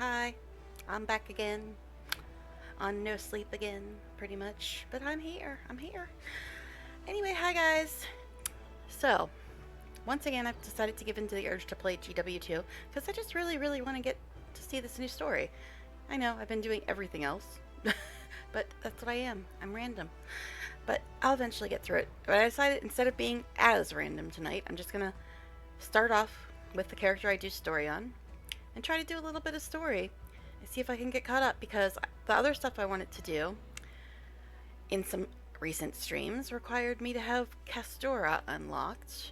Hi, I'm back again. On no sleep again, pretty much. But I'm here. I'm here. Anyway, hi guys. So, once again, I've decided to give in to the urge to play GW2 because I just really want to get to see this new story. I know I've been doing everything else, but that's what I am. I'm random. But I'll eventually get through it. But I decided instead of being as random tonight, I'm just gonna start off with the character I do story on and try to do a little bit of story and see if I can get caught up because the other stuff I wanted to do in some recent streams required me to have Castora unlocked,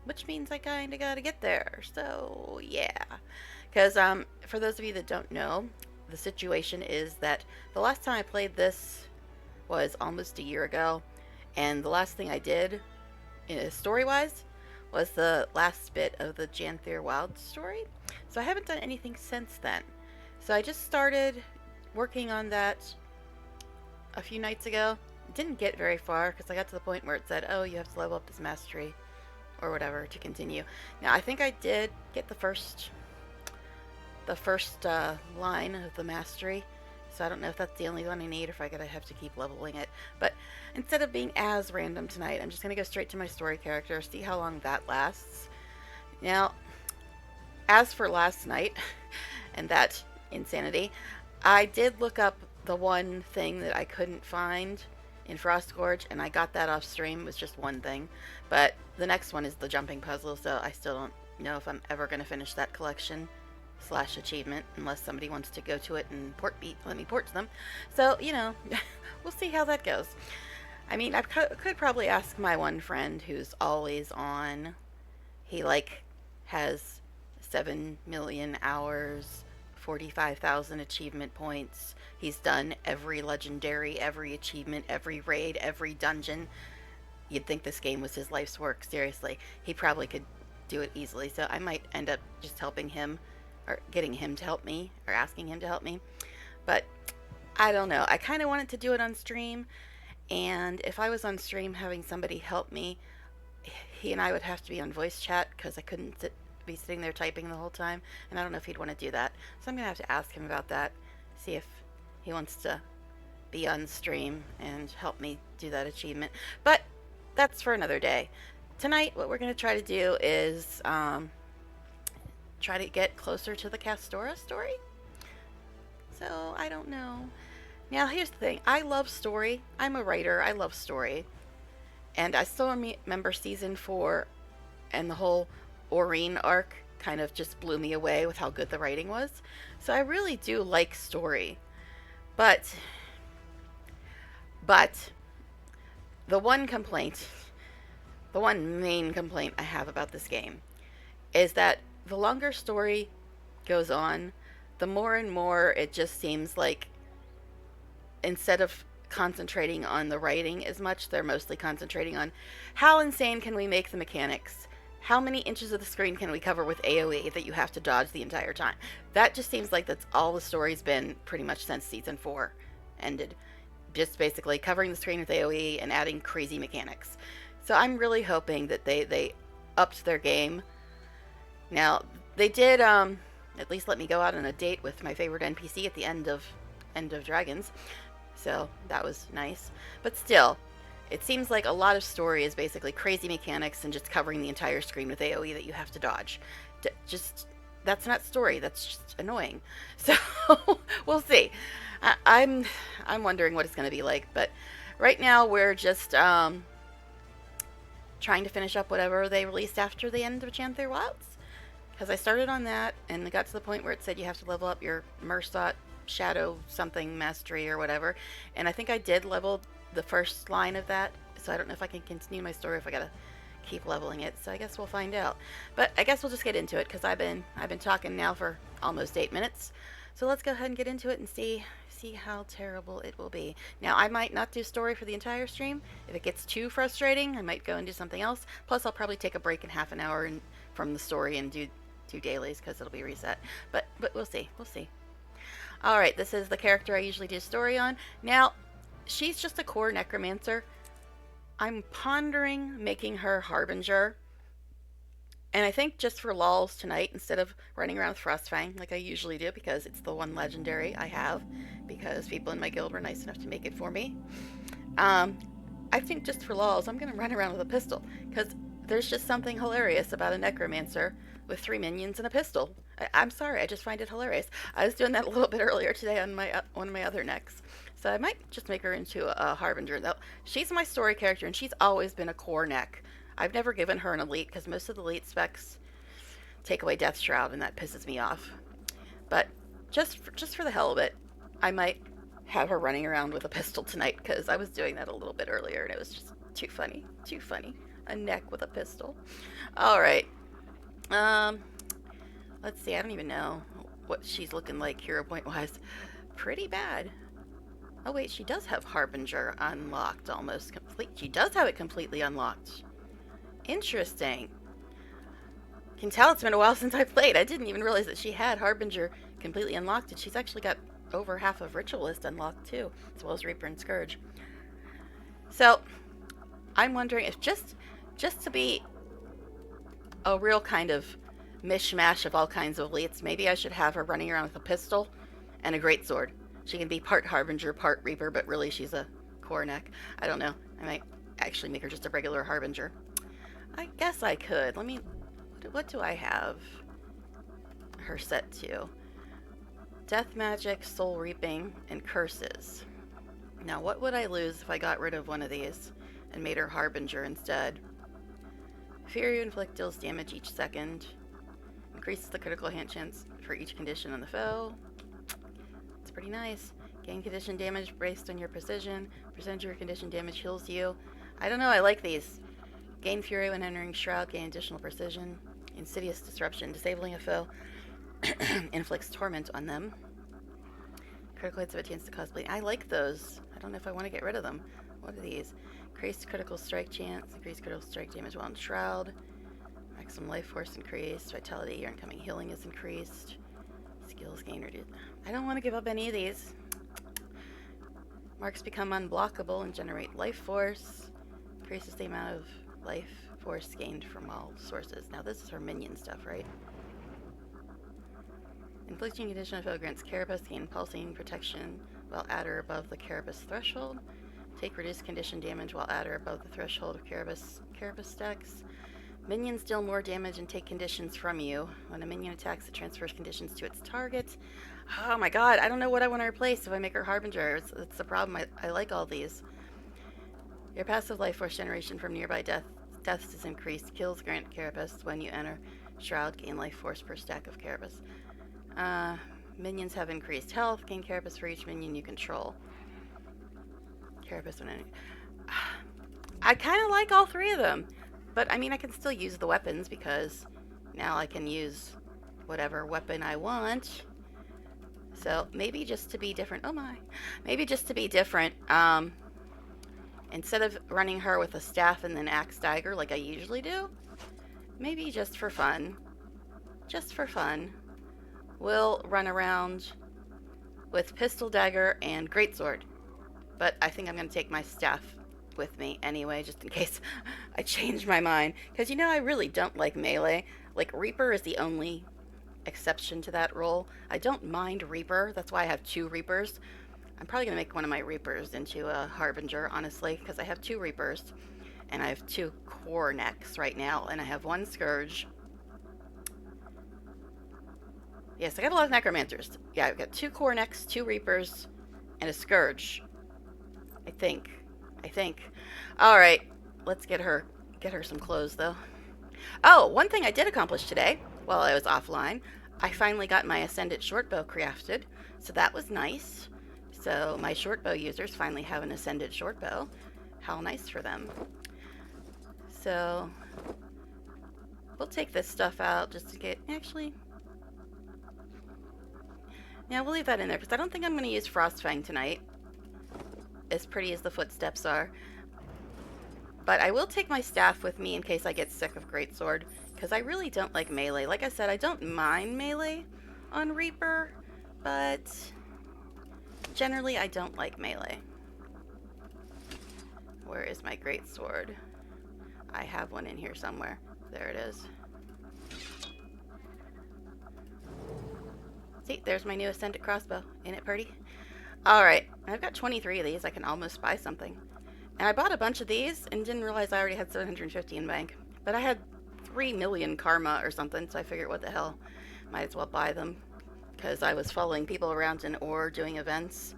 which means I kind of got to get there. So, yeah. Because for those of you that don't know, the situation is that the last time I played this was almost a year ago, and the last thing I did, story-wise, was the last bit of the Janther Wild story. So I haven't done anything since then. So I just started working on that a few nights ago. Didn't get very far because I got to the point where it said, oh, you have to level up this mastery or whatever to continue. Now I think I did get the first line of the mastery. So I don't know if that's the only one I need or if I gotta have to keep leveling it. But instead of being as random tonight, I'm just gonna go straight to my story character, see how long that lasts. Now, as for last night and that insanity, I did look up the one thing that I couldn't find in Frostgorge, and I got that off stream. It was just one thing. But the next one is the jumping puzzle, so I still don't know if I'm ever gonna finish that collection / achievement unless somebody wants to go to it and let me port to them. So, you know, we'll see how that goes. I mean, I could probably ask my one friend who's always on. He has 7 million hours, 45,000 achievement points. He's done every legendary, every achievement, every raid, every dungeon. You'd think this game was his life's work. Seriously, he probably could do it easily. So I might end up just helping him or getting him to help me or asking him to help me. But I don't know. I kind of wanted to do it on stream, and if I was on stream having somebody help me, he and I would have to be on voice chat because I couldn't be sitting there typing the whole time, and I don't know if he'd want to do that. So I'm going to have to ask him about that, see if he wants to be on stream and help me do that achievement. But that's for another day. Tonight, what we're going to try to do is try to get closer to the Castora story. So, I don't know. Now, here's the thing. I love story. I'm a writer. I love story. And I still remember season 4 and the whole Aurene arc kind of just blew me away with how good the writing was. So I really do like story. But the one main complaint I have about this game is that the longer story goes on, the more and more it just seems like instead of concentrating on the writing as much, they're mostly concentrating on how insane can we make the mechanics? How many inches of the screen can we cover with AoE that you have to dodge the entire time? That just seems like that's all the story's been pretty much since season 4 ended. Just basically covering the screen with AoE and adding crazy mechanics. So I'm really hoping that they upped their game. Now, they did at least let me go out on a date with my favorite NPC at the end of Dragons. So that was nice. But still, it seems like a lot of story is basically crazy mechanics and just covering the entire screen with AoE that you have to dodge. That's not story. That's just annoying. So we'll see. I'm wondering what it's going to be like. But right now we're just trying to finish up whatever they released after the end of Janther Wilds. Because I started on that and it got to the point where it said you have to level up your Mersot Shadow something mastery or whatever. And I think I did level the first line of that. So I don't know if I can continue my story if I gotta keep leveling it. So I guess we'll find out. But I guess we'll just get into it because I've been talking now for almost 8 minutes. So let's go ahead and get into it and see how terrible it will be. Now, I might not do story for the entire stream. If it gets too frustrating, I might go and do something else. Plus, I'll probably take a break in half an hour from the story and do dailies because it'll be reset. But we'll see. We'll see. All right, this is the character I usually do story on. Now, she's just a core necromancer. I'm pondering making her Harbinger And I think just for lols tonight, instead of running around with Frostfang like I usually do, because it's the one legendary I have, because people in my guild were nice enough to make it for me, um, I think just for lols, I'm going to run around with a pistol, because there's just something hilarious about a necromancer with 3 minions and a pistol. I'm sorry, I just find it hilarious. I was doing that a little bit earlier today on my one of my other necks. So I might just make her into a harbinger. Though she's my story character, and she's always been a core neck. I've never given her an elite because most of the elite specs take away Death Shroud, and that pisses me off. But just for the hell of it, I might have her running around with a pistol tonight because I was doing that a little bit earlier, and it was just too funny, too funny. A neck with a pistol. All right. Um, let's see. I don't even know what she's looking like hero point wise. Pretty bad. Oh wait, she does have Harbinger unlocked almost complete. She does have it completely unlocked. Interesting. Can tell it's been a while since I played. I didn't even realize that she had Harbinger completely unlocked, and she's actually got over half of Ritualist unlocked too, as well as Reaper and Scourge. So, I'm wondering if just to be a real kind of mishmash of all kinds of elites, maybe I should have her running around with a pistol and a greatsword. She can be part Harbinger, part Reaper, but really she's a core neck. I don't know. I might actually make her just a regular Harbinger. I guess I could. Let me... What do I have her set to? Death Magic, Soul Reaping, and Curses. Now, what would I lose if I got rid of one of these and made her Harbinger instead? Fear you inflict deals damage each second. Increases the critical hit chance for each condition on the foe. It's pretty nice. Gain condition damage based on your precision. Percentage of your condition damage heals you. I don't know, I like these. Gain fury when entering Shroud. Gain additional precision. Insidious disruption. Disabling a foe inflicts torment on them. Critical hits have a chance to cause bleeding. I like those. I don't know if I want to get rid of them. What are these? Increased critical strike chance. Increased critical strike damage while in Shroud. Maximum life force increased. Vitality. Your incoming healing is increased. Skills gain reduced. I don't want to give up any of these. Marks become unblockable and generate life force. Increases the amount of life force gained from all sources. Now this is her minion stuff, right? Inflicting condition of foe grants Carapace gain pulsing protection while at or above the Carapace threshold. Take reduced condition damage while at or above the threshold of Carapace stacks. Minions deal more damage and take conditions from you. When a minion attacks, it transfers conditions to its target. Oh my god, I don't know what I want to replace if I make her Harbinger. It's the problem. I like all these. Your passive life force generation from nearby deaths is increased. Kills grant Carapace when you enter Shroud. Gain life force per stack of Carapace. Minions have increased health. Gain Carapace for each minion you control. Carapace when entering. I kind of like all three of them. But, I mean, I can still use the weapons because now I can use whatever weapon I want. So, maybe just to be different. Oh my. Maybe just to be different. Instead of running her with a staff and then axe dagger like I usually do, maybe just for fun. Just for fun. We'll run around with pistol, dagger, and greatsword. But I think I'm going to take my staff with me anyway, just in case I change my mind. Because, you know, I really don't like melee. Like, Reaper is the only exception to that rule. I don't mind Reaper. That's why I have 2 Reapers. I'm probably going to make one of my Reapers into a Harbinger, honestly, because I have 2 Reapers. And I have 2 core necks right now. And I have 1 Scourge. Yes, I got a lot of Necromancers. Yeah, I've got 2 core necks, 2 Reapers, and a Scourge. I think. Alright, let's get her some clothes, though. Oh, one thing I did accomplish today, while I was offline, I finally got my Ascendant Shortbow crafted, so that was nice. So my Shortbow users finally have an Ascendant Shortbow. How nice for them. So, we'll take this stuff out just to get... Actually... Yeah, we'll leave that in there, because I don't think I'm going to use Frostfang tonight. As pretty as the footsteps are. But I will take my staff with me in case I get sick of Greatsword, because I really don't like melee. Like I said, I don't mind melee on Reaper, but generally I don't like melee. Where is my Greatsword? I have one in here somewhere. There it is. See, there's my new Ascendant crossbow. Ain't it pretty? Alright, I've got 23 of these. I can almost buy something. And I bought a bunch of these and didn't realize I already had 750 in bank. But I had 3 million karma or something, so I figured what the hell. Might as well buy them. Because I was following people around in Ore doing events.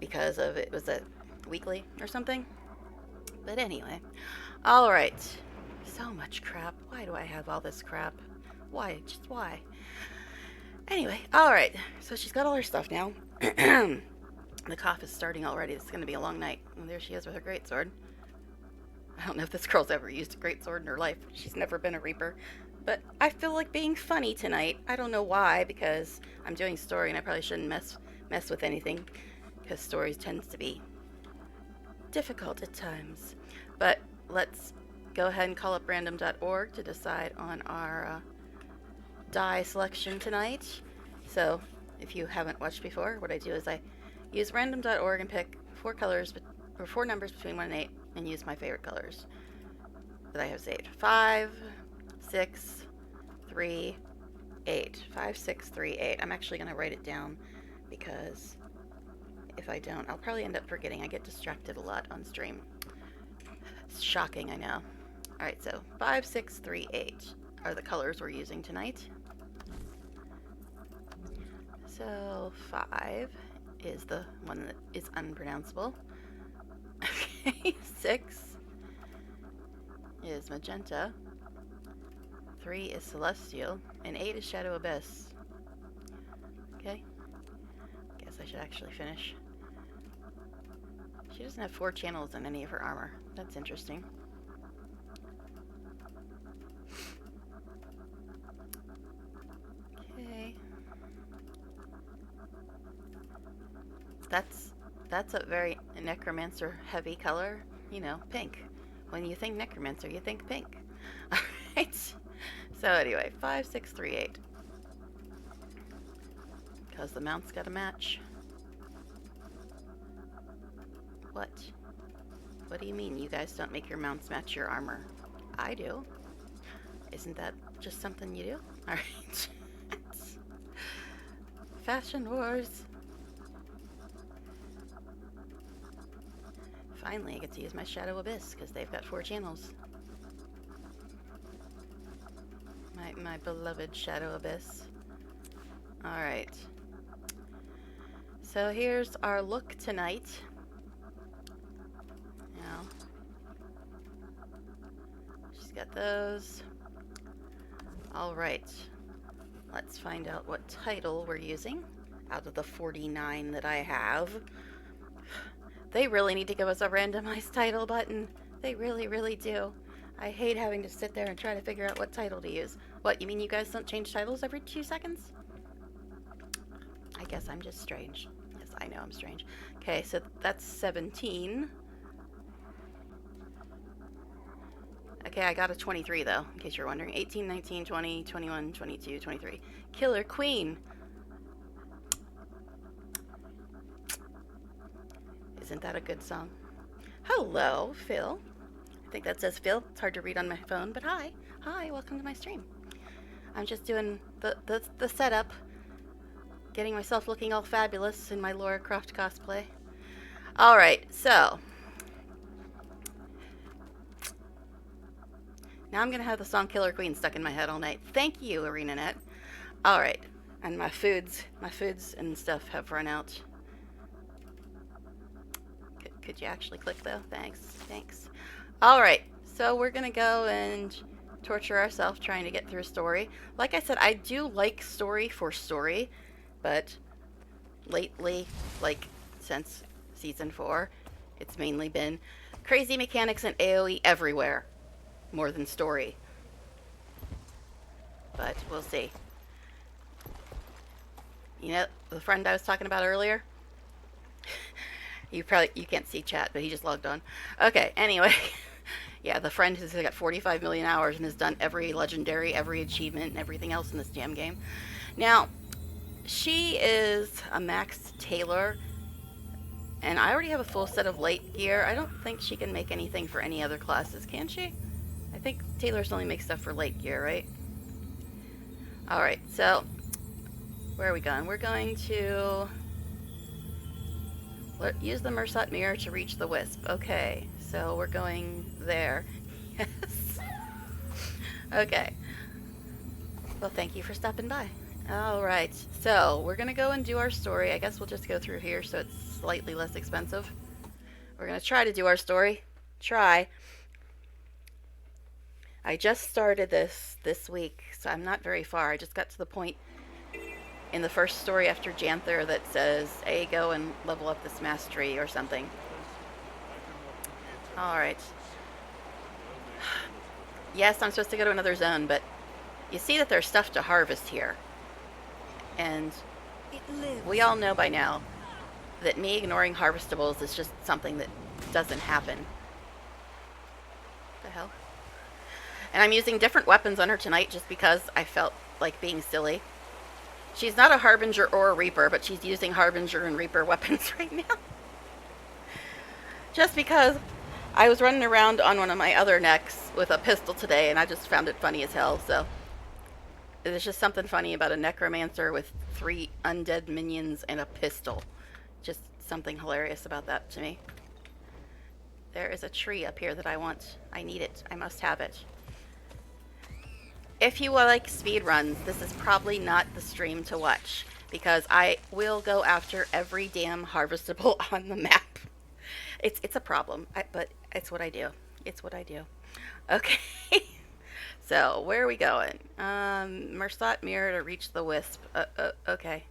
Because of it was a weekly or something. But anyway. Alright. So much crap. Why do I have all this crap? Why? Just why? Anyway, alright. So she's got all her stuff now. The cough is starting already. It's going to be a long night. And there she is with her greatsword. I don't know if this girl's ever used a greatsword in her life. She's never been a reaper. But I feel like being funny tonight. I don't know why, because I'm doing story and I probably shouldn't mess with anything. Because stories tends to be difficult at times. But let's go ahead and call up random.org to decide on our dye selection tonight. So if you haven't watched before, what I do is I use random.org and pick 4 colors or 4 numbers between 1 and 8 and use my favorite colors that I have saved. 5, 6, 3, 8. 5, 6, 3, 8. I'm actually going to write it down because if I don't, I'll probably end up forgetting. I get distracted a lot on stream. It's shocking, I know. Alright, so 5, 6, 3, 8 are the colors we're using tonight. So 5 is the one that is unpronounceable. Okay, 6 is magenta. 3 is celestial. And 8 is shadow abyss. Okay. Guess I should actually finish. She doesn't have 4 channels in any of her armor. That's interesting. Okay. That's a very necromancer heavy color. You know, pink. When you think necromancer, you think pink. Alright. So anyway, 5, 6, 3, 8. Because the mount's got to match. What? What do you mean you guys don't make your mounts match your armor? I do. Isn't that just something you do? Alright. Fashion wars. Finally, I get to use my Shadow Abyss because they've got 4 channels. My beloved Shadow Abyss. Alright. So here's our look tonight. Now, she's got those. Alright. Let's find out what title we're using out of the 49 that I have. They really need to give us a randomized title button. They really, really do. I hate having to sit there and try to figure out what title to use. What, you mean you guys don't change titles every 2 seconds? I guess I'm just strange. Yes, I know I'm strange. Okay, so that's 17. Okay, I got a 23 though, in case you're wondering. 18, 19, 20, 21, 22, 23. Killer Queen. Isn't that a good song? Hello, Phil. I think that says Phil. It's hard to read on my phone, but hi. Hi, welcome to my stream. I'm just doing the setup. Getting myself looking all fabulous in my Lara Croft cosplay. Alright, so. Now I'm going to have the song Killer Queen stuck in my head all night. Thank you, ArenaNet. Alright, and my foods and stuff have run out. Could you actually click though? Thanks. Alright, so we're gonna go and torture ourselves trying to get through a story. Like I said, I do like story for story, but lately, like since season 4, it's mainly been crazy mechanics and AoE everywhere, more than story. But we'll see. You know, the friend I was talking about earlier? You can't see chat, but he just logged on. Okay, anyway. Yeah, the friend who's got 45 million hours and has done every legendary, every achievement, and everything else in this damn game. Now, she is a max Taylor, and I already have a full set of light gear. I don't think she can make anything for any other classes, can she? I think Taylor's only makes stuff for light gear, right? Alright, so Where are we going? We're going to use the Mersat mirror to reach the wisp. Okay, so we're going there. Yes. Okay. Well, thank you for stopping by. Alright, so we're gonna go and do our story. I guess we'll just go through here so it's slightly less expensive. We're gonna try to do our story. Try. I just started this week, so I'm not very far. I just got to the point in the first story after Janther that says, hey, go and level up this mastery or something. Alright. Yes, I'm supposed to go to another zone, but you see that there's stuff to harvest here. And we all know by now that me ignoring harvestables is just something that doesn't happen. What the hell? And I'm using different weapons on her tonight just because I felt like being silly. She's not a Harbinger or a Reaper, but she's using Harbinger and Reaper weapons right now. Just because I was running around on one of my other necks with a pistol today, and I just found it funny as hell, so... There's just something funny about a necromancer with 3 undead minions and a pistol. Just something hilarious about that to me. There is a tree up here that I want. I need it. I must have it. If you like speed runs, this is probably not the stream to watch, because I will go after every damn harvestable on the map. It's a problem, but it's what I do. It's what I do. Okay. So, where are we going? Mersat mirror to reach the wisp. Okay.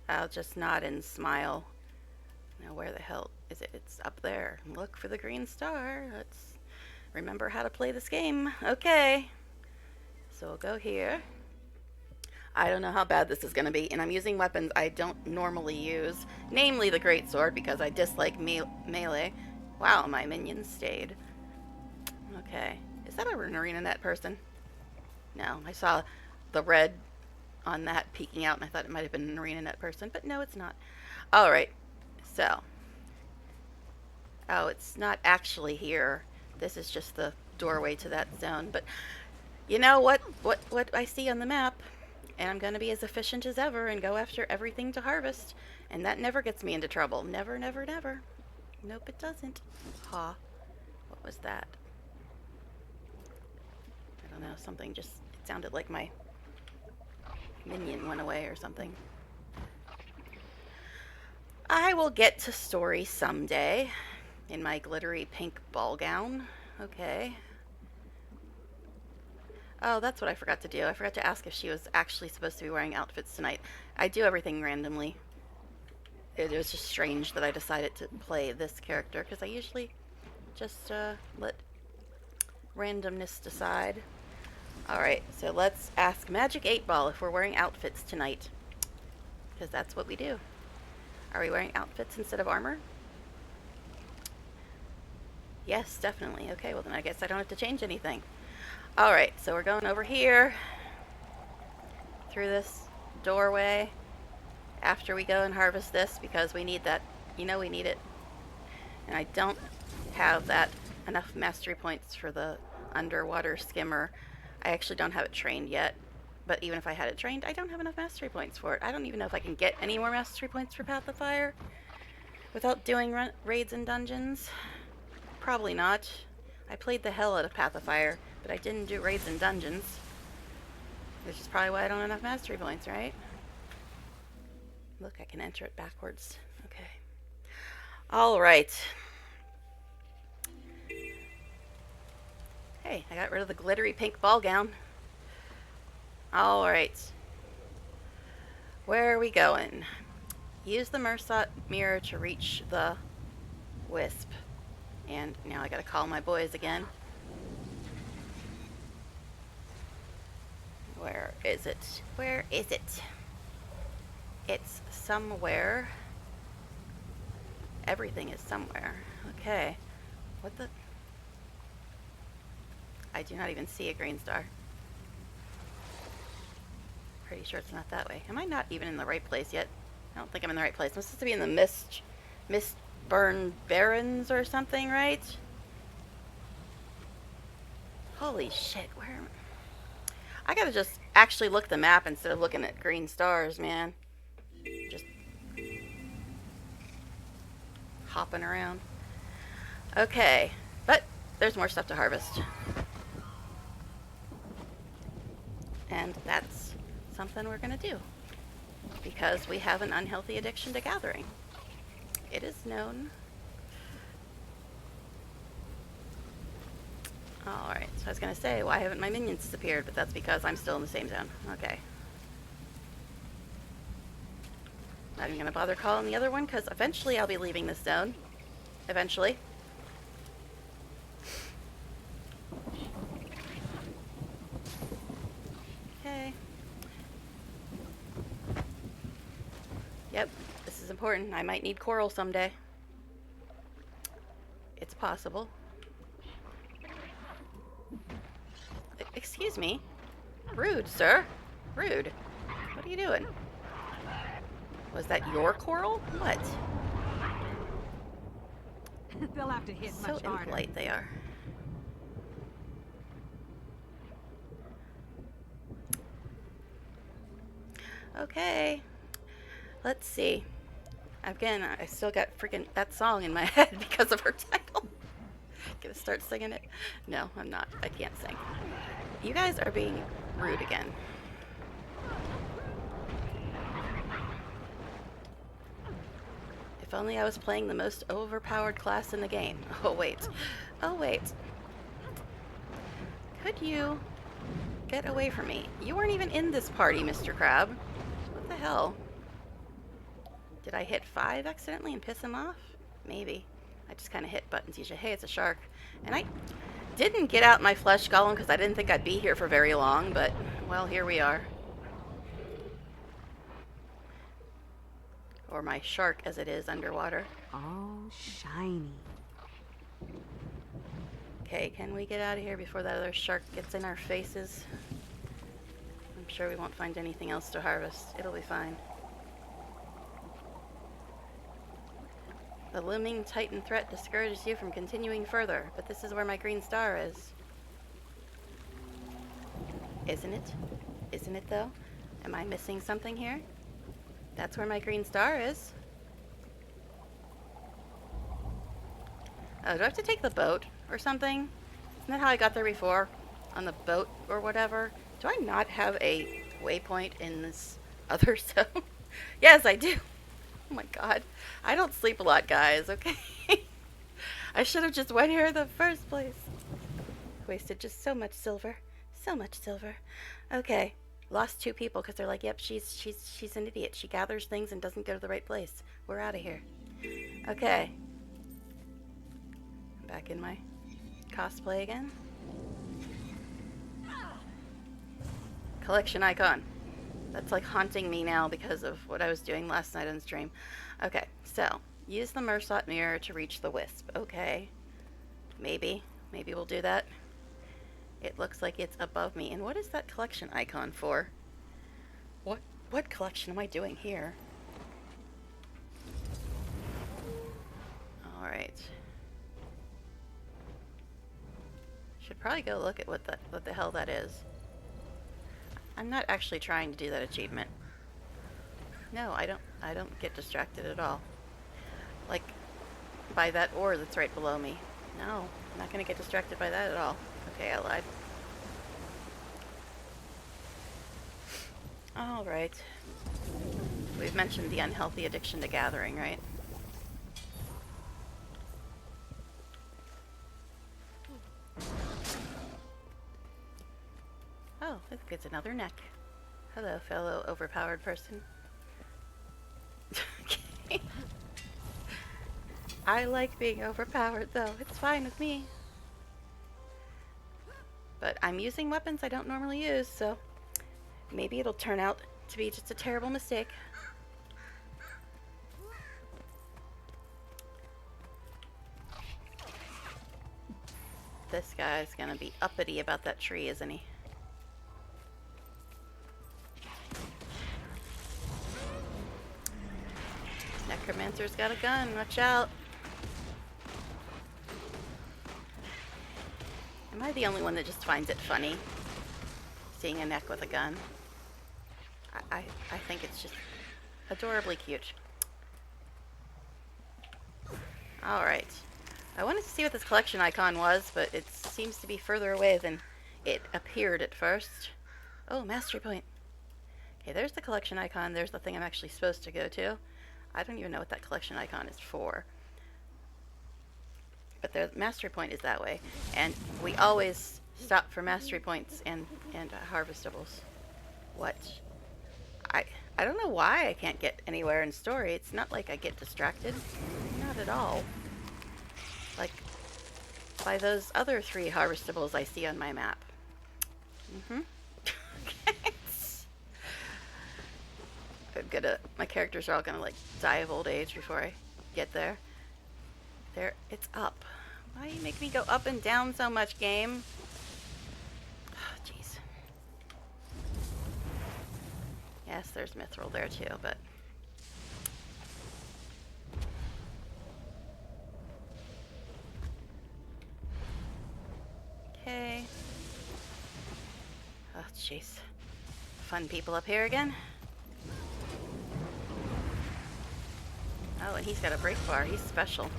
I'll just nod and smile. Now, where the hell is it? It's up there. Look for the green star. Let's remember how to play this game. Okay. So, we'll go here. I don't know how bad this is going to be, and I'm using weapons I don't normally use, namely the greatsword, because I dislike melee. Wow, my minions stayed. Okay. Is that an arena net person? No, I saw the red on that peeking out, and I thought it might have been an arena net person, but no, it's not. Alright, so. Oh, it's not actually here. This is just the doorway to that zone, but you know what I see on the map, and I'm going to be as efficient as ever and go after everything to harvest, and that never gets me into trouble. Never, never, never. Nope, it doesn't. Ha. What was that? I don't know, something just, it sounded like my minion went away or something. I will get to story someday in my glittery pink ball gown. Okay. Oh, that's what I forgot to do. I forgot to ask if she was actually supposed to be wearing outfits tonight. I do everything randomly. It was just strange that I decided to play this character, because I usually just let randomness decide. Alright, so let's ask Magic 8-Ball if we're wearing outfits tonight. Because that's what we do. Are we wearing outfits instead of armor? Yes, definitely. Okay, well then I guess I don't have to change anything. Alright, so we're going over here. Through this doorway. After we go and harvest this, because we need that. You know we need it. And I don't have enough mastery points for the underwater skimmer. I actually don't have it trained yet, but even if I had it trained, I don't have enough mastery points for it. I don't even know if I can get any more mastery points for Path of Fire without doing raids and dungeons. Probably not. I played the hell out of Path of Fire, but I didn't do raids and dungeons. Which is probably why I don't have enough mastery points, right? Look, I can enter it backwards. Okay. Alright. Hey, I got rid of the glittery pink ball gown. Alright. Where are we going? Use the Mersat mirror to reach the wisp. And now I gotta call my boys again. Where is it? Where is it? It's somewhere. Everything is somewhere. Okay. What the... I do not even see a green star. Pretty sure it's not that way. Am I not even in the right place yet? I don't think I'm in the right place. I'm supposed to be in the Mistburn Barrens or something, right? Holy shit, where am I? I gotta just actually look at the map instead of looking at green stars, man. Just hopping around. Okay, but there's more stuff to harvest. And that's something we're going to do. Because we have an unhealthy addiction to gathering. It is known. Alright, so I was going to say, why haven't my minions disappeared? But that's because I'm still in the same zone. Okay. Not even going to bother calling the other one, because eventually I'll be leaving this zone. Eventually. Okay. Yep, this is important. I might need coral someday. It's possible. Excuse me. Rude, sir. Rude. What are you doing? Was that your coral? What? They'll have to hit So much harder. impolite they are. Okay. Let's see. Again, I still got freaking that song in my head because of her title. Gonna start singing it? No, I'm not. I can't sing. You guys are being rude again. If only I was playing the most overpowered class in the game. Oh, wait. Oh, wait. Could you get away from me? You weren't even in this party, Mr. Crab. What the hell? Did I hit 5 accidentally and piss him off? Maybe. I just kind of hit buttons usually. Hey, it's a shark. And I didn't get out my flesh golem because I didn't think I'd be here for very long, but, well, here we are. Or my shark, as it is underwater. Oh, shiny. Okay, can we get out of here before that other shark gets in our faces? I'm sure we won't find anything else to harvest. It'll be fine. The looming Titan threat discourages you from continuing further, but this is where my green star is. Isn't it? Isn't it, though? Am I missing something here? That's where my green star is. Oh, do I have to take the boat or something? Isn't that how I got there before? On the boat or whatever? Do I not have a waypoint in this other zone? Yes, I do. Oh my god. I don't sleep a lot, guys, okay? I should have just went here in the first place. Wasted just so much silver. So much silver. Okay. Lost 2 people because they're like, yep, she's an idiot. She gathers things and doesn't go to the right place. We're out of here. Okay. Back in my cosplay again. Collection icon. That's like haunting me now because of what I was doing last night on stream. Okay, so use the Mersot mirror to reach the wisp. Okay. Maybe we'll do that. It looks like it's above me. And what is that collection icon for? What collection am I doing here? Alright. Should probably go look at what the hell that is. I'm not actually trying to do that achievement. No, I don't get distracted at all. Like, by that ore that's right below me. No, I'm not gonna get distracted by that at all. Okay, I lied. Alright. We've mentioned the unhealthy addiction to gathering, right? Oh, look, it's another neck. Hello, fellow overpowered person. Okay. I like being overpowered, though. It's fine with me. But I'm using weapons I don't normally use, so maybe it'll turn out to be just a terrible mistake. This guy's gonna be uppity about that tree, isn't he? Necromancer's got a gun, watch out. Am I the only one that just finds it funny? seeing a neck with a gun. I think it's just adorably cute. Alright. I wanted to see what this collection icon was, but it seems to be further away than it appeared at first. Oh, mastery point. Okay, there's the collection icon. There's the thing I'm actually supposed to go to. I don't even know what that collection icon is for. But the mastery point is that way. And we always stop for mastery points and harvestables. What? I don't know why I can't get anywhere in story. It's not like I get distracted. Not at all. Like, by those other 3 harvestables I see on my map. My characters are all gonna, like, die of old age before I get there. There, it's up. Why do you make me go up and down so much, game? Jeez. Yes, there's Mithril there too, but... Okay. Oh, jeez. Fun people up here again. Oh, and he's got a break bar. He's special.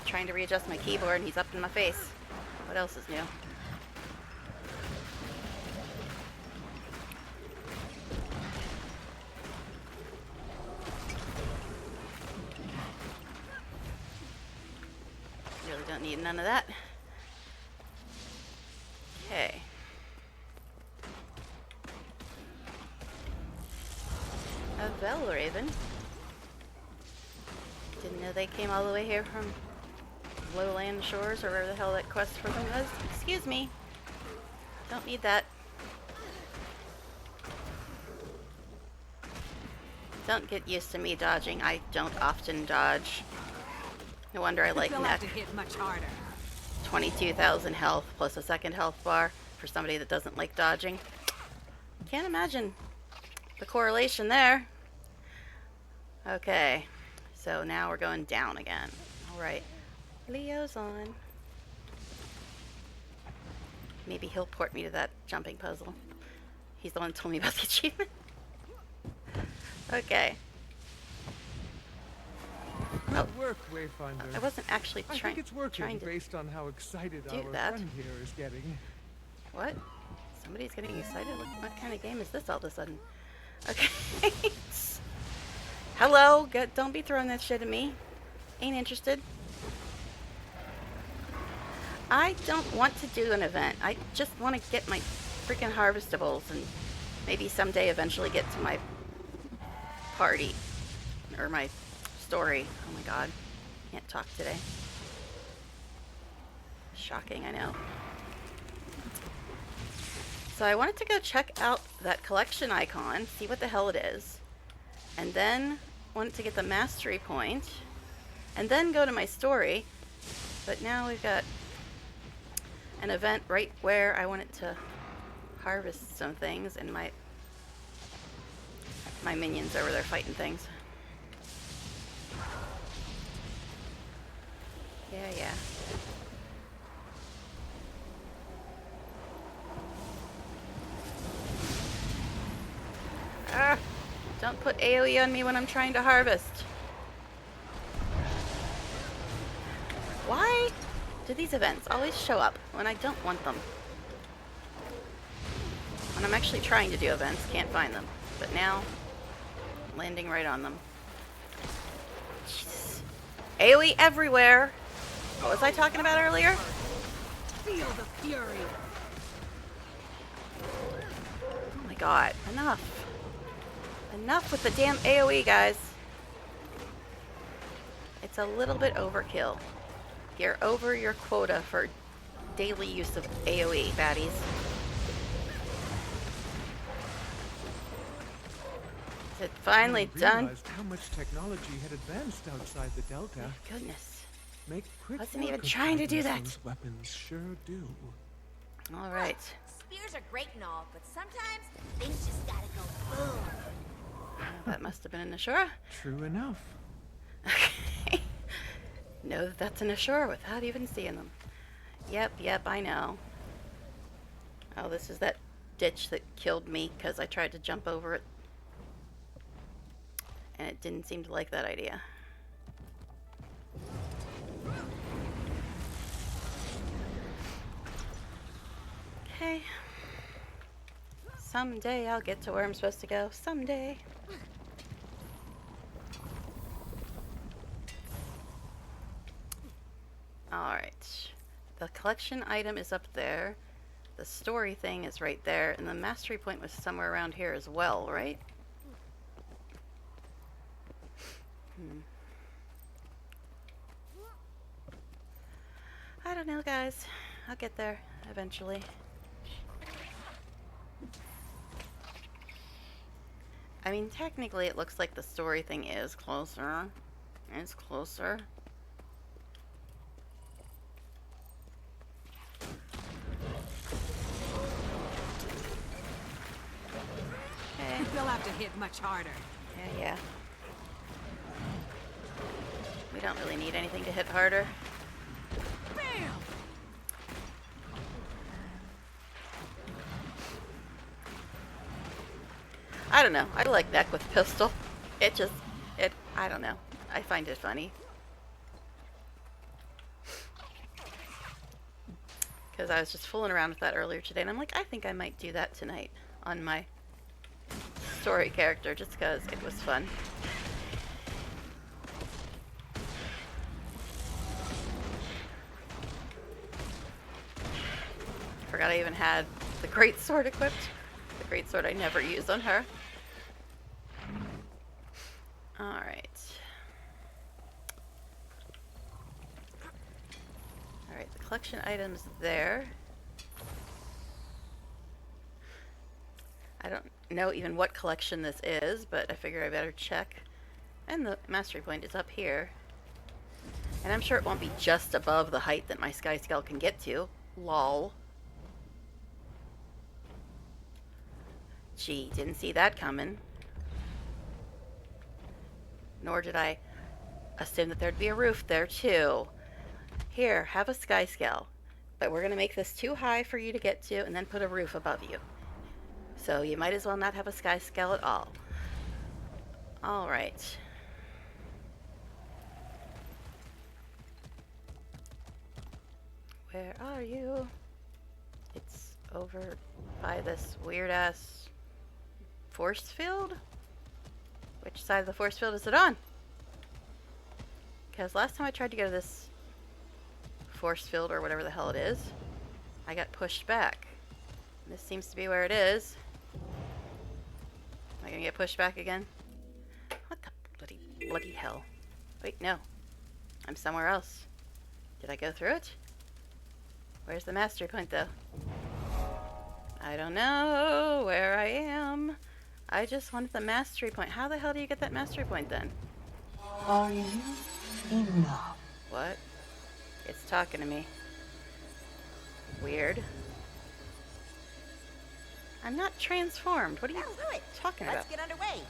Trying to readjust my keyboard and he's up in my face. What else is new? Really don't need none of that. Okay. A Velraven. Didn't know they came all the way here from Lowland Shores, or wherever the hell that quest for them was. Excuse me. Don't need that. Don't get used to me dodging. I don't often dodge. No wonder I like They'll neck. have to hit much harder. 22,000 health plus a second health bar for somebody that doesn't like dodging. Can't imagine the correlation there. Okay, so now we're going down again. Alright, Leo's on. Maybe he'll port me to that jumping puzzle. He's the one who told me about the achievement. Okay. Good work, Wayfinder. I wasn't actually I think it's working trying to based on how excited do our that. friend here is getting. What? Somebody's getting excited? What kind of game is this all of a sudden? Okay. Hello? Don't be throwing that shit at me. Ain't interested. I don't want to do an event. I just want to get my freaking harvestables and maybe someday eventually get to my party. Or my story. Oh my god. Can't talk today. Shocking, I know. So I wanted to go check out that collection icon, see what the hell it is, and then wanted to get the mastery point, and then go to my story, but now we've got an event right where I wanted to harvest some things, and my minions over there fighting things. Yeah. Ah! Don't put AoE on me when I'm trying to harvest. Why do these events always show up when I don't want them? When I'm actually trying to do events, can't find them. But now, I'm landing right on them. Jesus. AoE everywhere! What was I talking about earlier? Feel the fury. Oh my god, enough. Enough with the damn AoE, guys. It's a little bit overkill. You're over your quota for daily use of AoE, baddies. Is it finally done? Realized how much technology had advanced outside the Delta. My goodness. Make quick Wasn't work even of trying to do fighting that. those weapons sure do. Alright. Spears are great and all, but sometimes things just gotta go boom. That must have been an Ashura. True enough. Okay. Know that that's an Ashura without even seeing them. Yep, I know. Oh, this is that ditch that killed me because I tried to jump over it. And it didn't seem to like that idea. Okay. Someday I'll get to where I'm supposed to go. Someday. Alright. The collection item is up there. The story thing is right there. And the mastery point was somewhere around here as well, right? I don't know, guys. I'll get there eventually. I mean, technically it looks like the story thing is closer. It's closer. Okay. They'll have to hit much harder. Yeah. We don't really need anything to hit harder. Bam! I don't know. I like neck with pistol. I don't know. I find it funny. Because I was just fooling around with that earlier today, and I'm like, I think I might do that tonight on my story character, just because it was fun. Forgot I even had the great sword equipped. The great sword I never use on her. Alright. Alright, the collection item's there. I don't know even what collection this is, but I figure I better check. And the mastery point is up here. And I'm sure it won't be just above the height that my sky scale can get to. Lol. Gee, didn't see that coming. Nor did I assume that there'd be a roof there, too. Here, have a sky scale. But we're going to make this too high for you to get to, and then put a roof above you. So you might as well not have a sky scale at all. Alright. Where are you? It's over by this weird-ass force field? Which side of the force field is it on? Because last time I tried to go to this force field, or whatever the hell it is, I got pushed back. This seems to be where it is. Am I gonna get pushed back again? What the bloody hell? Wait, no. I'm somewhere else. Did I go through it? Where's the mastery point, though? I don't know where I am. I just wanted the mastery point. How the hell do you get that mastery point, then? Are you enough? What? It's talking to me. Weird. I'm not transformed. What are you That'll do it. talking about? Let's get underway.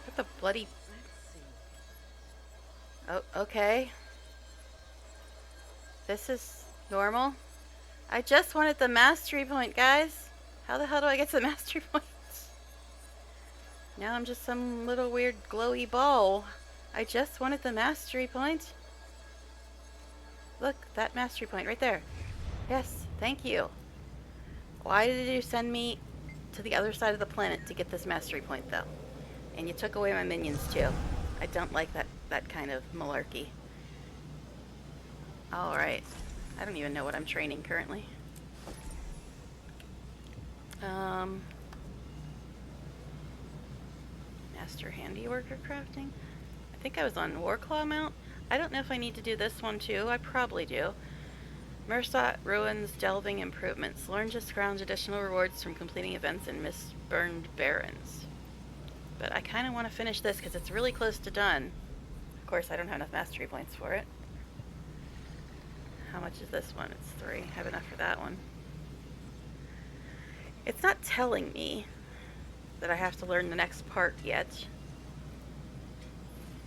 What the bloody... Oh, okay. This is normal. I just wanted the mastery point, guys. How the hell do I get to the mastery point? Now I'm just some little weird glowy ball. I just wanted the mastery point. Look, that mastery point right there. Yes, thank you. Why did you send me to the other side of the planet to get this mastery point, though? And you took away my minions, too. I don't like that kind of malarkey. Alright. I don't even know what I'm training currently. Master Handiworker Crafting? I think I was on Warclaw Mount. I don't know if I need to do this one too. I probably do. Mersat Ruins Delving Improvements. Learn to scrounge additional rewards from completing events in Mistburned Barrens. But I kind of want to finish this because it's really close to done. Of course, I don't have enough mastery points for it. How much is this one? It's 3. I have enough for that one. It's not telling me that I have to learn the next part yet.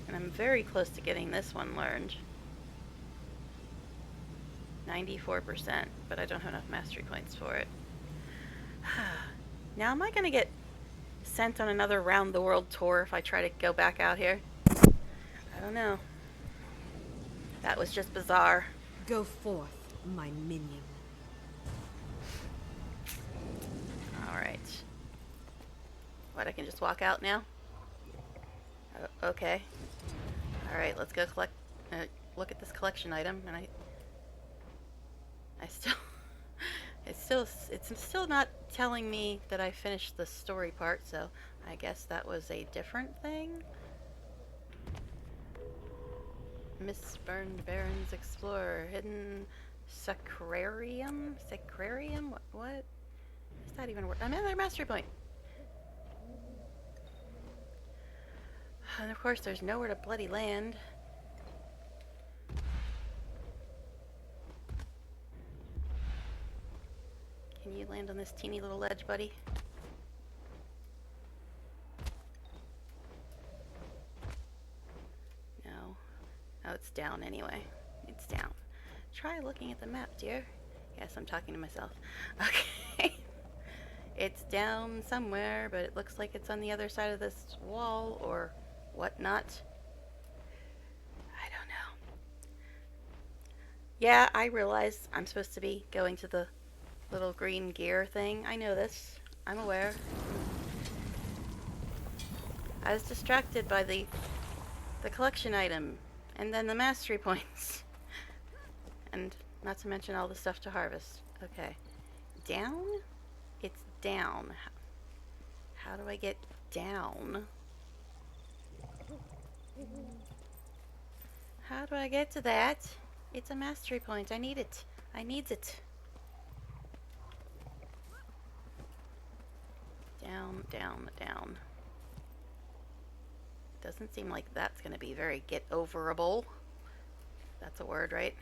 And I'm very close to getting this one learned. 94%, but I don't have enough mastery points for it. Now, am I gonna get sent on another round the world tour if I try to go back out here? I don't know. That was just bizarre. Go forth, my minion. Alright. What, I can just walk out now? Okay. Alright, let's go look at this collection item, and I still... It's still not telling me that I finished the story part, so I guess that was a different thing? Misburned Barrens Explorer, Hidden Sacrarium? Sacrarium? What? Is that even work? Another mastery point! And of course there's nowhere to bloody land. Can you land on this teeny little ledge, buddy? No. Oh, it's down anyway. It's down. Try looking at the map, dear. Yes, I'm talking to myself. Okay. It's down somewhere, but it looks like it's on the other side of this wall or whatnot. I don't know. Yeah, I realize I'm supposed to be going to the little green gear thing. I know this. I'm aware. I was distracted by the collection item and then the mastery points. And not to mention all the stuff to harvest. Okay. Down? It's down. How do I get down? How do I get to that? It's a mastery point. I need it. I needs it. Down, down, down. Doesn't seem like that's going to be very get-overable. That's a word, right?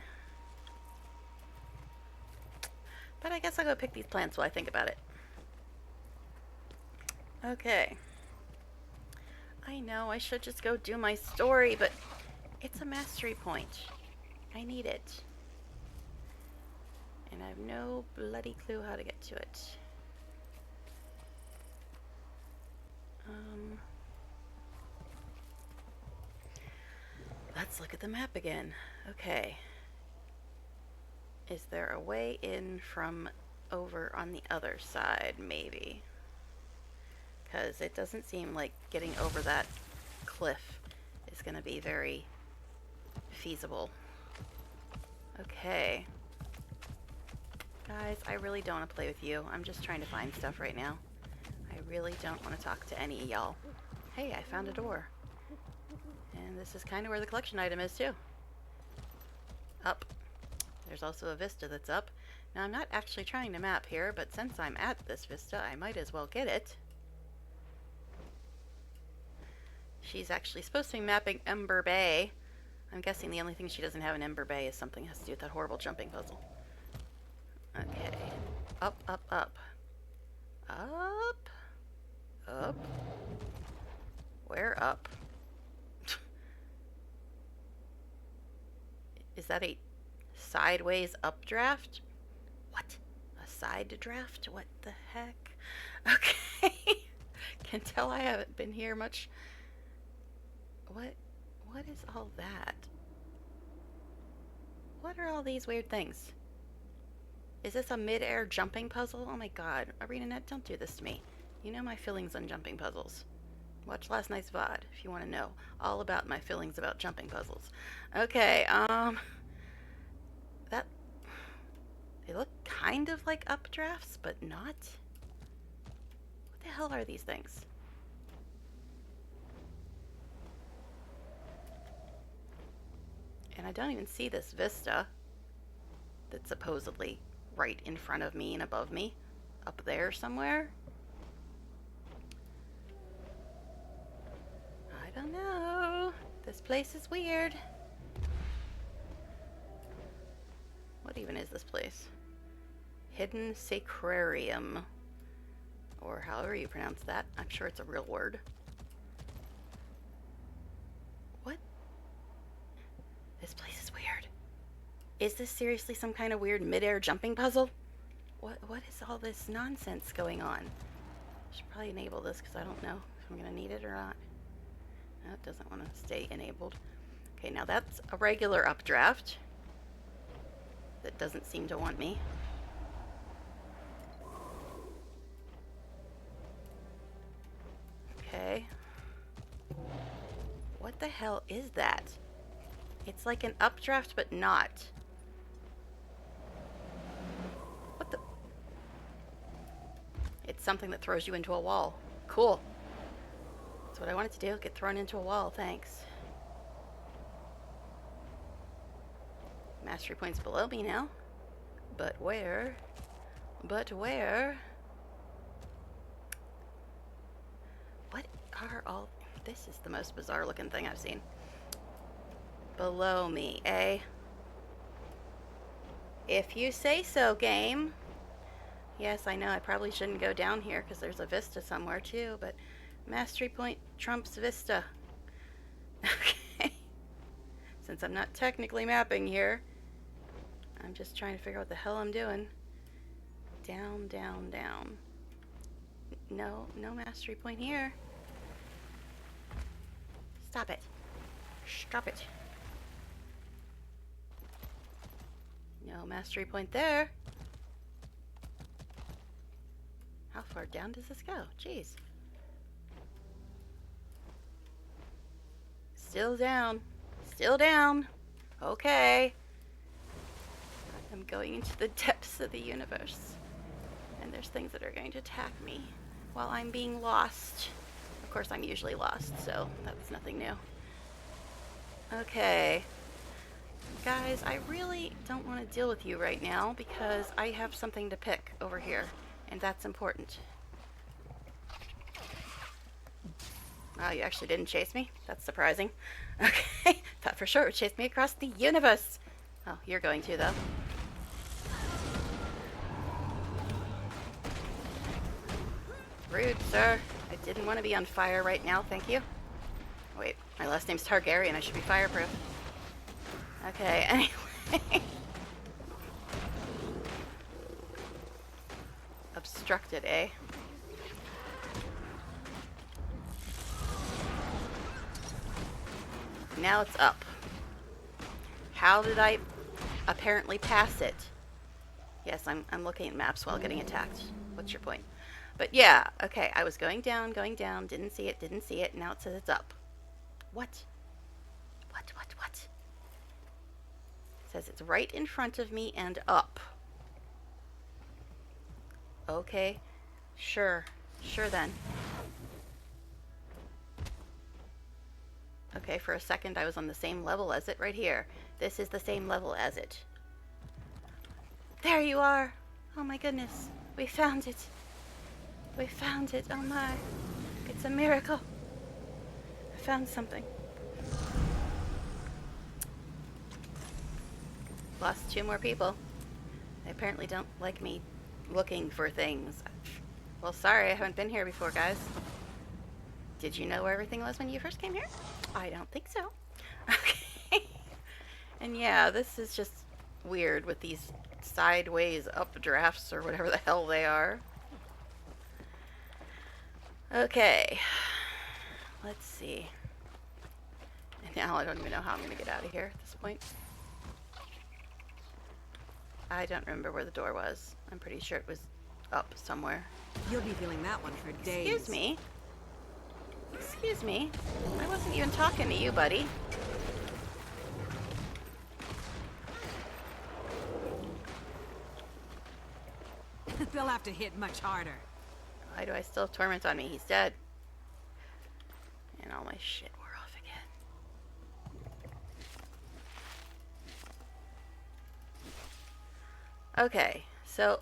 But I guess I'll go pick these plants while I think about it. Okay. I know I should just go do my story, but it's a mastery point. I need it. And I have no bloody clue how to get to it. Let's look at the map again. Okay. Is there a way in from over on the other side, maybe? Because it doesn't seem like getting over that cliff is going to be very feasible. Okay. Guys, I really don't want to play with you. I'm just trying to find stuff right now. I really don't want to talk to any of y'all. Hey, I found a door. And this is kind of where the collection item is, too. Up. There's also a vista that's up. Now, I'm not actually trying to map here, but since I'm at this vista, I might as well get it. She's actually supposed to be mapping Ember Bay. I'm guessing the only thing she doesn't have in Ember Bay is something that has to do with that horrible jumping puzzle. Okay. Up, up, up. Up. Up. Where up? Is that a sideways updraft? What? A side draft? What the heck? Okay. Can tell I haven't been here much. What is all that? What are all these weird things? Is this a mid-air jumping puzzle? Oh my god. ArenaNet, don't do this to me. You know my feelings on jumping puzzles. Watch last night's VOD if you want to know all about my feelings about jumping puzzles. Okay, they look kind of like updrafts, but not. What the hell are these things? And I don't even see this vista that's supposedly right in front of me and above me. Up there somewhere. I don't know. This place is weird. What even is this place? Hidden Sacrarium. Or however you pronounce that. I'm sure it's a real word. What? This place is weird. Is this seriously some kind of weird mid-air jumping puzzle? What is all this nonsense going on? I should probably enable this because I don't know if I'm going to need it or not. No, it doesn't want to stay enabled. Okay, now that's a regular updraft that doesn't seem to want me. Okay. What the hell is that? It's like an updraft, but not. What the? It's something that throws you into a wall. Cool. That's what I wanted to do. Get thrown into a wall. Thanks. Mastery points below me now. But where? But where? What are all... This is the most bizarre looking thing I've seen. Below me, eh? If you say so, game. Yes, I know I probably shouldn't go down here because there's a vista somewhere too, but mastery point trumps vista. Okay. Since I'm not technically mapping here, I'm just trying to figure out what the hell I'm doing. Down, down, down. No mastery point here. Stop it. Stop it. No mastery point there. How far down does this go? Jeez. Still down. Still down. Okay. I'm going into the depths of the universe. And there's things that are going to attack me while I'm being lost. Of course, I'm usually lost, so that's nothing new. Okay. Guys, I really don't want to deal with you right now because I have something to pick over here, and that's important. Wow, you actually didn't chase me? That's surprising. Okay, thought for sure it would chase me across the universe. Oh, you're going to, though. Rude, sir. I didn't want to be on fire right now, thank you. Wait, my last name's Targaryen, I should be fireproof. Okay, anyway. Obstructed, eh? Now it's up. How did I apparently pass it? Yes, I'm looking at maps while getting attacked. What's your point? But yeah, okay, I was going down, didn't see it, now it says it's up. What? What? It says it's right in front of me and up. Okay, sure then. Okay, for a second I was on the same level as it right here. This is the same level as it. There you are! Oh my goodness, we found it. We found it, oh my. It's a miracle. I found something. Lost 2 more people. They apparently don't like me looking for things. Well, sorry, I haven't been here before, guys. Did you know where everything was when you first came here? I don't think so. Okay. And yeah, this is just weird with these sideways updrafts or whatever the hell they are. Okay. Let's see. And now I don't even know how I'm going to get out of here at this point. I don't remember where the door was. I'm pretty sure it was up somewhere. You'll be feeling that one for days. Excuse me. Excuse me. I wasn't even talking to you, buddy. They'll have to hit much harder. Why do I still have torment on me? He's dead. And all my shit wore off again. Okay, so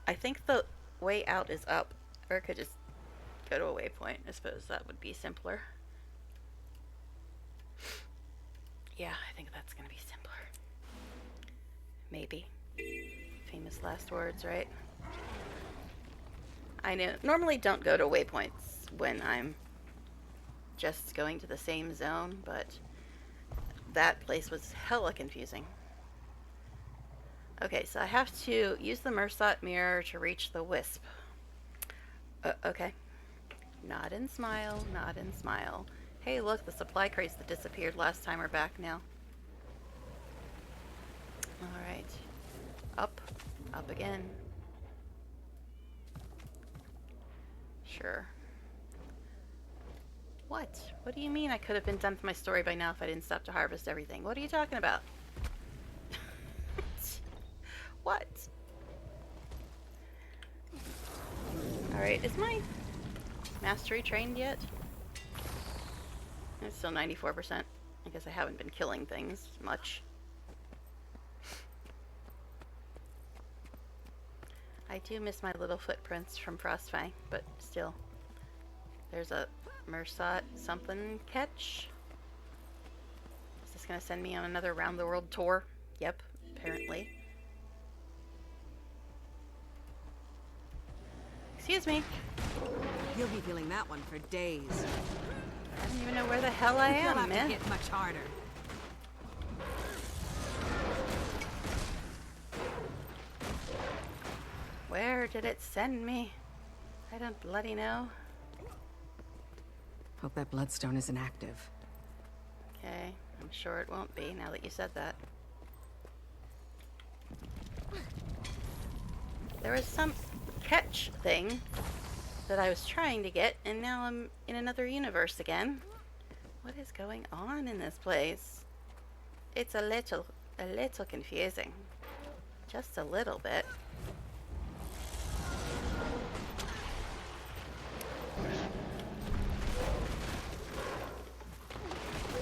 I think the way out is up. Or I could just go to a waypoint. I suppose that would be simpler. Yeah, I think that's gonna be simpler. Maybe. Famous last words, right? I normally don't go to waypoints when I'm just going to the same zone, but that place was hella confusing. Okay, so I have to use the Mersat mirror to reach the wisp. Okay. Nod and smile, nod and smile. Hey, look, the supply crates that disappeared last time are back now. Alright. Up. Up again. Sure. What? What do you mean I could have been done with my story by now if I didn't stop to harvest everything? What are you talking about? What? Alright, is my mastery trained yet? It's still 94%. I guess I haven't been killing things much. I do miss my little footprints from Frostfang, but still. There's a Mersat something catch. Is this gonna send me on another round the world tour? Yep, apparently. Excuse me. You'll be feeling that one for days. I don't even know where the hell I They'll am, have man. to hit much harder. Where did it send me? I don't bloody know. Hope that bloodstone isn't active. Okay, I'm sure it won't be now that you said that. There was some catch thing that I was trying to get, and now I'm in another universe again. What is going on in this place? It's a little confusing. Just a little bit.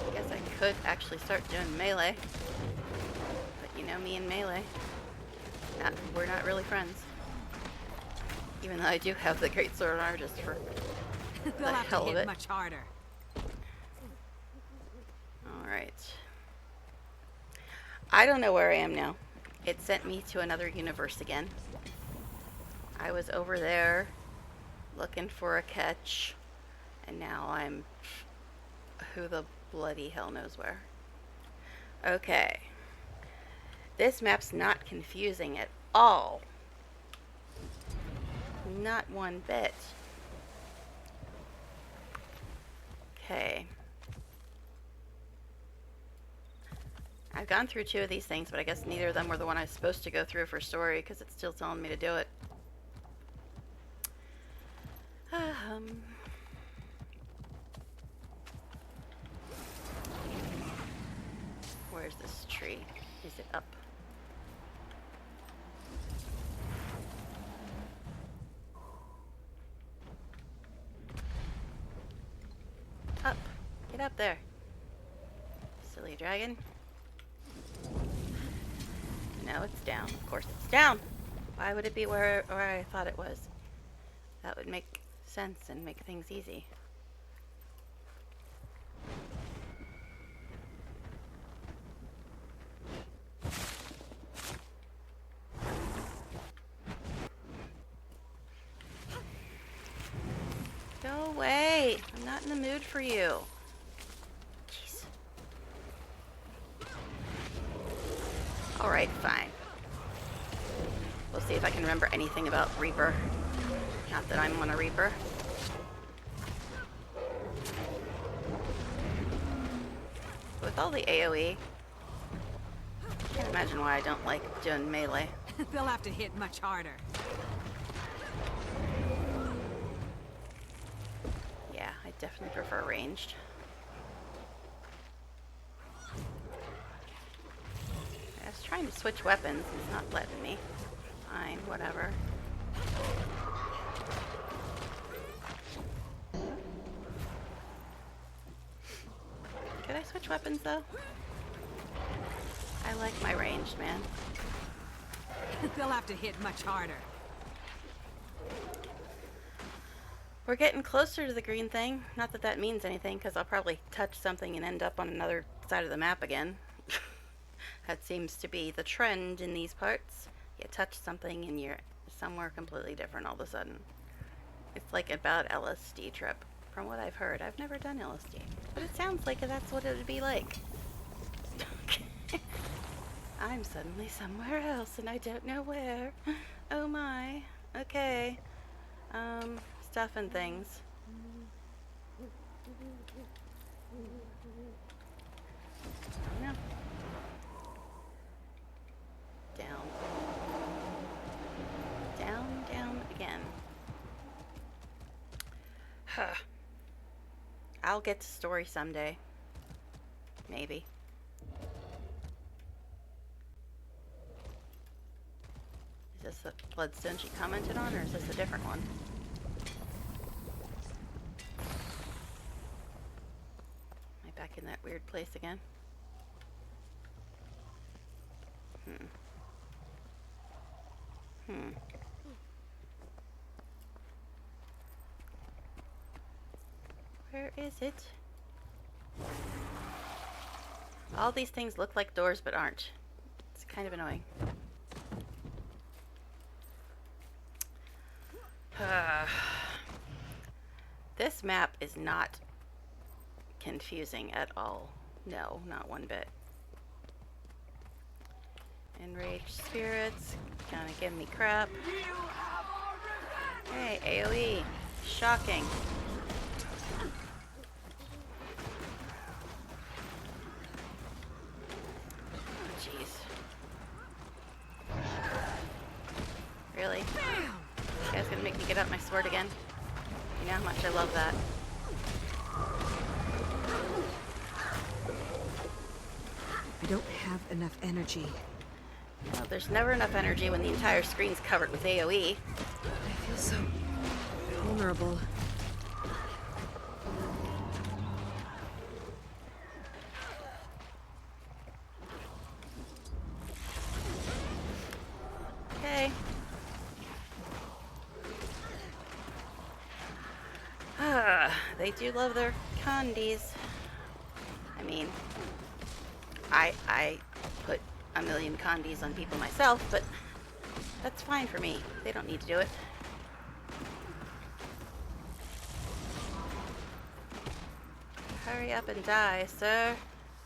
I guess I could actually start doing melee. But you know me and melee. We're not really friends. Even though I do have the great sword arm just for They'll the have hell to of hit it. much harder. Alright. I don't know where I am now. It sent me to another universe again. I was over there looking for a catch, and now I'm who the bloody hell knows where. Okay. This map's not confusing at all. Not one bit. Okay. I've gone through 2 of these things, but I guess neither of them were the one I was supposed to go through for story, because it's still telling me to do it. Where's this tree? Is it up? Up. Get up there. Silly dragon. No, it's down. Of course it's down. Why would it be where I thought it was? That would make sense and make things easy. Go away. I'm not in the mood for you. Jeez. Alright, fine. We'll see if I can remember anything about Reaper. Not that I'm on a Reaper. With all the AoE, I can't imagine why I don't like doing melee. They'll have to hit much harder. Yeah, I definitely prefer ranged. I was trying to switch weapons, and it's not letting me. Fine, whatever. Could I switch weapons though? I like my ranged, man. They'll have to hit much harder. We're getting closer to the green thing. Not that that means anything, because I'll probably touch something and end up on another side of the map again. That seems to be the trend in these parts. You touch something and you're somewhere completely different all of a sudden. It's like about LSD trip. From what I've heard, I've never done LSD, but it sounds like that's what it would be like. I'm suddenly somewhere else and I don't know where. Oh my. Okay. Stuff and things. No. Down. Down, down again. Huh. I'll get to story someday. Maybe. Is this the bloodstone she commented on, or is this a different one? Am I back in that weird place again? Where is it? All these things look like doors but aren't. It's kind of annoying. This map is not confusing at all. No, not one bit. Enraged spirits, gonna give me crap. Hey, AoE. Shocking. Oh, jeez. Really? You guys gonna make me get out my sword again? You know how much I love that. I don't have enough energy. Well, there's never enough energy when the entire screen's covered with AoE. I feel so vulnerable. Okay. They do love their candies. I mean, I put a million candies on people myself, but that's fine for me. They don't need to do it. Hurry up and die, sir.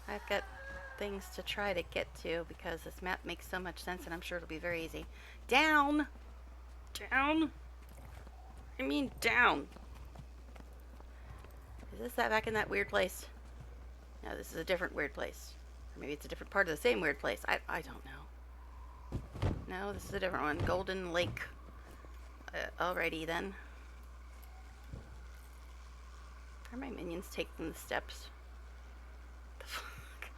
I've got things to try to get to because this map makes so much sense and I'm sure it'll be very easy. Down! Down? I mean down. Is this that back in that weird place? No, this is a different weird place. Or maybe it's a different part of the same weird place. I don't know. No, this is a different one. Golden Lake. Alrighty then. Are my minions taking the steps? The fuck?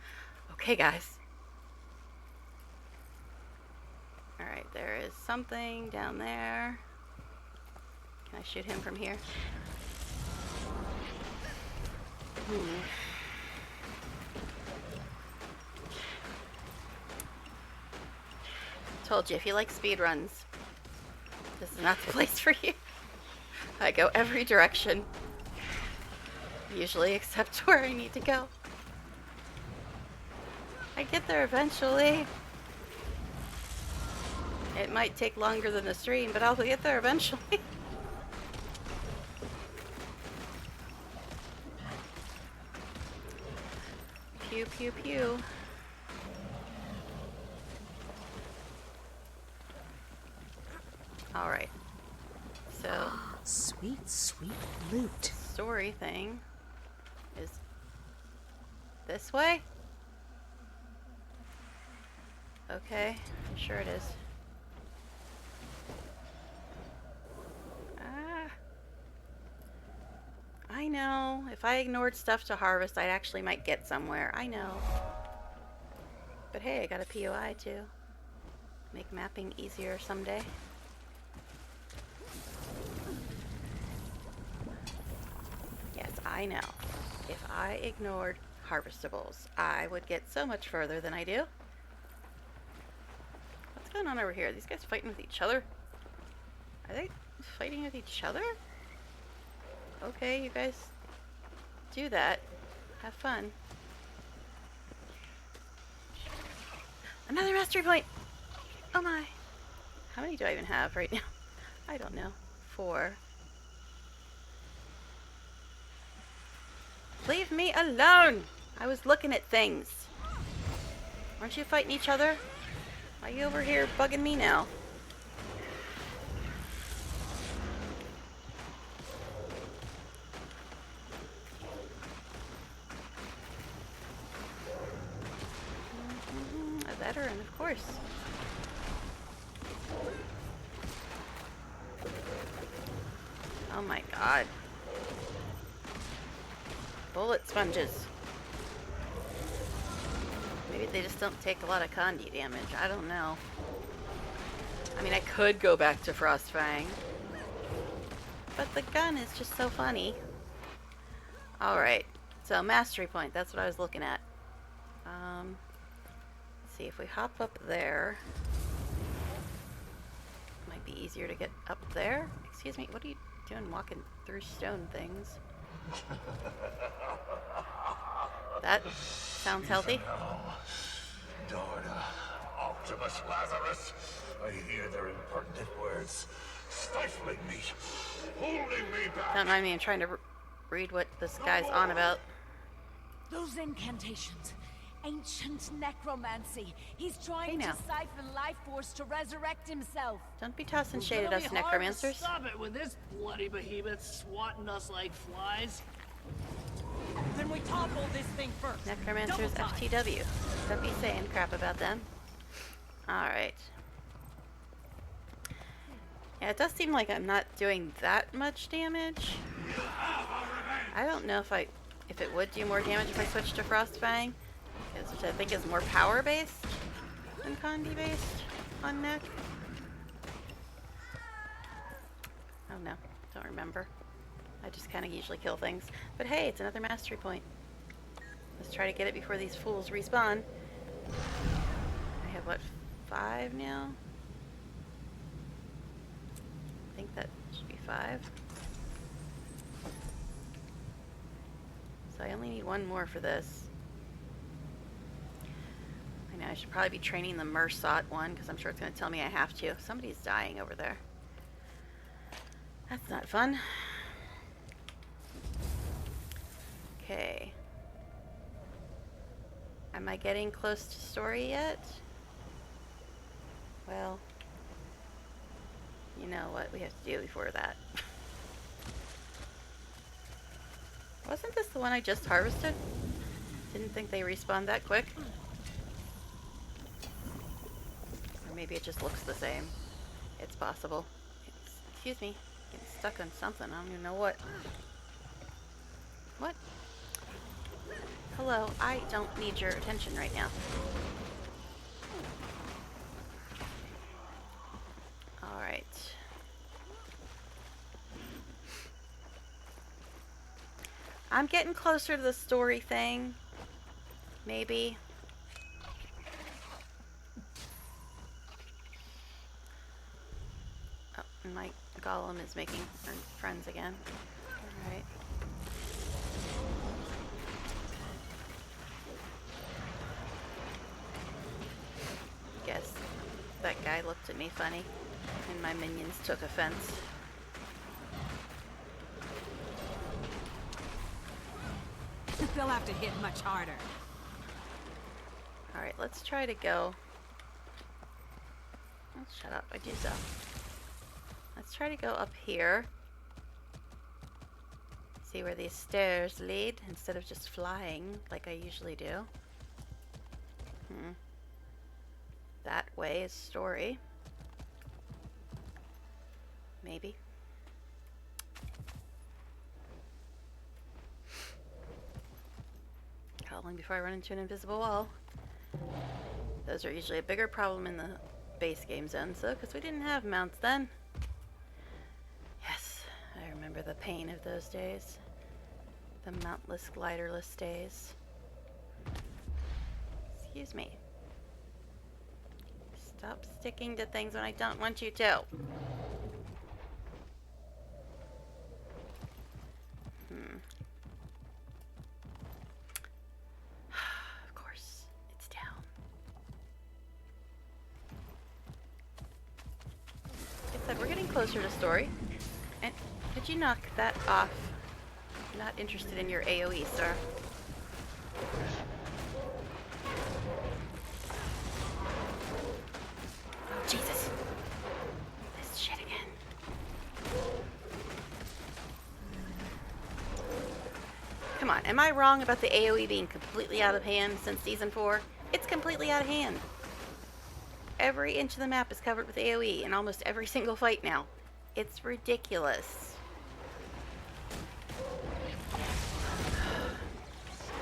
Okay, guys. Alright, there is something down there. Can I shoot him from here? Told you, if you like speed runs, this is not the place for you. I go every direction. Usually except where I need to go. I get there eventually. It might take longer than the stream, but I'll get there eventually. Pew pew pew. Alright. So, Sweet, sweet loot. story thing is this way? Okay, I'm sure it is. I know. If I ignored stuff to harvest, I actually might get somewhere. I know. But hey, I got a POI too. Make mapping easier someday. Yes, I know. If I ignored harvestables, I would get so much further than I do. What's going on over here? Are these guys fighting with each other? Are they fighting with each other? Okay, you guys do that. Have fun. Another mastery point! Oh my. How many do I even have right now? I don't know. 4. Leave me alone! I was looking at things. Aren't you fighting each other? Why are you over here bugging me now? A veteran, of course. Oh my god. Bullet sponges. Maybe they just don't take a lot of Condi damage. I don't know. I mean, I could go back to Frostfang. But the gun is just so funny. Alright. So, mastery point. That's what I was looking at. Let's see, if we hop up there... Might be easier to get up there. Excuse me, what are you doing walking through stone things? That sounds healthy. Dorna, Optimus Lazarus, I hear their impertinent words, stifling me, holding me back. Don't mind me, I'm trying to read what this guy's on about. Those incantations. Ancient necromancy. He's trying Hey to now. siphon life force to resurrect himself. Don't be tossing shade at It'll us, be hard to necromancers. Stop it with this bloody behemoth swatting us like flies. Then we topple this thing first. Necromancers Double time. FTW. Don't be saying crap about them. Alright. Yeah, it does seem like I'm not doing that much damage. I don't know if it would do more damage if I switched to Frostfang, which I think is more power based than Condi based on Neck. Oh no, don't remember. I just kind of usually kill things. But hey, it's another mastery point. Let's try to get it before these fools respawn. I have, what, 5 now? I think that should be 5. So I only need 1 more for this. I know I should probably be training the Mersot one, because I'm sure it's going to tell me I have to. Somebody's dying over there. That's not fun. Okay. Am I getting close to story yet? Well, you know what we have to do before that. Wasn't this the one I just harvested? Didn't think they respawned that quick. Or maybe it just looks the same. It's possible. Excuse me. Getting stuck on something. I don't even know what. What? Hello, I don't need your attention right now. Alright. I'm getting closer to the story thing. Maybe. Oh, and my golem is making friends again. Alright. Guess that guy looked at me funny, and my minions took offense. They'll have to hit much harder. Alright, let's try to go... Oh, shut up, I do so. Let's try to go up here. See where these stairs lead, instead of just flying like I usually do. That way is story. Maybe. How long before I run into an invisible wall? Those are usually a bigger problem in the base game zones, though, because we didn't have mounts then. Yes, I remember the pain of those days. The mountless, gliderless days. Excuse me. Stop sticking to things when I don't want you to. Of course, it's down. Like I said, we're getting closer to story. And could you knock that off? I'm not interested in your AoE, sir. Jesus. This shit again. Come on, am I wrong about the AoE being completely out of hand since Season 4? It's completely out of hand. Every inch of the map is covered with AoE in almost every single fight now. It's ridiculous.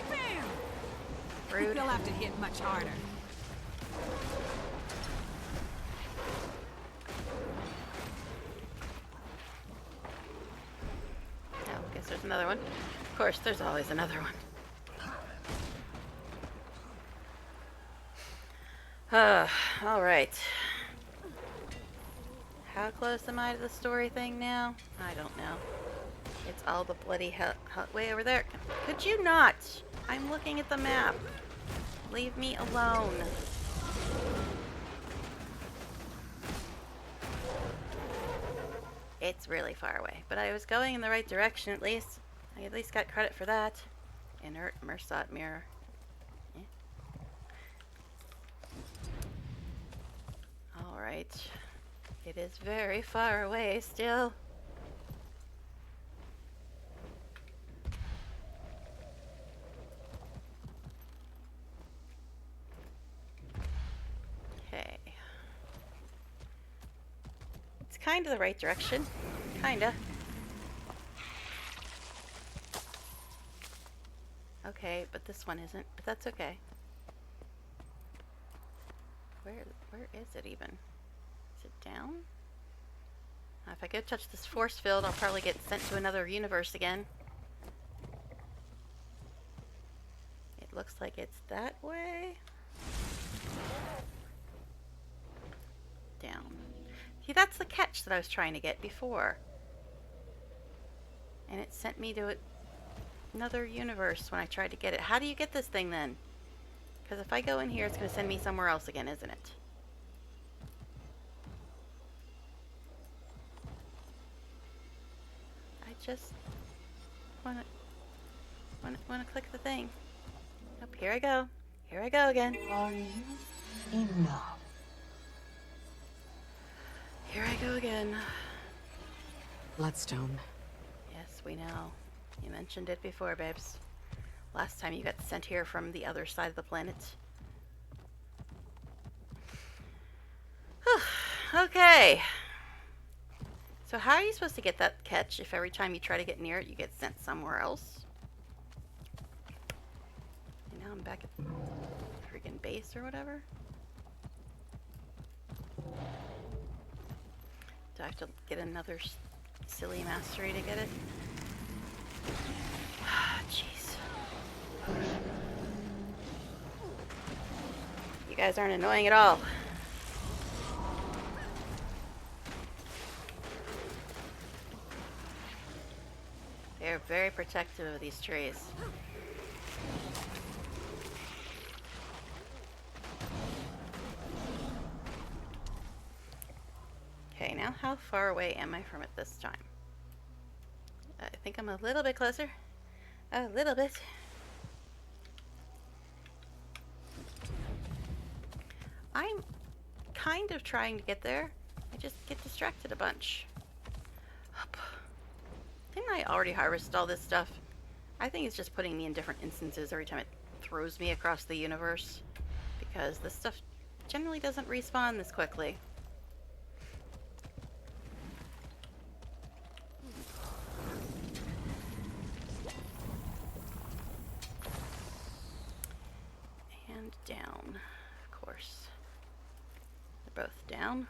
Bam! Rude. They'll have to hit much harder. Oh, guess there's another one. Of course, there's always another one. Alright. How close am I to the story thing now? I don't know. It's all the bloody hell way over there. Could you not? I'm looking at the map. Leave me alone. It's really far away, but I was going in the right direction at least. I at least got credit for that. Inert Mersat mirror. Eh. Alright. It is very far away still. Okay. It's kind of the right direction. Kinda. Okay, but this one isn't. But that's okay. Where is it even? Is it down? If I go touch this force field, I'll probably get sent to another universe again. It looks like it's that way. Down. See, that's the catch that I was trying to get before. And it sent me to another universe when I tried to get it. How do you get this thing then? Because if I go in here, it's going to send me somewhere else again, isn't it? I just want to click the thing. Up here I go. Here I go again. Are you enough? Here I go again. Bloodstone. Yes, we know. You mentioned it before, babes. Last time you got sent here from the other side of the planet. Okay. So how are you supposed to get that catch if every time you try to get near it, you get sent somewhere else? And now I'm back at the freaking base or whatever. Do I have to get another silly mastery to get it? Jeez. You guys aren't annoying at all. They're very protective of these trees. Okay, now how far away am I from it this time? I think I'm a little bit closer. A little bit. I'm kind of trying to get there. I just get distracted a bunch. Didn't I already harvest all this stuff? I think it's just putting me in different instances every time it throws me across the universe. Because this stuff generally doesn't respawn this quickly. And down, of course. They're both down.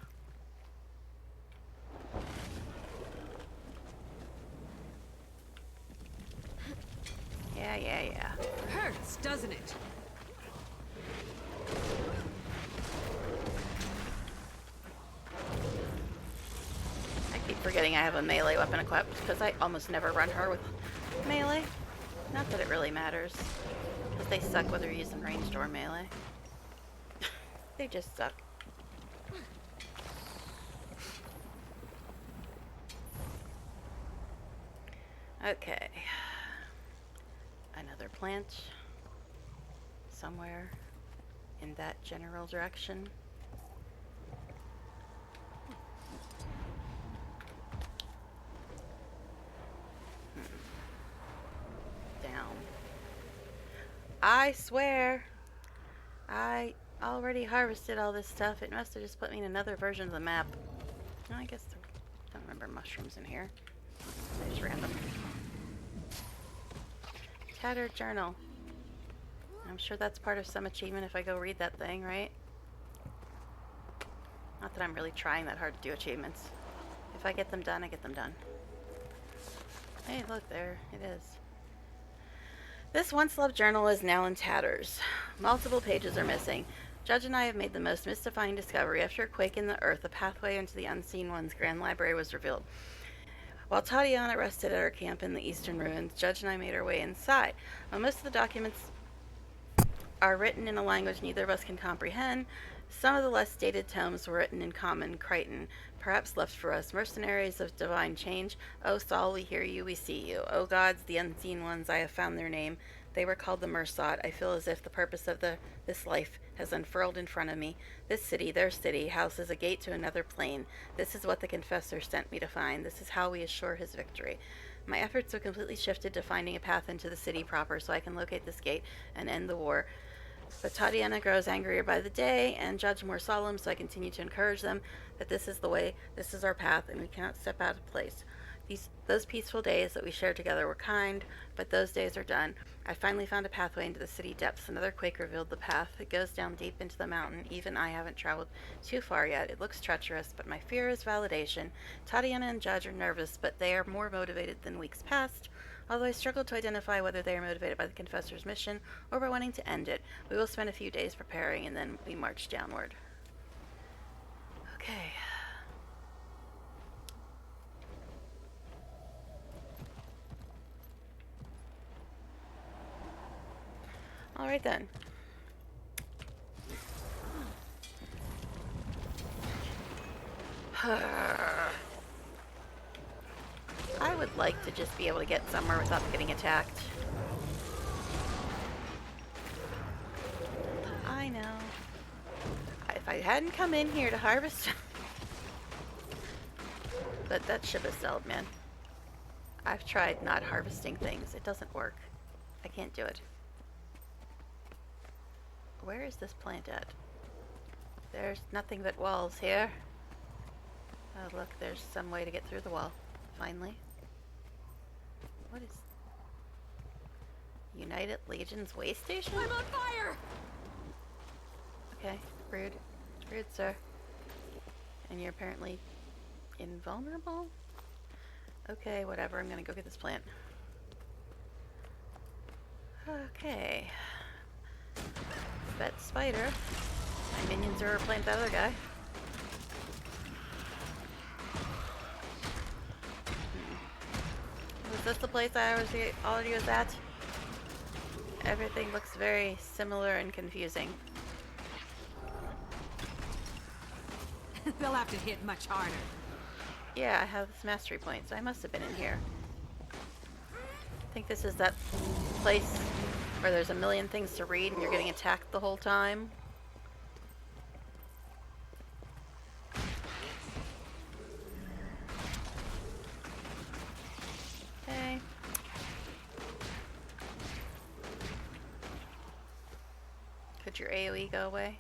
Yeah. Hurts, doesn't it? I keep forgetting I have a melee weapon equipped because I almost never run her with melee. Not that it really matters, because they suck whether you're using ranged or melee. They just suck. Okay. Another plant. Somewhere in that general direction. I swear, I already harvested all this stuff. It must have just put me in another version of the map. I guess I don't remember mushrooms in here. There's random. Tattered journal. I'm sure that's part of some achievement if I go read that thing, right? Not that I'm really trying that hard to do achievements. If I get them done, I get them done. Hey, look, there it is. This once-loved journal is now in tatters. Multiple pages are missing. Judge and I have made the most mystifying discovery. After a quake in the earth, a pathway into the Unseen One's grand library was revealed. While Tatiana rested at our camp in the eastern ruins, Judge and I made our way inside. While most of the documents are written in a language neither of us can comprehend, some of the less dated tomes were written in common Crichton, perhaps left for us, mercenaries of divine change. O Saul, we hear you, we see you. O gods, the unseen ones, I have found their name. They were called the Mersat. I feel as if the purpose of this life has unfurled in front of me. This city, their city, houses a gate to another plane. This is what the confessor sent me to find. This is how we assure his victory. My efforts have completely shifted to finding a path into the city proper so I can locate this gate and end the war. But Tatiana grows angrier by the day, and Judge more solemn, so I continue to encourage them that this is the way, this is our path, and we cannot step out of place. Those peaceful days that we shared together were kind, but those days are done. I finally found a pathway into the city depths. Another quake revealed the path. It goes down deep into the mountain. Even I haven't traveled too far yet. It looks treacherous, but my fear is validation. Tatiana and Judge are nervous, but they are more motivated than weeks past. Although I struggle to identify whether they are motivated by the Confessor's mission or by wanting to end it. We will spend a few days preparing, and then we march downward. Okay. Alright then. I would like to just be able to get somewhere without getting attacked. I know. If I hadn't come in here to harvest... But that ship has sailed, man. I've tried not harvesting things. It doesn't work. I can't do it. Where is this plant at? There's nothing but walls here. Oh look, there's some way to get through the wall. Finally. What is... United Legion's way station? I'm on fire! Okay, rude. Rude, sir. And you're apparently invulnerable? Okay, whatever. I'm gonna go get this plant. Okay. Bet spider. My minions are playing that other guy. Was this the place I already was at? Everything looks very similar and confusing. They'll have to hit much harder. Yeah, I have this mastery point, so I must have been in here. I think this is that place where there's a million things to read and you're getting attacked the whole time. Okay. Could your AoE go away?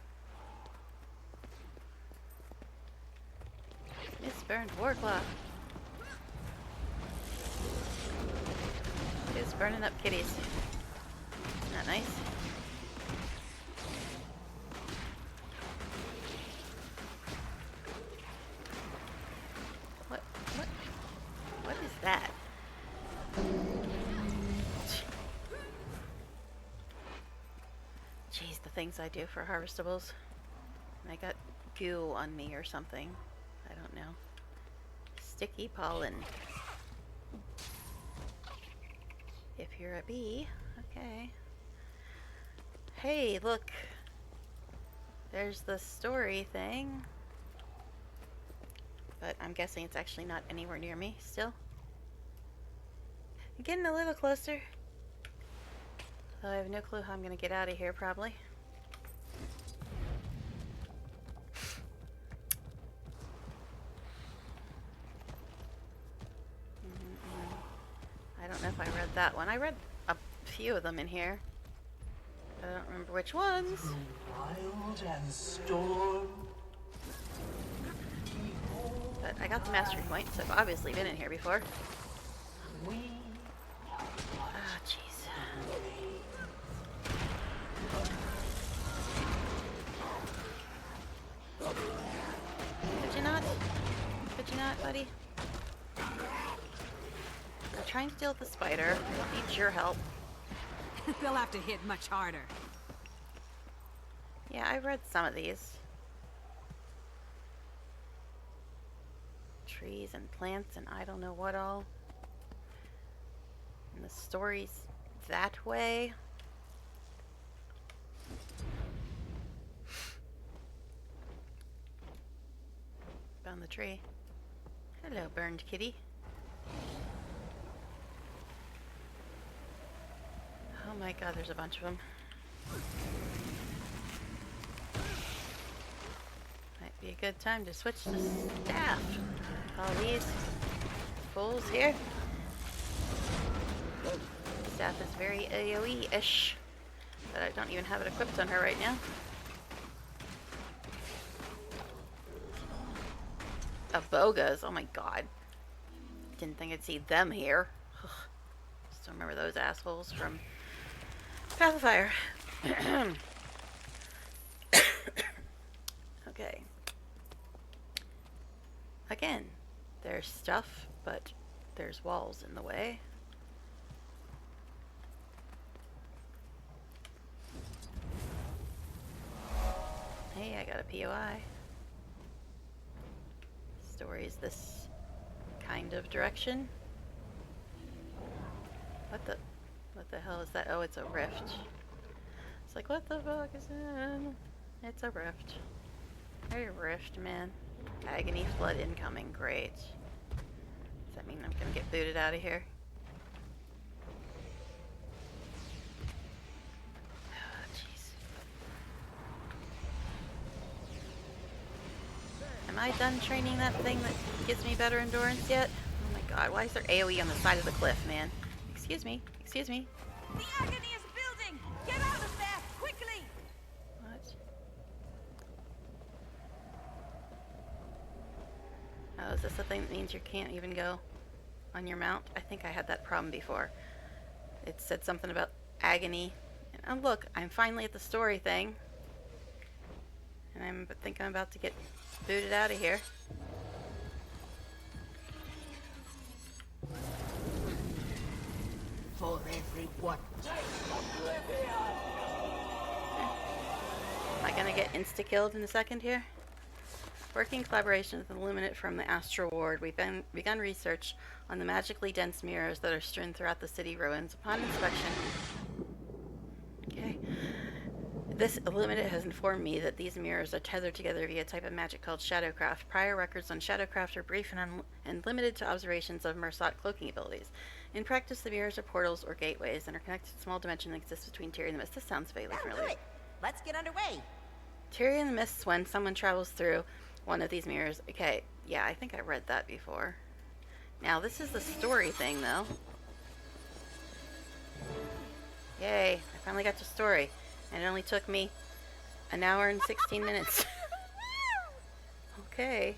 Misburned Warclaw. It's burning up kitties. Isn't that nice? What is that? Jeez, the things I do for harvestables. And I got goo on me or something. I don't know. Sticky pollen. If you're a bee, okay. Hey, look. There's the story thing. But I'm guessing it's actually not anywhere near me still. I'm getting a little closer. Though I have no clue how I'm gonna get out of here, probably. I don't know if I read that one. I read a few of them in here. I don't remember which ones. Through wild and storm. But I got the mastery point, so I've obviously been in here before. We Ah, jeez. Could you not? Could you not, buddy? I'm trying to deal with the spider. I don't need your help. They'll have to hit much harder. Yeah, I read some of these. Trees and plants and I don't know what all. And the story's that way. Found the tree. Hello, burned kitty. Oh my god, there's a bunch of them. Might be a good time to switch to staff. All these fools here. Staff is very AoE-ish, but I don't even have it equipped on her right now. Abogas, oh my god. Didn't think I'd see them here. Still remember those assholes from Path of Fire. Okay. Again, there's stuff, but there's walls in the way. Hey, I got a POI. Story's this kind of direction. What the hell is that? Oh, it's a rift. It's like, what the fuck is that? It's a rift. A rift, man. Agony flood incoming. Great. Does that mean I'm gonna get booted out of here? Oh, jeez. Am I done training that thing that gives me better endurance yet? Oh my god, why is there AoE on the side of the cliff, man? Excuse me, excuse me. The agony is building! Get out of there, quickly! What? Oh, is this the thing that means you can't even go on your mount? I think I had that problem before. It said something about agony. And oh look, I'm finally at the story thing. And I think I'm about to get booted out of here. for everyone. Am I gonna get insta-killed in a second here? Working in collaboration with Illuminate from the Astro Ward, we've begun research on the magically dense mirrors that are strewn throughout the city ruins. Upon inspection... Okay. This Illuminate has informed me that these mirrors are tethered together via a type of magic called Shadowcraft. Prior records on Shadowcraft are brief and limited to observations of Mersat cloaking abilities. In practice, the mirrors are portals or gateways and are connected to a small dimension that exists between Tyria and the Mist. This sounds vaguely familiar. Good. Let's get underway. Tyria and the Mist when someone travels through one of these mirrors. Okay, yeah, I think I read that before. Now, this is the story thing, though. Yay, I finally got to story. And it only took me an hour and 16 minutes. Okay.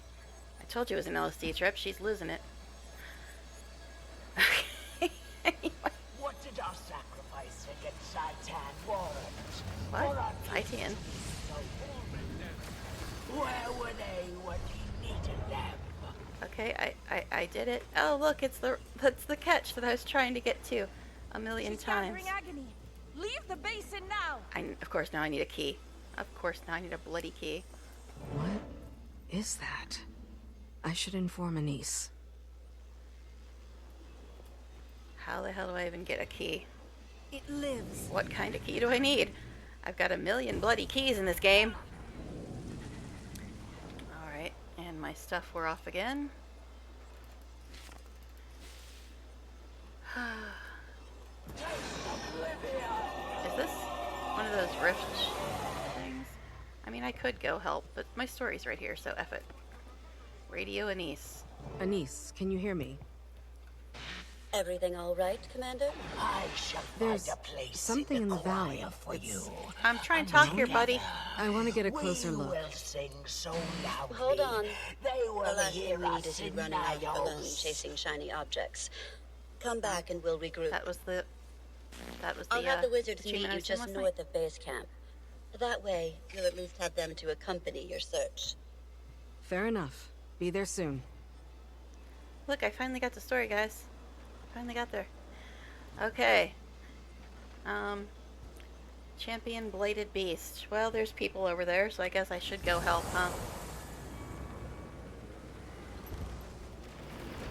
I told you it was an LSD trip. She's losing it. Okay. Anyway. What did our sacrifice against Titan warrant? What? Titan? Where were they when he needed them? Okay, I did it. Oh, look, that's the catch that I was trying to get to a million times. Gathering agony. Leave the basin now. Of course, now I need a key. Of course, now I need a bloody key. What is that? I should inform Anise. How the hell do I even get a key? It lives. What kind of key do I need? I've got a million bloody keys in this game. Alright, and my stuff wore off again. Is this one of those rift things? I mean, I could go help, but my story's right here, so F it. Radio Anise. Anise, can you hear me? Everything all right, Commander? I shall There's find a place something in the valley. choir for you. I'm trying to talk here, buddy. I want to get a closer look. We will sing so loudly. Hold on. They will The last hear thing we need us is you in running off alone, Nios. chasing shiny objects. Come back and we'll regroup. That was the I'll have the wizards achievement meet I you was doing just last night. north of base camp. That way, you'll at least have them to accompany your search. Fair enough. Be there soon. Look, I finally got the story, guys. Finally got there. Okay. Champion Bladed Beast. Well, there's people over there, so I guess I should go help, huh?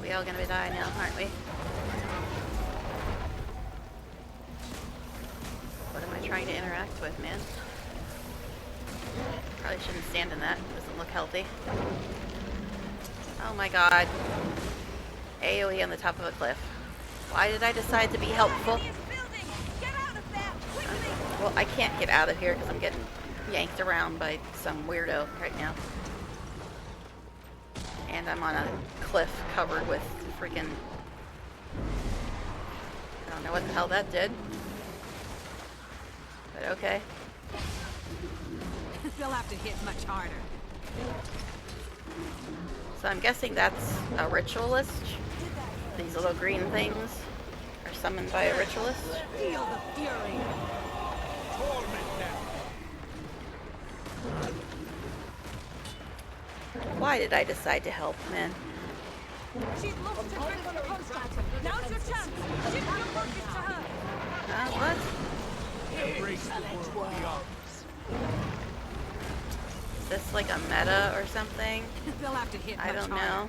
We all gonna die now, aren't we? What am I trying to interact with, man? Probably shouldn't stand in that. Doesn't look healthy. Oh my god. AoE on the top of a cliff. Why did I decide to be helpful? Well, I can't get out of here because I'm getting yanked around by some weirdo right now. And I'm on a cliff covered with freaking... I don't know what the hell that did. But okay. They'll have to hit much harder. So I'm guessing that's a ritualist. These little green things are summoned by a ritualist. Feel the fury. Why did I decide to help, man? She's lost her grip on the construct. Now's your chance. Shift your focus to her. What? Is this like a meta or something? They'll have to hit I much don't harder. know.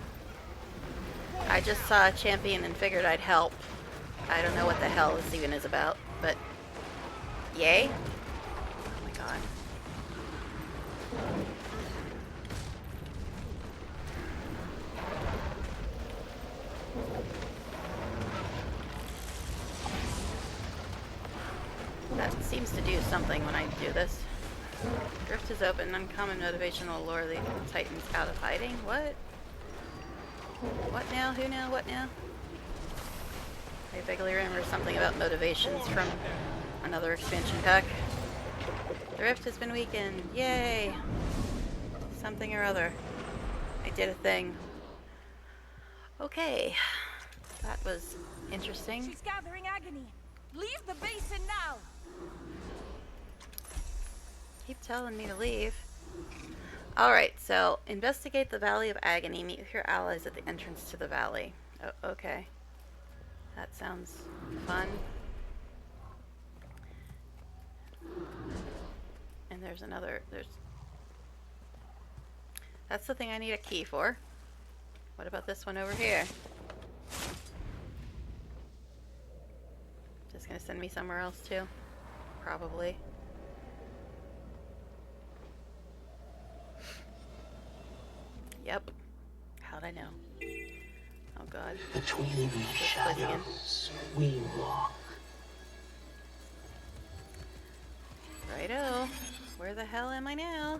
I just saw a champion and figured I'd help. I don't know what the hell this even is about, but yay. Oh my god. That seems to do something when I do this. Drift is open. Uncommon motivation will lure the Titans out of hiding. What? What now? Who now? What now? I vaguely remember something about motivations from another expansion pack. The rift has been weakened. Yay! Something or other. I did a thing. Okay. That was interesting. She's gathering agony. Leave the basin now. Keep telling me to leave. Alright, so investigate the Valley of Agony. Meet with your allies at the entrance to the valley. Oh, okay. That sounds fun. And there's another, that's the thing I need a key for. What about this one over here? Just gonna send me somewhere else too? Probably. Yep. How'd I know? Oh god. Between the shadows, we walk. Righto. Where the hell am I now?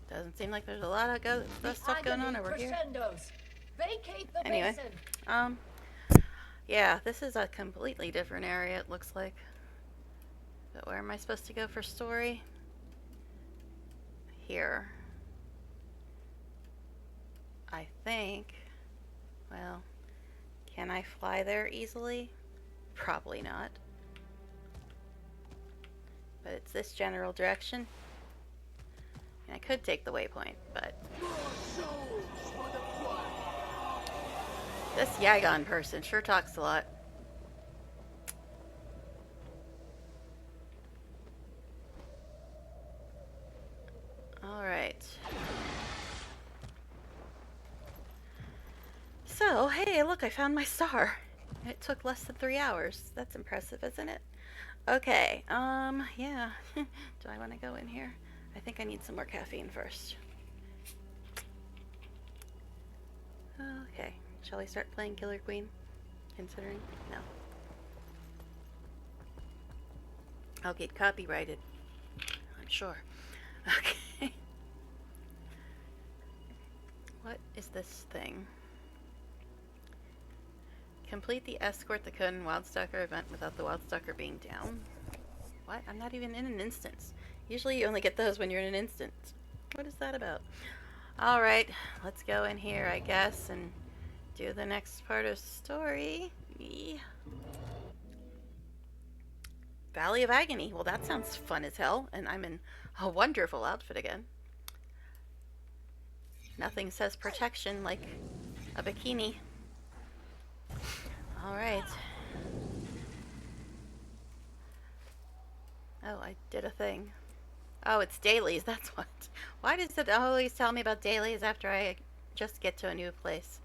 Doesn't seem like there's a lot of stuff going on over here. Vacate the Anyway, basin. yeah, this is a completely different area, it looks like. But where am I supposed to go for story? Here. I think. Well, can I fly there easily? Probably not. But it's this general direction. And I could take the waypoint, but this Yagon person sure talks a lot. Alright. So, hey, look, I found my star. It took less than 3 hours. That's impressive, isn't it? Okay, yeah. Do I want to go in here? I think I need some more caffeine first. Okay, shall we start playing Killer Queen? Considering? No. I'll get copyrighted, I'm sure. Okay. What is this thing? Complete the escort the Conan Wildstalker event without the Wildstalker being down. What? I'm not even in an instance. Usually you only get those when you're in an instance. What is that about? Alright, let's go in here, I guess, and do the next part of the story. Valley of Agony. Well, that sounds fun as hell, and I'm in a wonderful outfit again. Nothing says protection like a bikini. Alright. Oh, I did a thing. Oh, it's dailies, that's what. Why does it always tell me about dailies after I just get to a new place?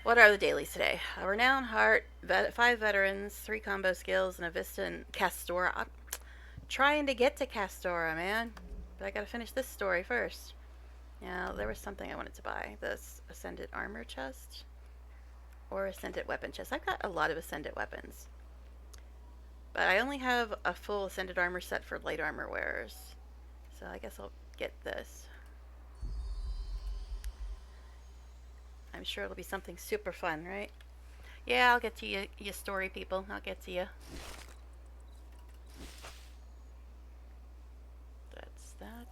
What are the dailies today? A renowned heart, 5 veterans, 3 combo skills, and a vista in Castora. I'm trying to get to Castora, man. But I gotta finish this story first. Now, there was something I wanted to buy. This Ascended Armor Chest. Or Ascended Weapon Chest. I've got a lot of Ascended Weapons. But I only have a full Ascended Armor set for light armor wearers. So I guess I'll get this. I'm sure it'll be something super fun, right? Yeah, I'll get to you, you story people. I'll get to you. That's that.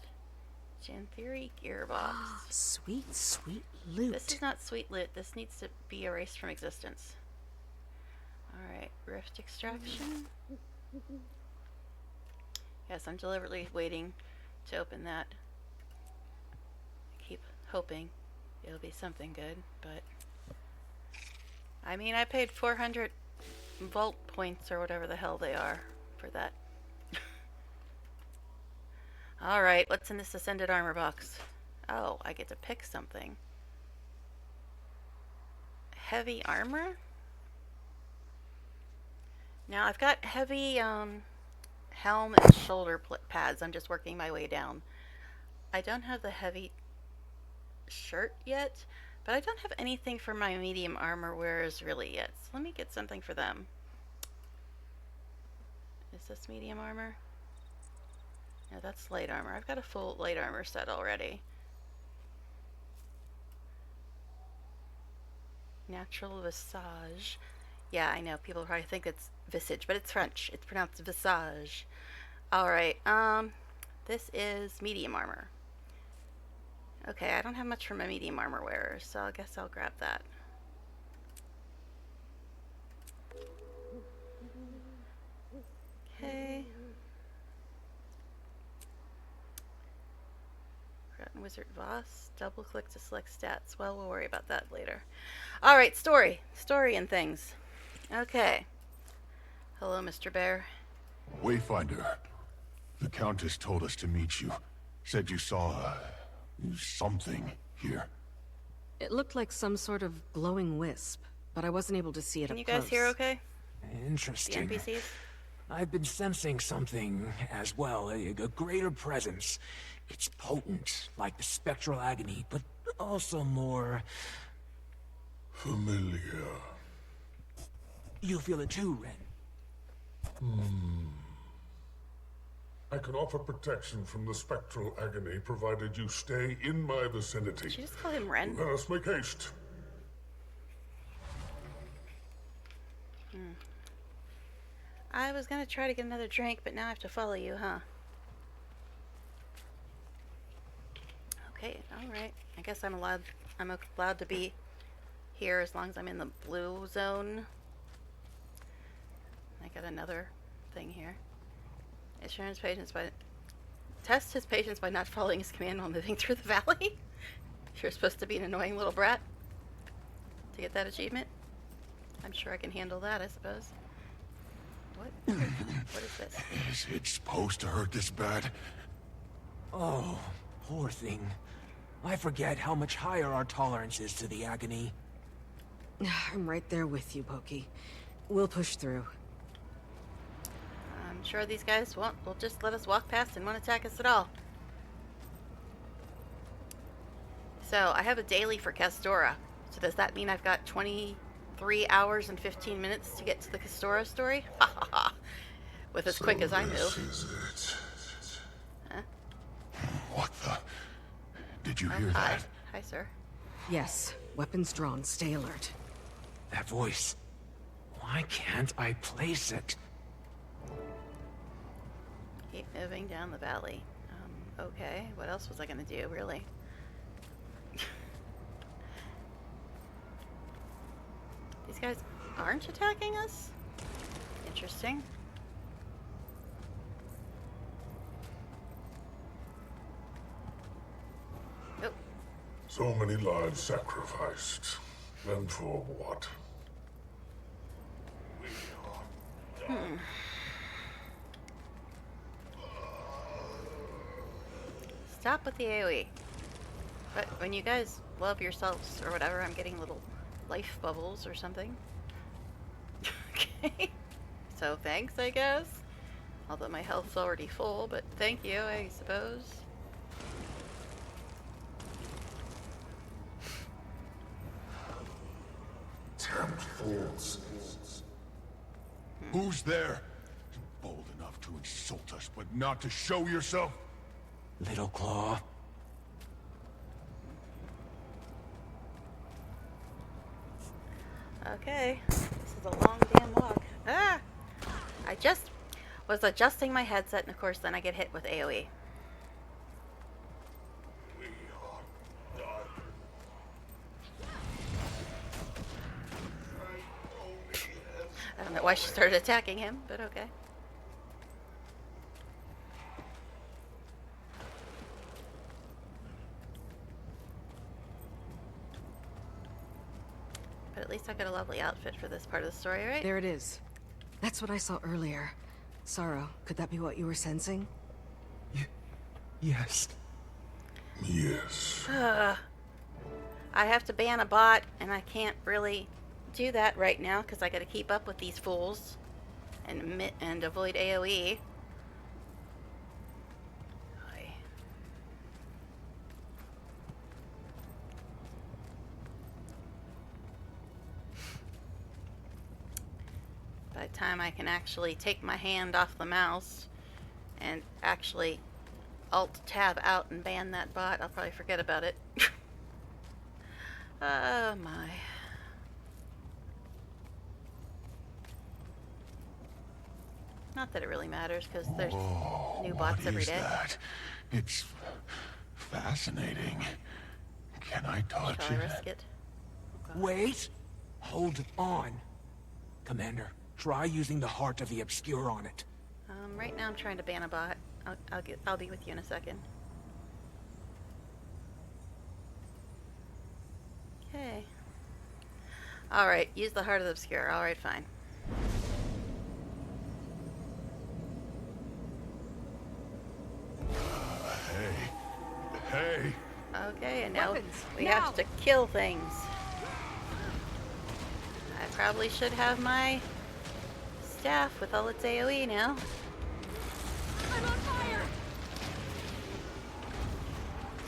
Janthiri Gearbox. Sweet, sweet loot. This is not sweet loot. This needs to be erased from existence. Alright, Rift Extraction. Yes, I'm deliberately waiting to open that. I keep hoping it'll be something good, but I mean, I paid 400 vault points or whatever the hell they are for that. Alright, what's in this Ascended Armor box? Oh, I get to pick something. Heavy armor? Now, I've got heavy helm and shoulder pads. I'm just working my way down. I don't have the heavy shirt yet, but I don't have anything for my medium armor wearers really yet. So let me get something for them. Is this medium armor? No, that's light armor. I've got a full light armor set already. Natural Visage. Yeah, I know. People probably think it's Visage, but it's French. It's pronounced Visage. Alright, this is medium armor. Okay, I don't have much for my medium armor wearer, so I guess I'll grab that. Okay. Forgotten Wizard Voss. Double click to select stats. Well, we'll worry about that later. Alright, story. Story and things. Okay. Hello, Mr. Bear. Wayfinder. The Countess told us to meet you. Said you saw something here. It looked like some sort of glowing wisp, but I wasn't able to see it Can up you guys close. hear okay? The Interesting. NPCs? I've been sensing something as well, a greater presence. It's potent, like the spectral agony, but also more... Familiar. You feel it too, Ren? I can offer protection from the spectral agony, provided you stay in my vicinity. Did you just call him Ren? Let us make haste. I was gonna try to get another drink, but now I have to follow you, huh? Okay, alright. I guess I'm allowed to be here as long as I'm in the blue zone. I got another thing here. Assure his patience by... Test his patience by not following his command while moving through the valley. You're supposed to be an annoying little brat to get that achievement. I'm sure I can handle that, I suppose. What? What is this? Is it supposed to hurt this bad? Oh, poor thing. I forget how much higher our tolerance is to the agony. I'm right there with you, Pokey. We'll push through. I'm sure these guys will just let us walk past and won't attack us at all. So, I have a daily for Castora. So does that mean I've got 23 hours and 15 minutes to get to the Castora story? Ha ha ha. With as quick as I move. This is it. Huh? Did you Oh, hear hi. that? Hi, sir. Yes, weapons drawn. Stay alert. That voice. Why can't I place it? Keep moving down the valley. Okay. What else was I gonna do, really? These guys aren't attacking us? Interesting. Oh, So many lives sacrificed. And for what? stop with the AoE. But when you guys love yourselves or whatever, I'm getting little life bubbles or something. Okay. So thanks, I guess. Although my health's already full, but thank you, I suppose. Tempt fools. Who's there? Bold enough to insult us, but not to show yourself? Little Claw. Okay. This is a long damn walk. Ah! I just was adjusting my headset, and of course then I get hit with AoE. I don't know why she started attacking him, but okay. But at least I got a lovely outfit for this part of the story, right? There it is. That's what I saw earlier. Sorrow, could that be what you were sensing? Yes. Yes. I have to ban a bot, and I can't really do that right now because I got to keep up with these fools and avoid AoE. Hi. By the time I can actually take my hand off the mouse and actually Alt-Tab out and ban that bot, I'll probably forget about it. Oh my. Not that it really matters, because there's new bots What every is day. that? It's fascinating. Can I touch Shall I it? risk it? Wait! Hold on. Commander, try using the Heart of the Obscure on it. Right now I'm trying to ban a bot. I'll be with you in a second. Okay. Alright, use the Heart of the Obscure. Alright, fine. Hey. Okay, and now Weapons, we now! have to kill things. I probably should have my staff with all its AoE now. I'm on fire!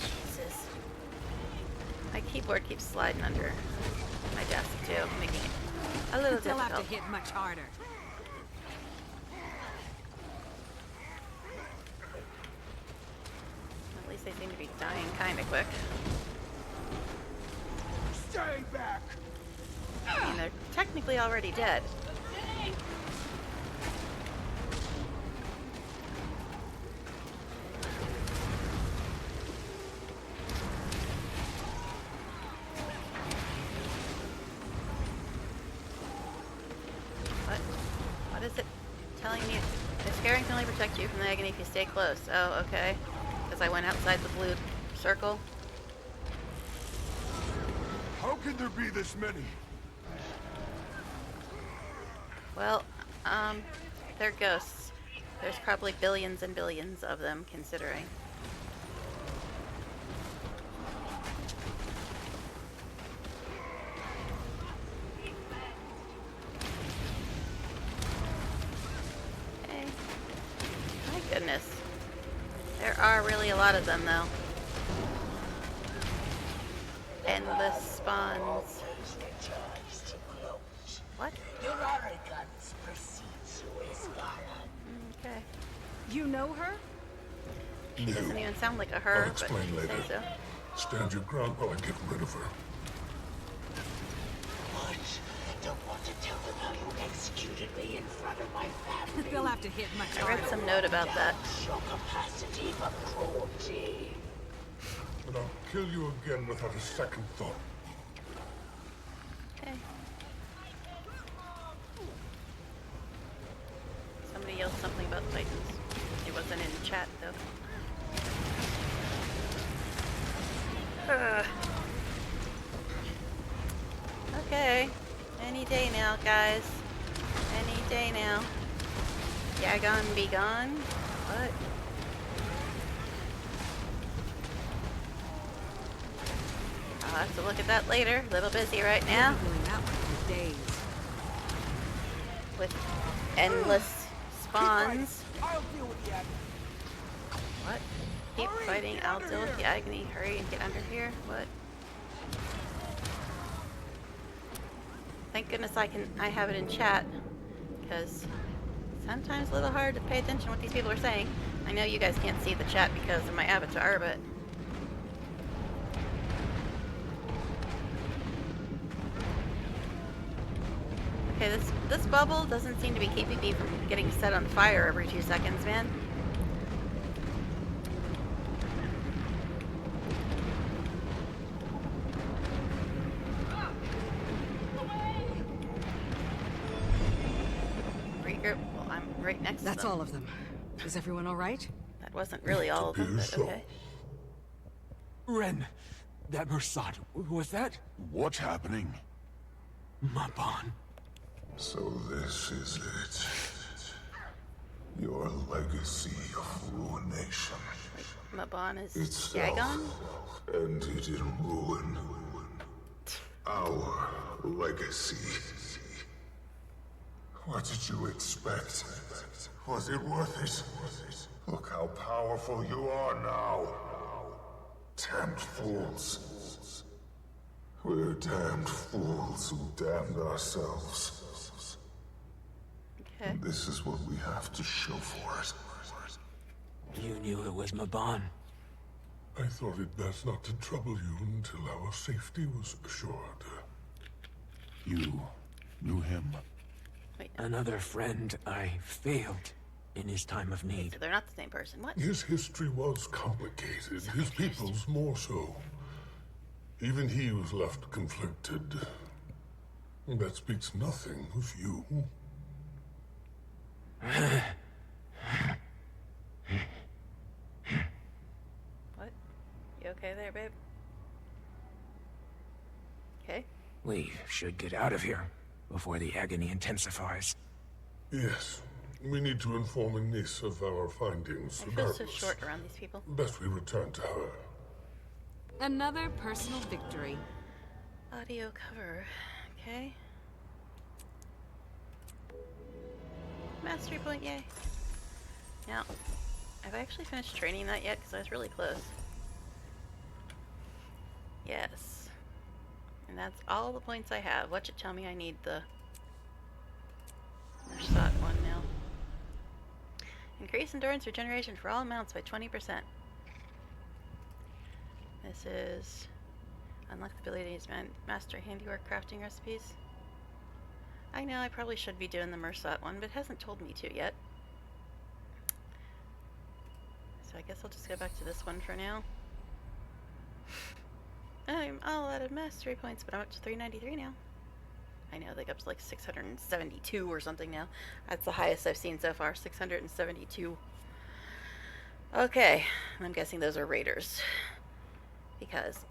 Jesus. My keyboard keeps sliding under my desk too, making it a little They'll have difficult. to hit much harder. At least they seem to be dying kind of quick. Stay back! I mean, they're technically already dead. What? What is it telling me? The scaring can only protect you from the agony if you stay close. Oh, okay. Because I went outside the blue circle. How can there be this many? Well, they're ghosts. There's probably billions and billions of them, considering. Hey. My goodness. There are really a lot of them, though. Endless spawns. What? Your arrogance precedes you, Isvara. Okay. You know her? She doesn't even sound like a her, I'll but explain you say later. so. Stand your ground while I get rid of her. What? Don't want to tell them how you executed me in front of my family. They'll have to hit much I harder. read some note about that. Your capacity for cruelty. And I'll kill you again without a second thought. Okay. Somebody yelled something about Titans. It wasn't in chat though. Okay. Any day now, guys. Any day now. Yagon be gone? What? I'll have to look at that later. A little busy right now. I've been doing that one for days. With endless spawns. I'll deal with the agony. What? Keep fighting, I'll deal with the agony. Hurry and get under here. What? Thank goodness I have it in chat, because sometimes a little hard to pay attention to what these people are saying. I know you guys can't see the chat because of my avatar, but okay, this bubble doesn't seem to be keeping me from getting set on fire every 2 seconds, man. Regroup. Well, I'm right next to them. That's all of them. Is everyone all right? That wasn't really all of them, but okay. Ren, that Mersat, was that? What's happening? Mabon. So this is it. Your legacy of ruination. Mabon is Itself Yagon? ended in ruin. Our legacy. What did you expect? Was it worth it? Look how powerful you are now. Damned fools. We're damned fools who damned ourselves. Okay. And this is what we have to show for it. You knew it was Mabon. I thought it best not to trouble you until our safety was assured. You knew him? Wait, Another friend I failed in his time of need. so they're not the same person. What? His history was complicated, his people's more so. Even he was left conflicted. That speaks nothing of you. What? You okay there, babe? Okay. We should get out of here before the agony intensifies. Yes, we need to inform Anise of our findings. I feel so regardless. short around these people. Best we return to her. Another personal victory. Audio cover. Okay. Mastery point, yay. Now, have I actually finished training that yet? Because I was really close. Yes. And that's all the points I have. What should tell me I need the Mersat one now. Increase endurance regeneration for all mounts by 20%. This is unlock the ability to use master handiwork crafting recipes. I know I probably should be doing the Mersat one, but it hasn't told me to yet. So I guess I'll just go back to this one for now. I'm all out of mastery points, but I'm up to 393 now. I know, they got up to like 672 or something now. That's the highest I've seen so far, 672. Okay, I'm guessing those are raiders. Because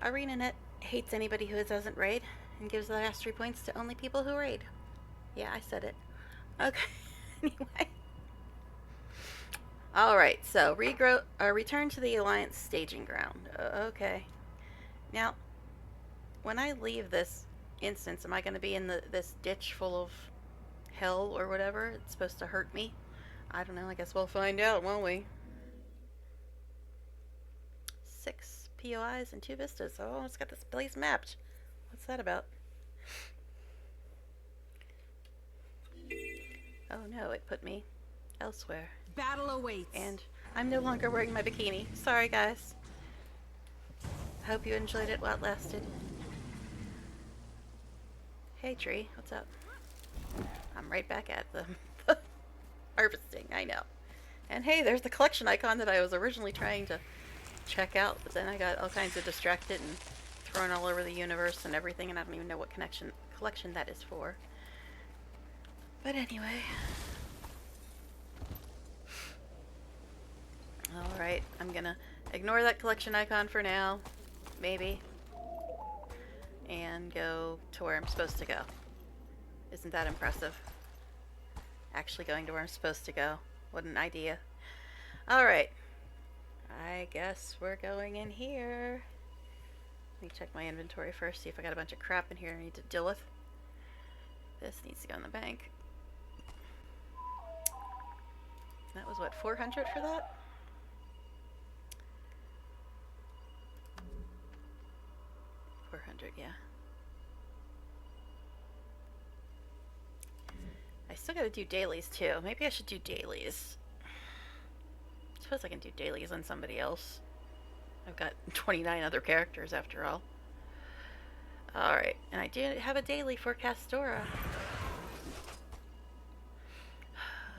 ArenaNet hates anybody who doesn't raid and gives the mastery points to only people who raid. Yeah, I said it. Okay, anyway. Alright, so return to the Alliance staging ground. Okay. Now, when I leave this instance, am I going to be in this ditch full of hell or whatever? It's supposed to hurt me? I don't know, I guess we'll find out, won't we? 6 POIs and 2 vistas. Oh, it's got this place mapped. What's that about? Oh no, it put me elsewhere. Battle awaits. And I'm no longer wearing my bikini. Sorry, guys. I hope you enjoyed it while it lasted. Hey tree, what's up? I'm right back at them. Harvesting, I know. And hey, there's the collection icon that I was originally trying to check out, but then I got all kinds of distracted and thrown all over the universe and everything, and I don't even know what collection that is for. But anyway. Alright, I'm gonna ignore that collection icon for now. Maybe. And go to where I'm supposed to go. Isn't that impressive? Actually going to where I'm supposed to go. What an idea. Alright. I guess we're going in here. Let me check my inventory first, see if I got a bunch of crap in here I need to deal with. This needs to go in the bank. That was what, 400 for that? Yeah. I still gotta do dailies too. Maybe I should do dailies. I suppose I can do dailies on somebody else. I've got 29 other characters after all. Alright, and I did have a daily for Castora.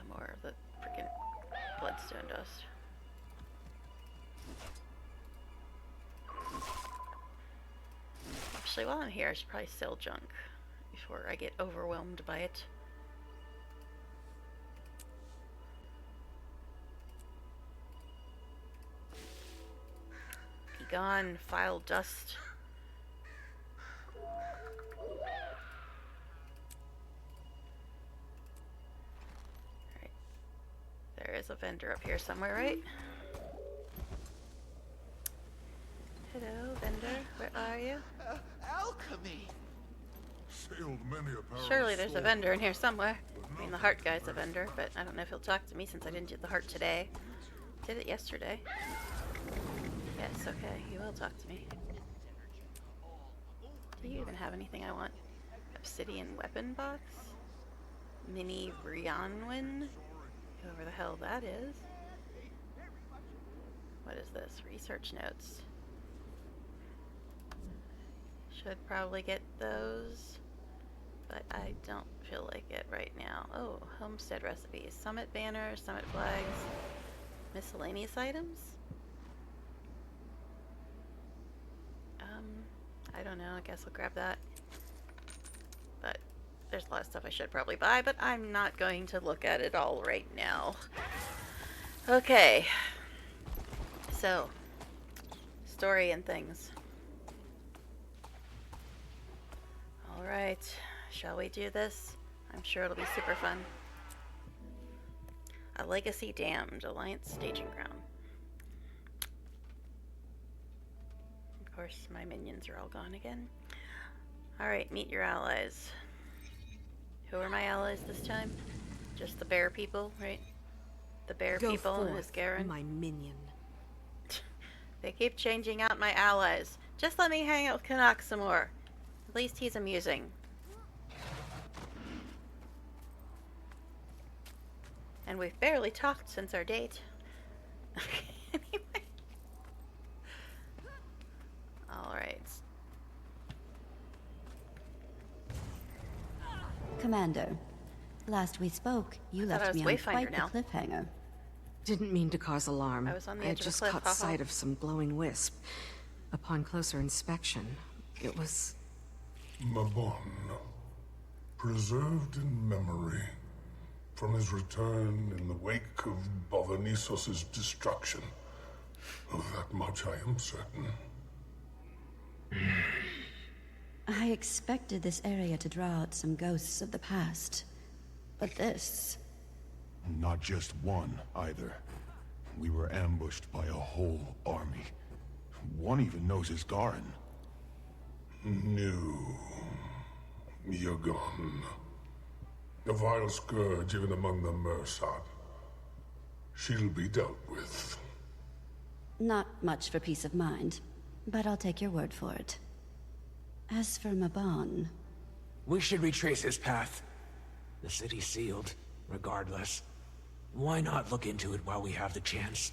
More of the freaking bloodstone dust. Actually, while I'm here, I should probably sell junk before I get overwhelmed by it. Be gone, vile dust. Alright. There is a vendor up here somewhere, right? Hello, vendor. Where are you? Alchemy. Sailed many a perilous Surely there's a storm, vendor in here somewhere. but I mean, the nothing heart guy's a compared vendor, but I don't know if he'll talk to me since I didn't do the heart today. Did it yesterday. Yes, okay, he will talk to me. Do you even have anything I want? Obsidian weapon box? Mini Rionwin? Whoever the hell that is. What is this? Research notes. Should probably get those, but I don't feel like it right now. Oh, homestead recipes. Summit banners, summit flags, miscellaneous items? I don't know, I guess I'll grab that. But there's a lot of stuff I should probably buy, but I'm not going to look at it all right now. Okay. So, story and things. Alright, shall we do this? I'm sure it'll be super fun. A legacy damned, Alliance staging ground. Of course, my minions are all gone again. Alright, meet your allies. Who are my allies this time? Just the bear people, right? The bear Go people and forth, Garen. my minion. They keep changing out my allies. Just let me hang out with Canuck some more. At least he's amusing. And we've barely talked since our date. Anyway. Alright. Commander, last we spoke, you I thought I left was me on Wayfinder quite now. the cliffhanger. Didn't mean to cause alarm. I was on the I edge had of a just cliff, caught haha. sight of some glowing wisp. Upon closer inspection, it was... Mabon, preserved in memory from his return in the wake of Bovanisos's destruction. Of that much I am certain. I expected this area to draw out some ghosts of the past. But this... Not just one, either. We were ambushed by a whole army. One even knows his Garen. New. You're gone. A vile scourge even among the Mersat. She'll be dealt with. Not much for peace of mind, but I'll take your word for it. As for Mabon... We should retrace his path. The city's sealed, regardless. Why not look into it while we have the chance?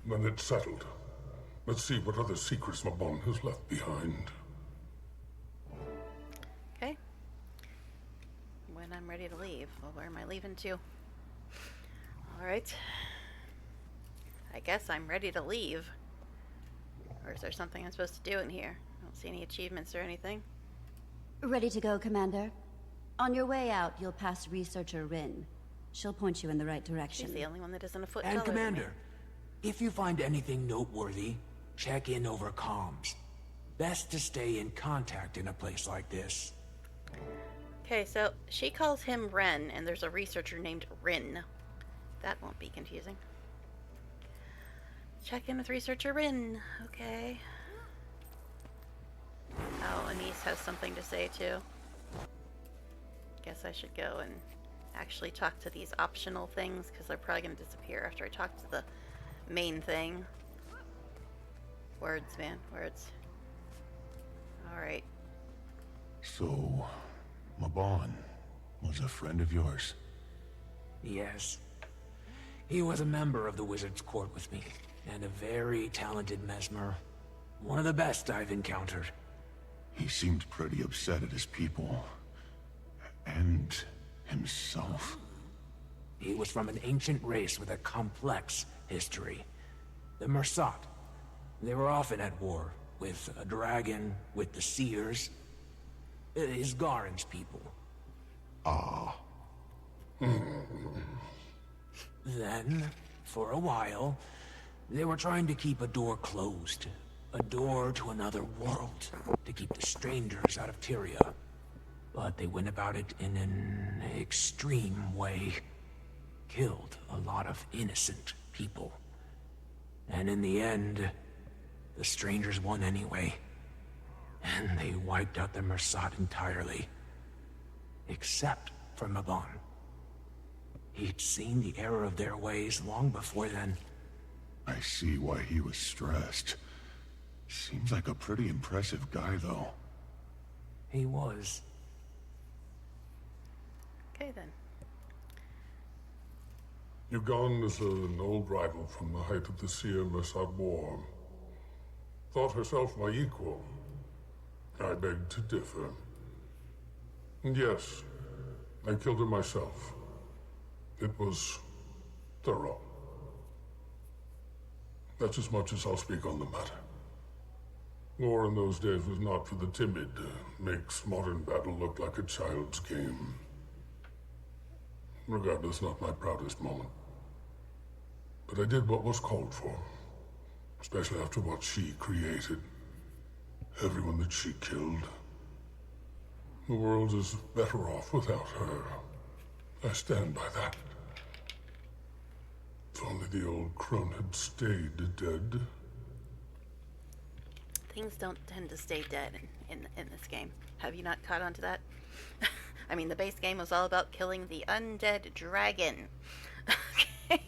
Then it's settled. Let's see what other secrets Mabon has left behind. Okay. When I'm ready to leave. Well, where am I leaving to? Alright. I guess I'm ready to leave. Or is there something I'm supposed to do in here? I don't see any achievements or anything. Ready to go, Commander? On your way out, you'll pass Researcher Rin. She'll point you in the right direction. She's the only one that isn't a foot And taller than me. Commander, if you find anything noteworthy, check in over comms. Best to stay in contact in a place like this. Okay, so she calls him Ren, and there's a researcher named Rin. That won't be confusing. Check in with Researcher Rin. Okay. Oh, Anise has something to say too. Guess I should go and actually talk to these optional things, because they're probably going to disappear after I talk to the main thing. Words, man. Words. Alright. So, Mabon was a friend of yours? Yes. He was a member of the Wizard's Court with me, and a very talented mesmer. One of the best I've encountered. He seemed pretty upset at his people. And himself. He was from an ancient race with a complex history. The Mersat. They were often at war, with a dragon, with the Seers. Isgarin's people. Ah. Then, for a while, they were trying to keep a door closed. A door to another world, to keep the strangers out of Tyria. But they went about it in an extreme way. Killed a lot of innocent people. And in the end, the strangers won anyway. And they wiped out the Mersat entirely. Except for Mabon. He'd seen the error of their ways long before then. I see why he was stressed. Seems like a pretty impressive guy, though. He was. Okay, then. Yugon is an old rival from the height of the Seer-Mersat War. Thought herself my equal. I beg to differ. And yes, I killed her myself. It was thorough. That's as much as I'll speak on the matter. War in those days was not for the timid. Makes modern battle look like a child's game. Regardless, not my proudest moment. But I did what was called for. Especially after what she created. Everyone that she killed. The world is better off without her. I stand by that. If only the old crone had stayed dead. Things don't tend to stay dead in this game. Have you not caught on to that? I mean, the base game was all about killing the undead dragon. Okay.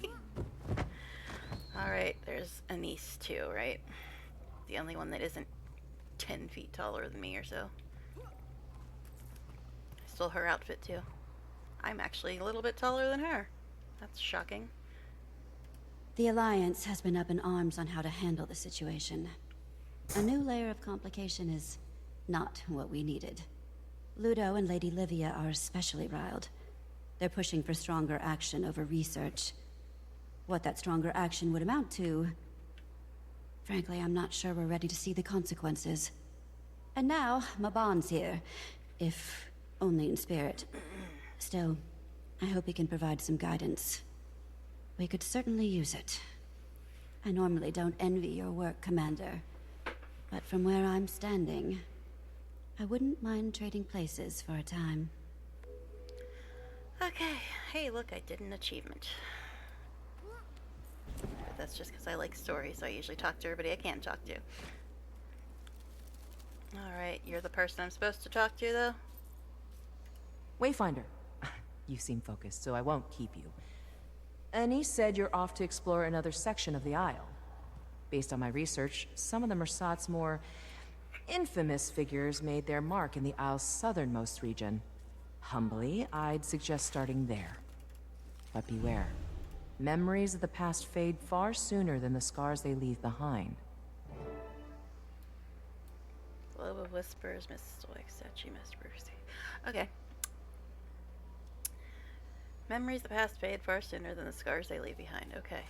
Alright, there's Anise too, right? The only one that isn't 10 feet taller than me or so. I stole her outfit too. I'm actually a little bit taller than her. That's shocking. The Alliance has been up in arms on how to handle the situation. A new layer of complication is not what we needed. Ludo and Lady Livia are especially riled. They're pushing for stronger action over research. What that stronger action would amount to... Frankly, I'm not sure we're ready to see the consequences. And now, Mabon's here. If only in spirit. Still, I hope he can provide some guidance. We could certainly use it. I normally don't envy your work, Commander. But from where I'm standing, I wouldn't mind trading places for a time. Okay. Hey, look, I did an achievement. But that's just because I like stories, so I usually talk to everybody I can talk to. Alright, you're the person I'm supposed to talk to, though? Wayfinder. You seem focused, so I won't keep you. Anise said you're off to explore another section of the Isle. Based on my research, some of the Mersat's more infamous figures made their mark in the Isle's southernmost region. Humbly, I'd suggest starting there. But beware. Memories of the past fade far sooner than the scars they leave behind. of whispers, Mist like statue, Mercy. Okay. Memories of the past fade far sooner than the scars they leave behind. Okay.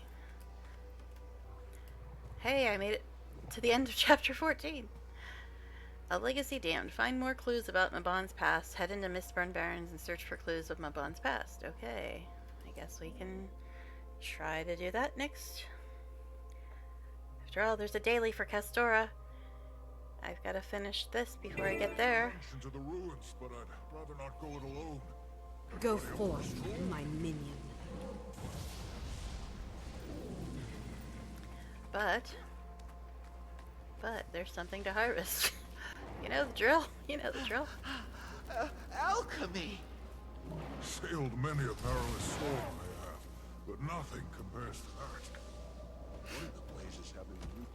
Hey, I made it to the end of chapter 14. A legacy damned. Find more clues about Mabon's past. Head into Mistburn Barrens and search for clues of Mabon's past. Okay. I guess we can try to do that next. After all, there's a daily for Castora. I've got to finish this before I get there. Into the ruins, but I'd rather not go it alone. Go forth, my minion. But there's something to harvest. You know the drill. You know the drill. Alchemy! Sailed many a perilous storm I have, but nothing compares to that. One of the blazes having you.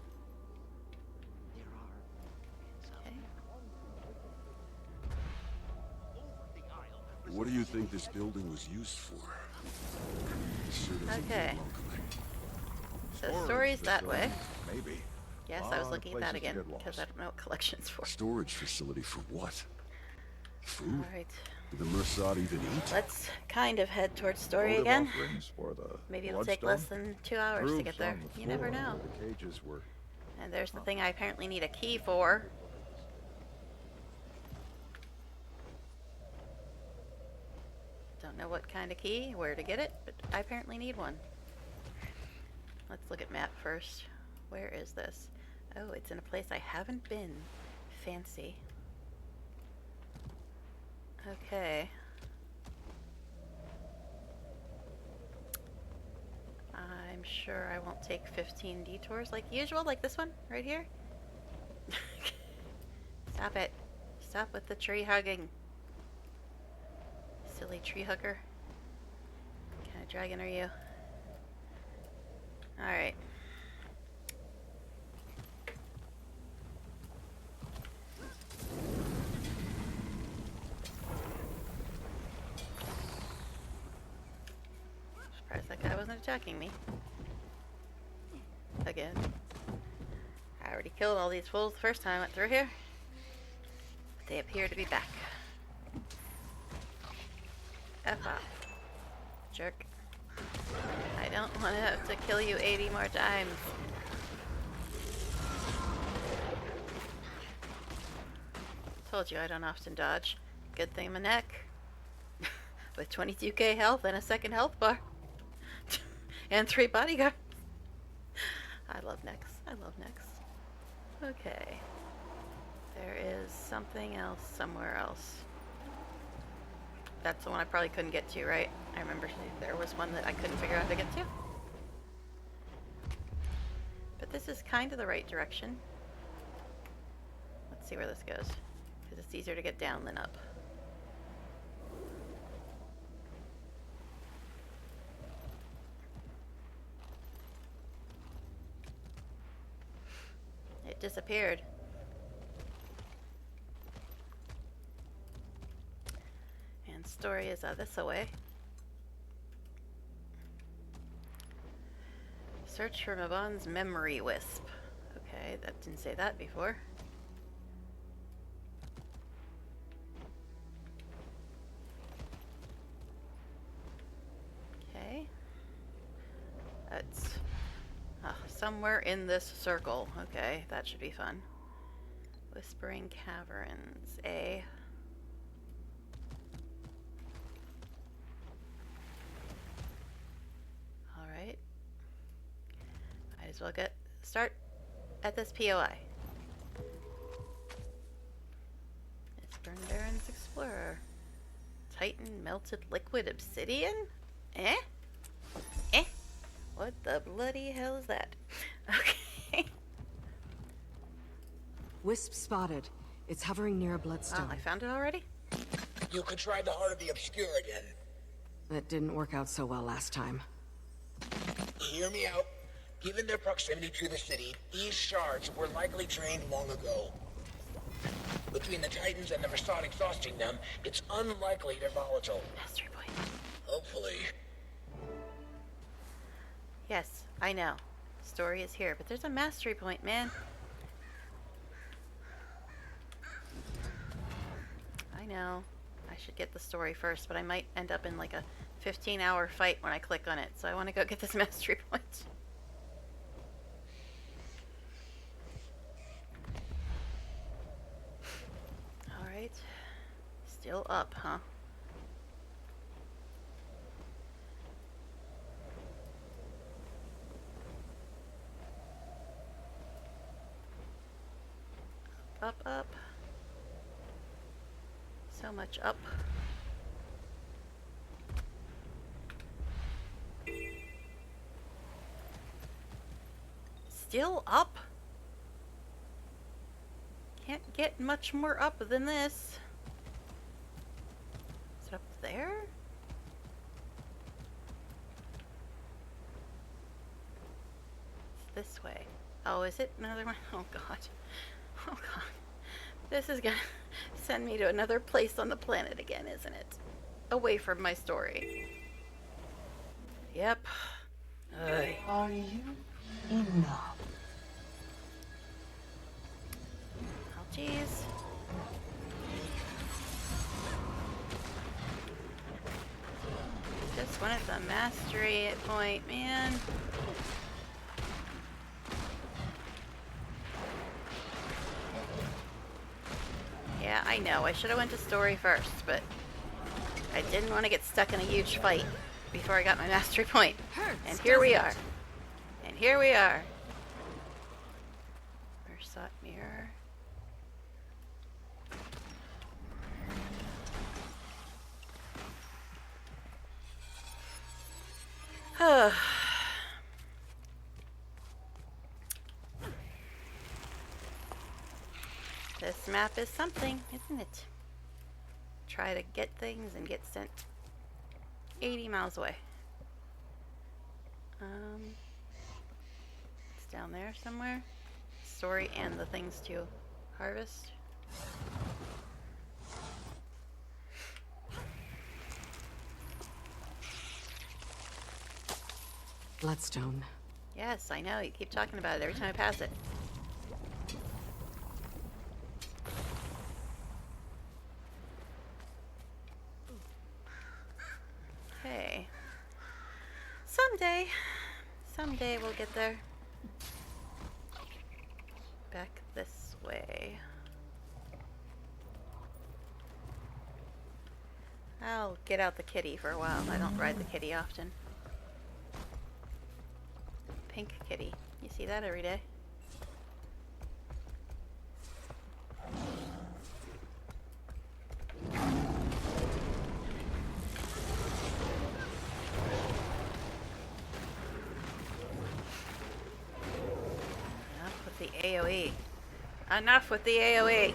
What do you think this building was used for? Okay. So story's that way. Maybe. Yes, I was looking at that again because I don't know what collection's for. Storage facility for what? Food? All right. Did the Mersad even eat? Let's kind of head towards story again. Maybe it'll take less than 2 hours to get there. You never know. The cages were. And there's the thing I apparently need a key for. Don't know what kind of key, where to get it, but I apparently need one. Let's look at map first. Where is this? Oh, it's in a place I haven't been. Fancy. Okay. I'm sure I won't take 15 detours like usual, like this one right here. Stop it. Stop with the tree hugging. Silly tree hugger. What kind of dragon are you? Alright. Surprised that guy wasn't attacking me. Again. I already killed all these fools the first time I went through here. But they appear to be back. F off. Jerk. I don't want to have to kill you 80 more times. Told you I don't often dodge. Good thing my neck. With 22k health and a second health bar. And 3 bodyguards. I love necks. I love necks. Okay. There is something else somewhere else. That's the one I probably couldn't get to, right? I remember there was one that I couldn't figure out how to get to. But this is kind of the right direction. Let's see where this goes. Because it's easier to get down than up. It disappeared. And story is this away. Search for Mabon's memory wisp. Okay, that didn't say that before. Okay. That's somewhere in this circle. Okay, that should be fun. Whispering Caverns. Alright. Might as well start at this POI. It's Burn Baron's Explorer. Titan melted liquid obsidian? Eh? Eh? What the bloody hell is that? Okay. Wisp spotted. It's hovering near a bloodstone. Oh, I found it already? You could try the Heart of the Obscure again. That didn't work out so well last time. Hear me out. Given their proximity to the city, these shards were likely drained long ago. Between the Titans and the Mersad exhausting them, it's unlikely they're volatile. Mastery point. Hopefully. Yes, I know. Story is here, but there's a mastery point, man. I know. I should get the story first, but I might end up in like a 15-hour fight when I click on it, so I want to go get this mastery point. Alright. Still up, huh? Up, up. So much up. Still up? Can't get much more up than this. Is it up there? It's this way. Oh, is it another one? Oh god. Oh god. This is gonna send me to another place on the planet again, isn't it? Away from my story. Yep. Are you enough? Oh, jeez. Just wanted the mastery point, man. Yeah, I know. I should have went to story first, but I didn't want to get stuck in a huge fight before I got my mastery point. And here we are. And here we are. Versat mirror. This map is something, isn't it? Try to get things and get sent 80 miles away. It's down there somewhere. Story and the things to harvest. Bloodstone. Yes, I know. You keep talking about it every time I pass it. Okay. Someday we'll get there. Back this way. I'll get out the kitty for a while. I don't ride the kitty often. Pink kitty. You see that every day. Enough with the AoE. Enough with the AoE.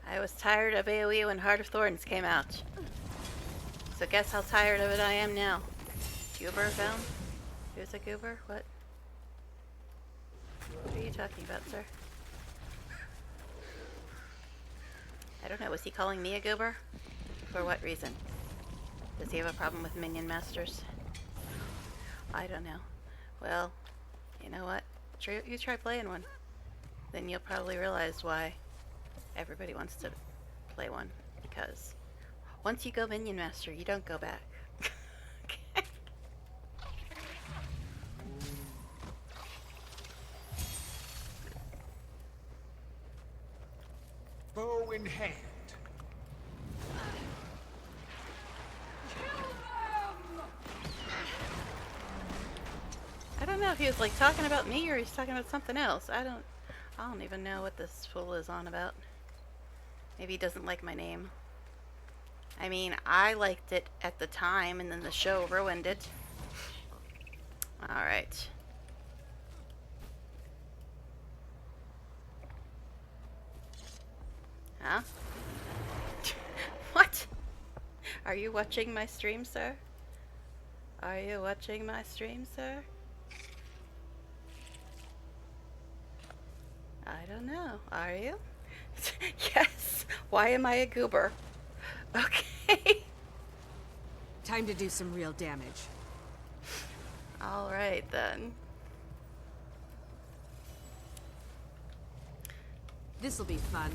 I was tired of AoE when Heart of Thorns came out. So guess how tired of it I am now. Goober found? Who's a goober? What? What are you talking about, sir? I don't know. Was he calling me a goober? For what reason? Does he have a problem with minion masters? I don't know. Well, you know what? You try playing one. Then you'll probably realize why everybody wants to play one. Because once you go minion master, you don't go back. Okay. Bow in hand. I don't know if he was like talking about me or he's talking about something else. I don't even know what this fool is on about. Maybe he doesn't like my name. I mean, I liked it at the time and then the show ruined it. Alright. Huh? What? Are you watching my stream, sir? Are you watching my stream, sir? I don't know. Are you? Yes. Why am I a goober? Okay. Time to do some real damage. Alright then. This'll be fun.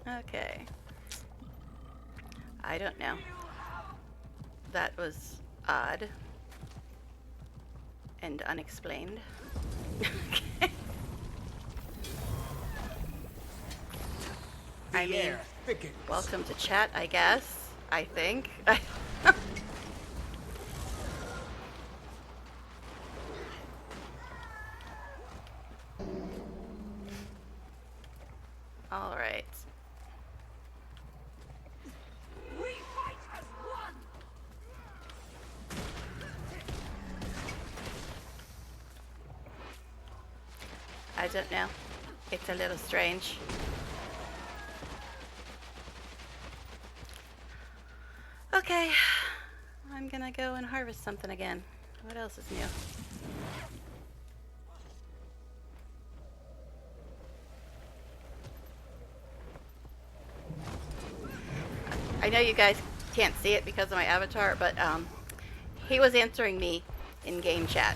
Okay. I don't know. That was odd. And unexplained. Okay. I mean, welcome to chat, I guess. I think. All right. I don't know. It's a little strange. Okay. I'm gonna go and harvest something again. What else is new? I know you guys can't see it because of my avatar, but he was answering me in game chat.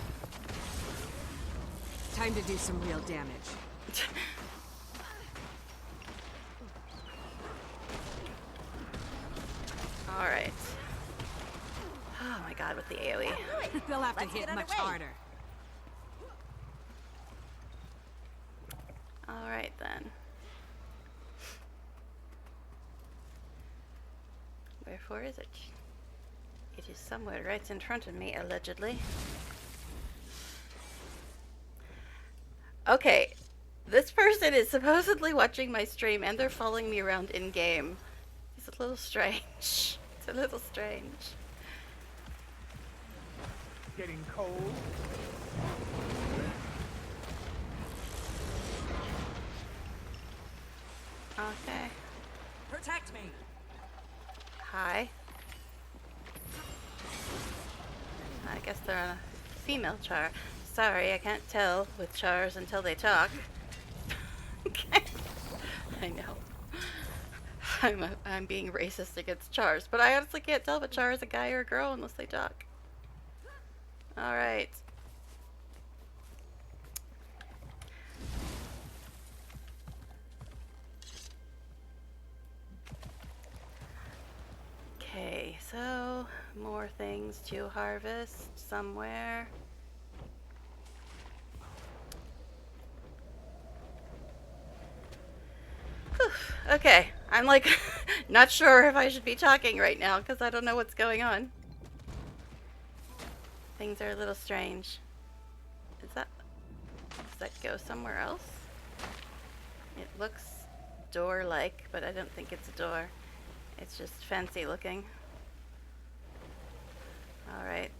Time to do some real damage. All right. Oh my god, with the AoE. They'll have to hit much harder. All right then. Wherefore is it? It is somewhere right in front of me, allegedly. Okay, this person is supposedly watching my stream and they're following me around in-game. It's a little strange. It's a little strange. Getting cold? Okay. Protect me. Hi. I guess they're a female char. Sorry, I can't tell with chars until they talk. Okay. I know. I'm being racist against chars, but I honestly can't tell if a char is a guy or a girl unless they talk. Alright. Okay, so more things to harvest somewhere. Whew. Okay, I'm like not sure if I should be talking right now because I don't know what's going on. Things are a little strange. Does that go somewhere else? It looks door-like, but I don't think it's a door. It's just fancy looking. Alright.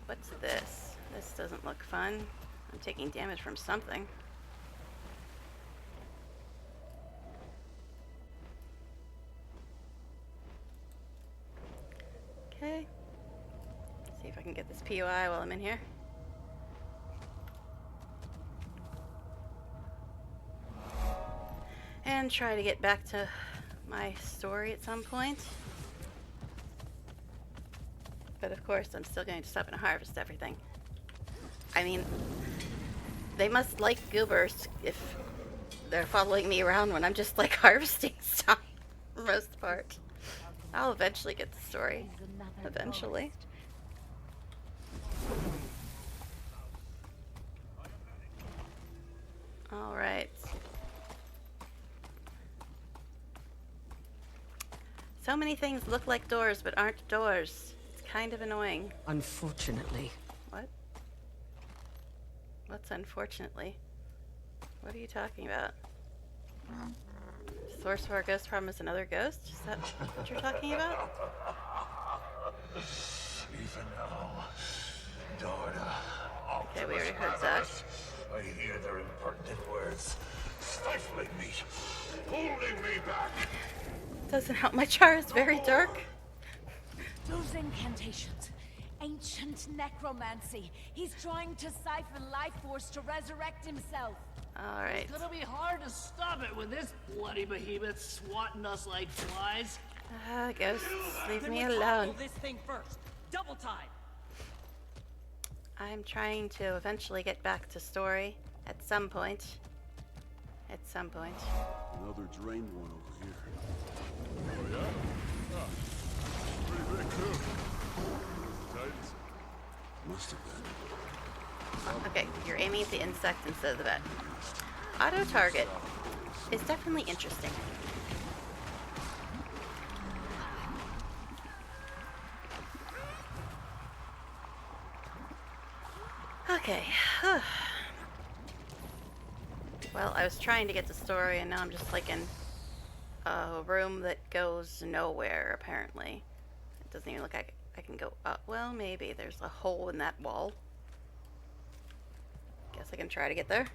What's this? This doesn't look fun. I'm taking damage from something. Okay. See if I can get this POI while I'm in here. And try to get back to my story at some point. But of course, I'm still going to stop and harvest everything. I mean, they must like goobers if they're following me around when I'm just like harvesting stuff for the most part. I'll eventually get the story. Eventually. Alright. So many things look like doors but aren't doors. It's kind of annoying. Unfortunately. What? What's unfortunately? What are you talking about? Source for our ghost problem is another ghost? Is that what you're talking about? Even now, daughter. Okay, we already heard that. I hear their impertinent words, stifling me, holding me back. Doesn't help. My char is very dark. Those incantations. Ancient necromancy. He's trying to siphon life force to resurrect himself. Alright. It's gonna be hard to stop it with this bloody behemoth swatting us like flies. Ghosts, leave Then me we alone. tackle this thing first. Double time. I'm trying to eventually get back to story at some point. At some point. Another drained one over here. Oh, yeah? Ah, pretty big, too. Titans. Must have been. Okay, you're aiming at the insect instead of the vet. Auto target is definitely interesting. Okay. Well, I was trying to get the story, and now I'm just like in a room that goes nowhere, apparently. It doesn't even look like I can go up. Well, maybe there's a hole in that wall. Guess I can try to get there.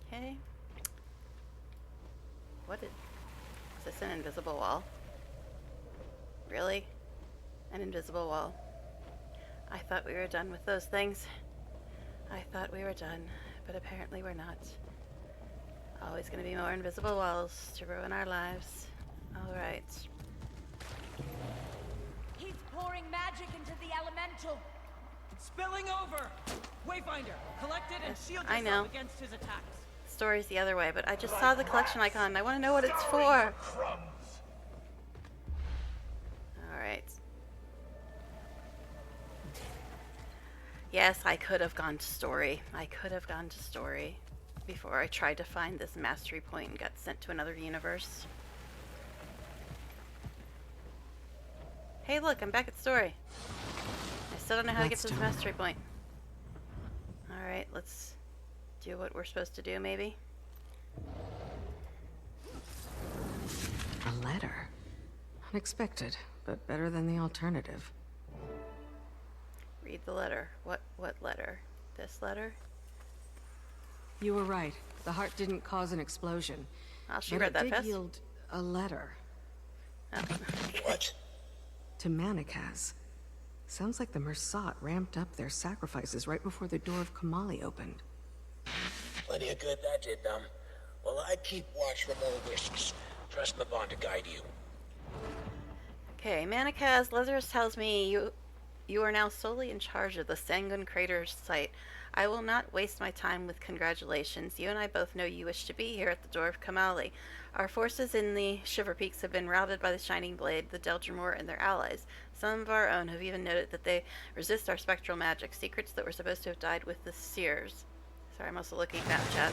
Okay. Is this an invisible wall? Really? An invisible wall. I thought we were done with those things. I thought we were done, but apparently we're not. Always gonna be more invisible walls to ruin our lives. Alright. He's pouring magic into the elemental. It's spilling over! Wayfinder, collect it and shield I know. yourself against his attacks. Story's the other way, but I just saw the collection icon and I want to know what it's for. Alright. Yes, I could have gone to story. I could have gone to story before I tried to find this mastery point and got sent to another universe. Hey, look, I'm back at story. I still don't know how to get to this mastery point. Alright, let's do what we're supposed to do, maybe. A letter. Unexpected, but better than the alternative. Read the letter. What letter? This letter? You were right. The heart didn't cause an explosion. Oh, she but read that it did fast? yield a letter. Oh. What? To Manikaz. Sounds like the Mersat ramped up their sacrifices right before the door of Kamali opened. Plenty of good that did them. Well, I'd keep watch for more risks. Trust the bond to guide you. Okay, Manikaz, Lazarus tells me you are now solely in charge of the Sanguine Crater site. I will not waste my time with congratulations. You and I both know you wish to be here at the door of Kamali. Our forces in the Shiver Peaks have been routed by the Shining Blade, the Deldrimor, and their allies. Some of our own have even noted that they resist our spectral magic, secrets that were supposed to have died with the Seers. Sorry, I'm also looking at chat.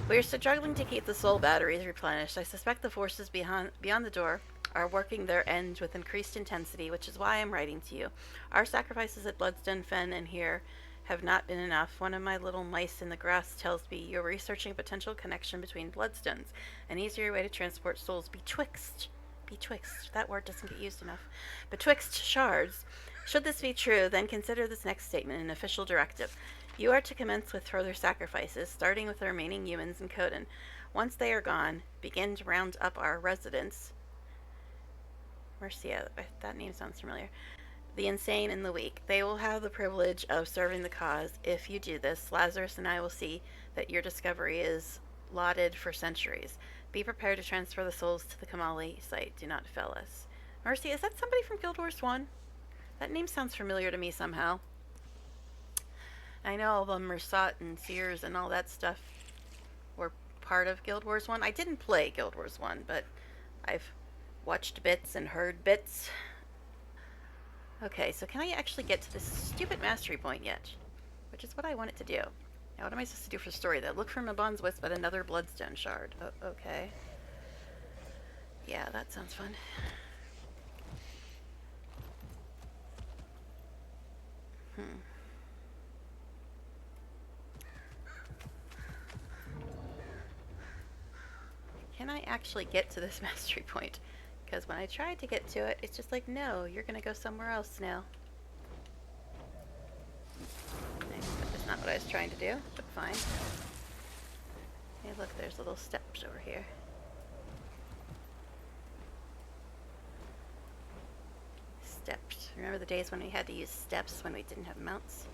We are struggling to keep the soul batteries replenished. I suspect the forces beyond the door are working their end with increased intensity, which is why I'm writing to you. Our sacrifices at Bloodstone Fen and here have not been enough. One of my little mice in the grass tells me you're researching a potential connection between bloodstones, an easier way to transport souls betwixt, that word doesn't get used enough, betwixt shards. Should this be true, then consider this next statement an official directive. You are to commence with further sacrifices, starting with the remaining humans in Coden. Once they are gone, begin to round up our residents. Mercia, that name sounds familiar. The insane and the weak. They will have the privilege of serving the cause. If you do this, Lazarus and I will see that your discovery is lauded for centuries. Be prepared to transfer the souls to the Kamali site. Do not fail us. Mercy, is that somebody from Guild Wars 1? That name sounds familiar to me somehow. I know all the Mersat and Seers and all that stuff were part of Guild Wars 1. I didn't play Guild Wars 1, but I've watched bits and heard bits. Okay, so can I actually get to this stupid mastery point yet? Which is what I want it to do. Now what am I supposed to do for the story? That look for Mabon's Wisp at another Bloodstone shard. Oh, okay. Yeah, that sounds fun. Can I actually get to this mastery point? Because when I tried to get to it, it's just like, no, you're gonna go somewhere else now. That's not what I was trying to do, but fine. Hey, look, there's little steps over here. Steps. Remember the days when we had to use steps when we didn't have mounts?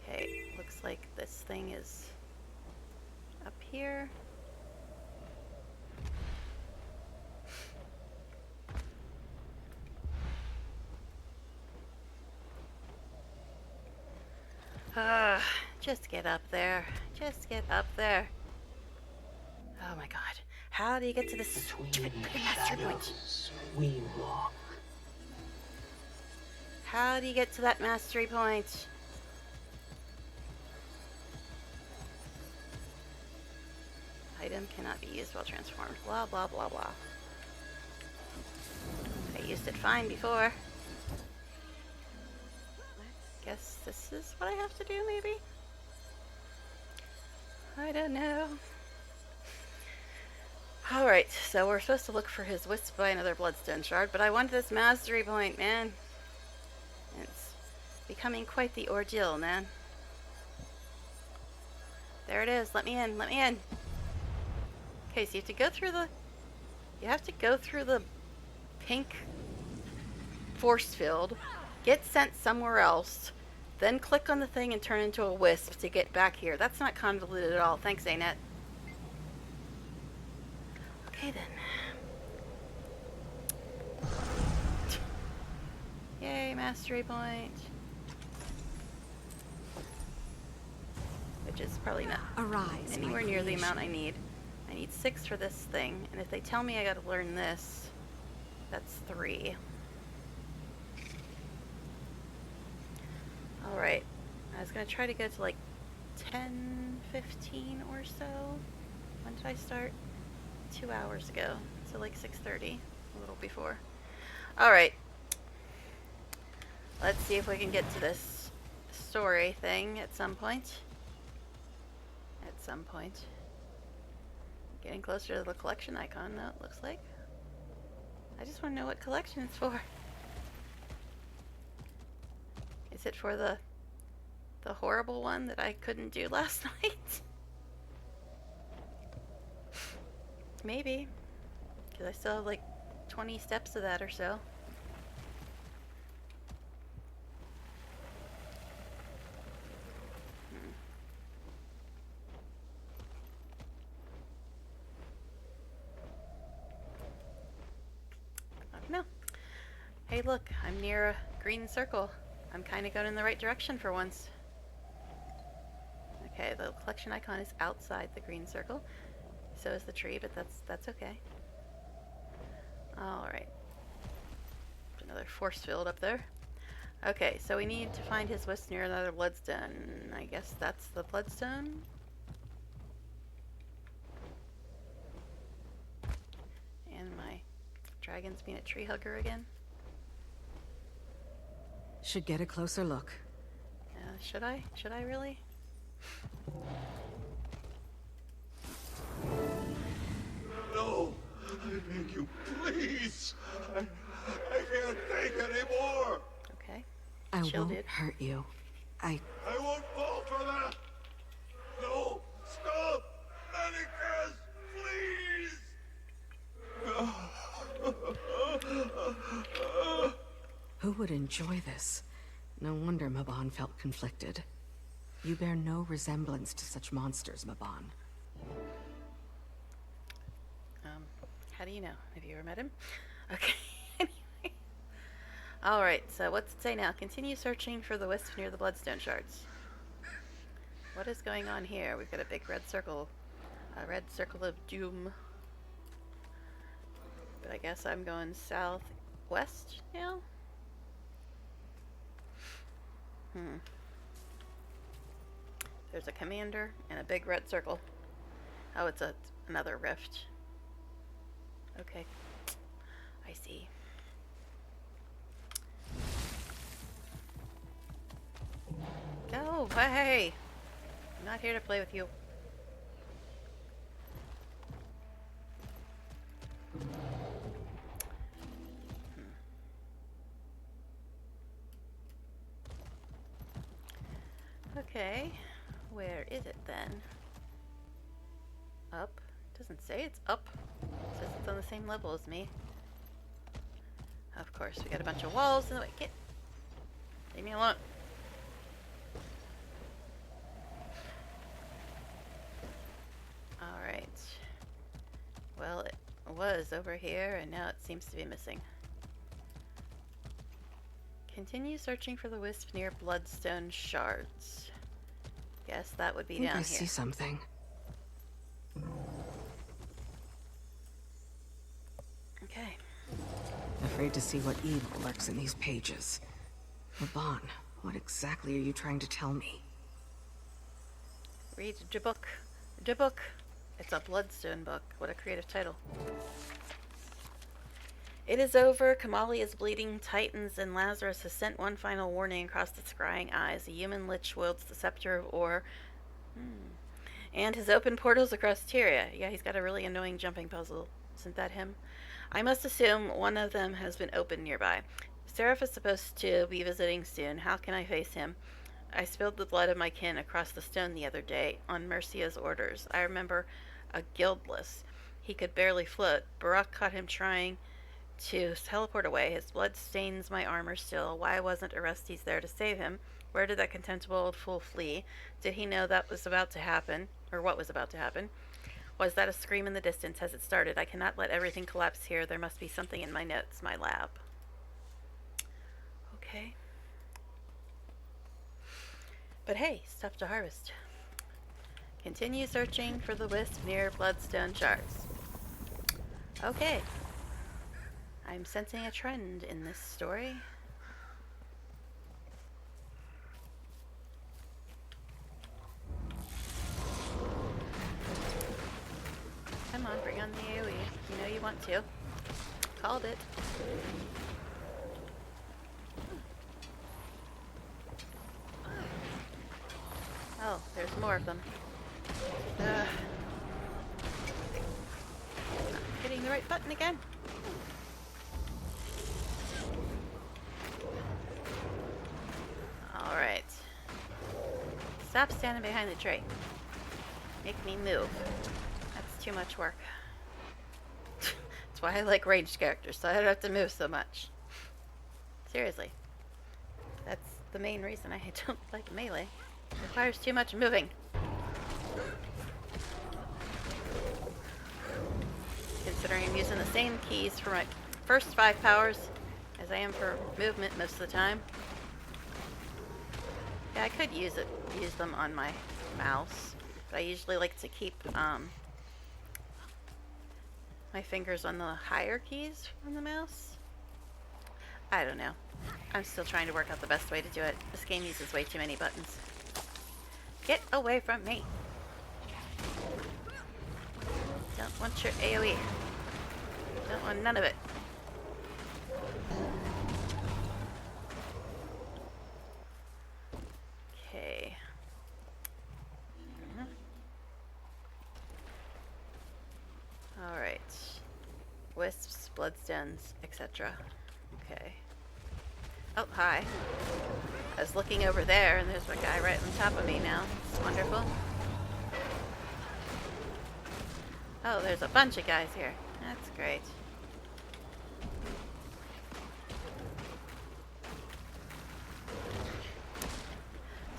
Okay, looks like this thing is up here. Just get up there. Just get up there. Oh my god. How do you get to this stupid mastery point? We walk. How do you get to that mastery point? Item cannot be used while transformed. Blah, blah, blah, blah. I used it fine before. Guess this is what I have to do, maybe? I don't know. Alright, so we're supposed to look for his wisp by another bloodstone shard, but I want this mastery point, man. It's becoming quite the ordeal, man. There it is. Let me in. Let me in. Okay, so you have to go through the... You have to go through the pink force field, get sent somewhere else, then click on the thing and turn into a wisp to get back here. That's not convoluted at all. Thanks, Anet. Okay, then. Yay, mastery point. Which is probably not Arise, anywhere near the amount I need. I need 6 for this thing, and if they tell me I gotta learn this, that's 3. Alright, I was gonna try to go to like 10, 15 or so. When did I start? 2 hours ago, so like 6:30, a little before. Alright, let's see if we can get to this story thing at some point. At some point. Getting closer to the collection icon, though, it looks like. I just want to know what collection it's for. Is it for the horrible one that I couldn't do last night? Maybe. Because I still have like 20 steps of that or so. No. Hey, look, I'm near a green circle. I'm kind of going in the right direction for once. Okay, the collection icon is outside the green circle. So is the tree, but that's okay. Alright. Another force field up there. Okay, so we need to find his wisp near another bloodstone. I guess that's the bloodstone. And my dragon's being a tree hugger again. Should get a closer look. Should I? Should I really? No! I beg you, please! I can't take anymore! Okay. I won't hurt you. I won't fall for that! No! Stop! Manicas! Please! Who would enjoy this? No wonder Maban felt conflicted. You bear no resemblance to such monsters, Maban. How do you know? Have you ever met him? Okay, anyway. Alright, so what's it say now? Continue searching for the wisp near the bloodstone shards. What is going on here? We've got a big red circle. A red circle of doom. But I guess I'm going southwest now? There's a commander and a big red circle. Oh, it's another rift. Okay. I see. Go away! I'm not here to play with you. Okay, where is it then? Up? Doesn't say it's up. It says it's on the same level as me. Of course, we got a bunch of walls in the way. Leave me alone. Alright. Well, it was over here, and now it seems to be missing. Continue searching for the wisp near bloodstone shards. Guess that would be I think down I here. see something. Okay. Afraid to see what evil lurks in these pages. Laban, what exactly are you trying to tell me? Read the book. The book. It's a Bloodstone book. What a creative title. It is over. Kamali is bleeding. Titans and Lazarus has sent one final warning across its scrying eyes. A human lich wields the scepter of ore. And has opened portals across Tyria. Yeah, he's got a really annoying jumping puzzle. Isn't that him? I must assume one of them has been opened nearby. Seraph is supposed to be visiting soon. How can I face him? I spilled the blood of my kin across the stone the other day on Mercia's orders. I remember a guildless. He could barely float. Barak caught him trying to teleport away. His blood stains my armor still. Why wasn't Orestes there to save him? Where did that contemptible old fool flee? Did he know that was about to happen? Or what was about to happen? Was that a scream in the distance? Has it started? I cannot let everything collapse here. There must be something in my notes, my lab. Okay. But hey, stuff to harvest. Continue searching for the wisp near bloodstone shards. Okay. I'm sensing a trend in this story. Come on, bring on the AoE. You know you want to. Called it. Oh, there's more of them. Not hitting the right button again. Alright. Stop standing behind the tree. Make me move. That's too much work. That's why I like ranged characters, so I don't have to move so much. Seriously. That's the main reason I don't like melee. It requires too much moving. Considering I'm using the same keys for my first 5 powers as I am for movement most of the time. Yeah, I could use them on my mouse, but I usually like to keep my fingers on the higher keys on the mouse. I don't know. I'm still trying to work out the best way to do it. This game uses way too many buttons. Get away from me! Don't want your AoE. Don't want none of it. Okay. Alright. Wisps, bloodstones, etc. Okay. Oh, hi. I was looking over there and there's a guy right on top of me now. It's wonderful. Oh, there's a bunch of guys here. That's great.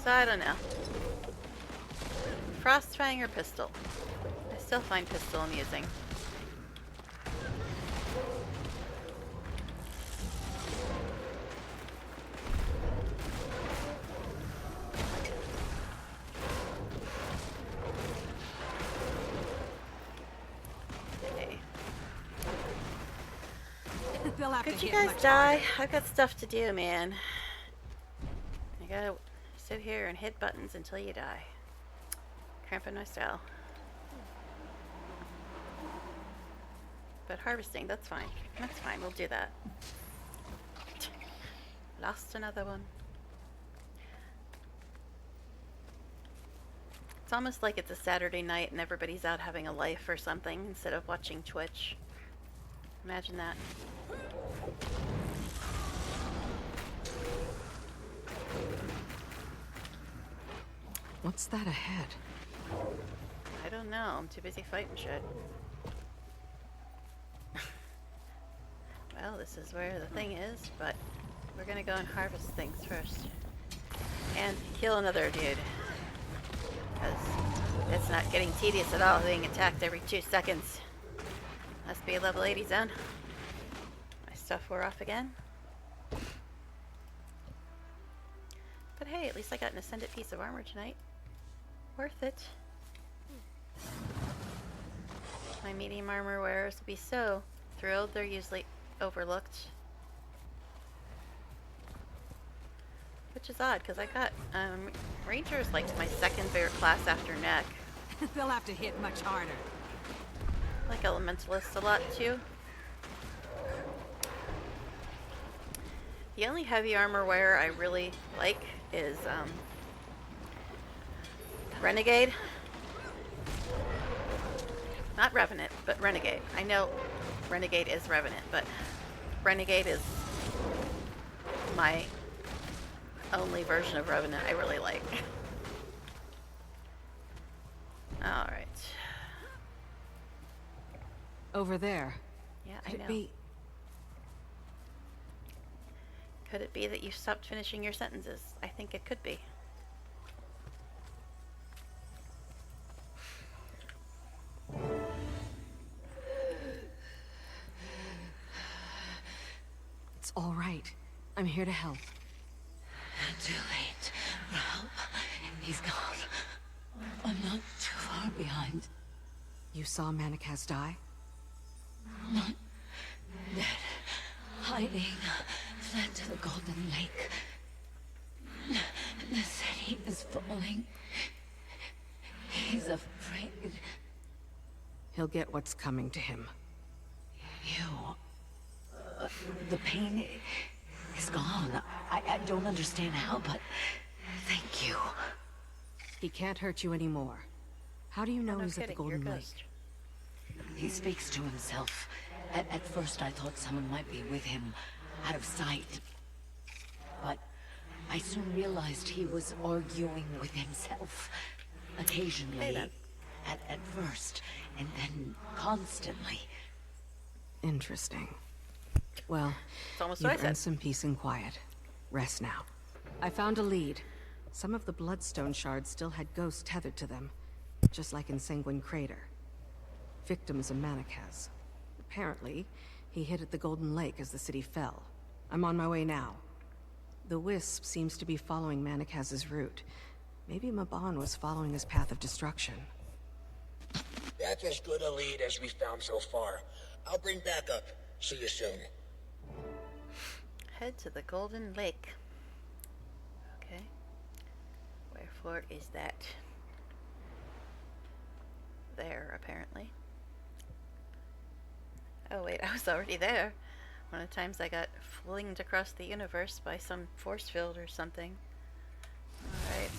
So I don't know. Frostfang or pistol? I still find pistol amusing. Could you guys die? I've got stuff to do, man. I gotta sit here and hit buttons until you die. Cramping my style. But harvesting, that's fine. That's fine, we'll do that. Lost another one. It's almost like it's a Saturday night and everybody's out having a life or something instead of watching Twitch. Imagine that. What's that ahead? I don't know. I'm too busy fighting shit. Well, this is where the thing is, but we're gonna go and harvest things first. And kill another dude. Because it's not getting tedious at all being attacked every 2 seconds. Must be a level 80 zone. My stuff wore off again. But hey, at least I got an ascendant piece of armor tonight. worth it. My medium armor wearers would be so thrilled. They're usually overlooked. Which is odd, because I got, Ranger is like my second favorite class after Neck. They'll have to hit much harder. I like Elementalists a lot, too. The only heavy armor wearer I really like is, Renegade. Not Revenant, but Renegade. I know Renegade is Revenant, but Renegade is my only version of Revenant I really like. Alright. Over there. Yeah, Could I know. it be? Could it be that you stopped finishing your sentences? I think it could be. It's all right. I'm here to help. Too late for help. He's gone. I'm not too far behind. You saw Manikaz die? Not dead. Hiding. Fled to the Golden Lake. The city is falling. He's afraid. He'll get what's coming to him. The pain is gone. I don't understand how, but thank you. He can't hurt you anymore. How do you know he's at the Golden Lake? He speaks to himself. At first I thought someone might be with him, out of sight. But I soon realized he was arguing with himself. Occasionally, at first, and then constantly. Interesting. Well, it's almost what I you've said. earned some peace and quiet. Rest now. I found a lead. Some of the Bloodstone shards still had ghosts tethered to them, just like in Sanguine Crater. Victims of Manikaz. Apparently, he hid at the Golden Lake as the city fell. I'm on my way now. The Wisp seems to be following Manikaz's route. Maybe Maban was following his path of destruction. That's as good a lead as we've found so far. I'll bring backup. See you soon. Head to the Golden Lake. Okay. Wherefore is that? There, apparently. Oh wait, I was already there. One of the times I got flinged across the universe by some force field or something. Alright.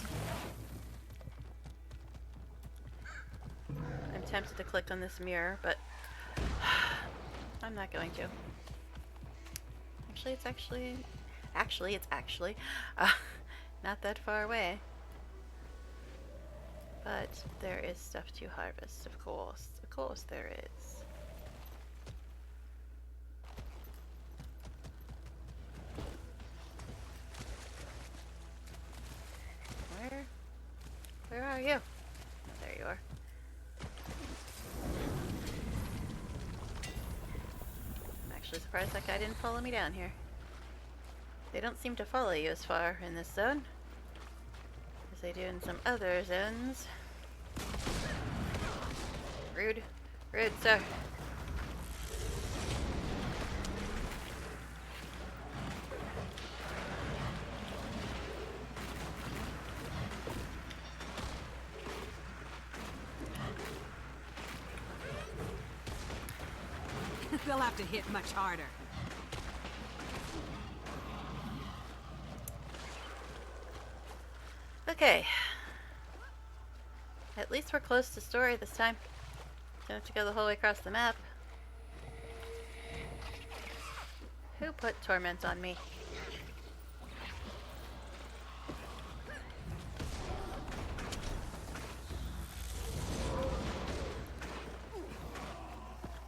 I'm tempted to click on this mirror, but I'm not going to. It's actually not that far away. But there is stuff to harvest, of course. Of course there is. Where are you? There you are. I'm actually surprised that guy didn't follow me down here. They don't seem to follow you as far in this zone as they do in some other zones. Rude. Rude, sir. They'll have to hit much harder. Okay. At least we're close to story this time. Don't have to go the whole way across the map. Who put torment on me?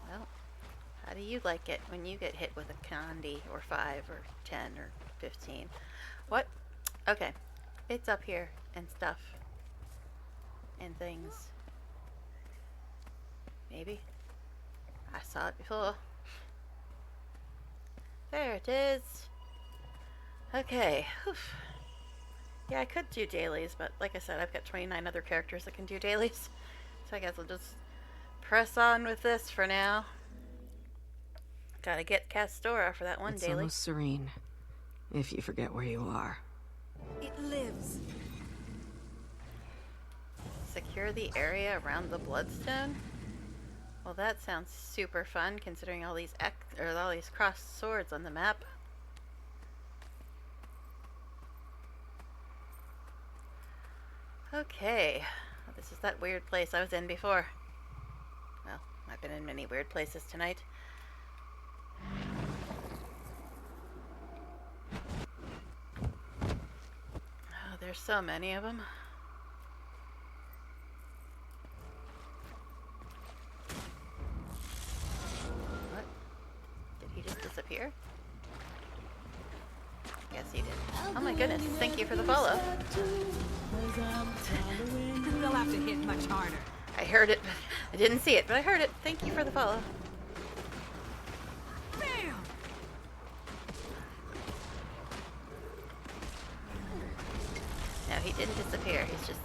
Well, how do you like it when you get hit with a candy or 5 or 10 or 15? What? Okay. It's up here and stuff. And things. Maybe. I saw it before. There it is. Okay. Whew. Yeah, I could do dailies, but like I said, I've got 29 other characters that can do dailies. So I guess I'll just press on with this for now. Gotta get Castora for that one It's daily. almost serene, if you forget where you are. It lives. Secure the area around the Bloodstone? Well, that sounds super fun, considering all these crossed swords on the map. Okay, well, this is that weird place I was in before. Well, I've been in many weird places tonight. Oh, there's so many of them. What? Did he just disappear? Yes, he did. Oh my goodness, thank you for the follow. They'll have to hit much harder. I heard it. I didn't see it, but I heard it. Thank you for the follow. Bam! No, he didn't disappear. He's just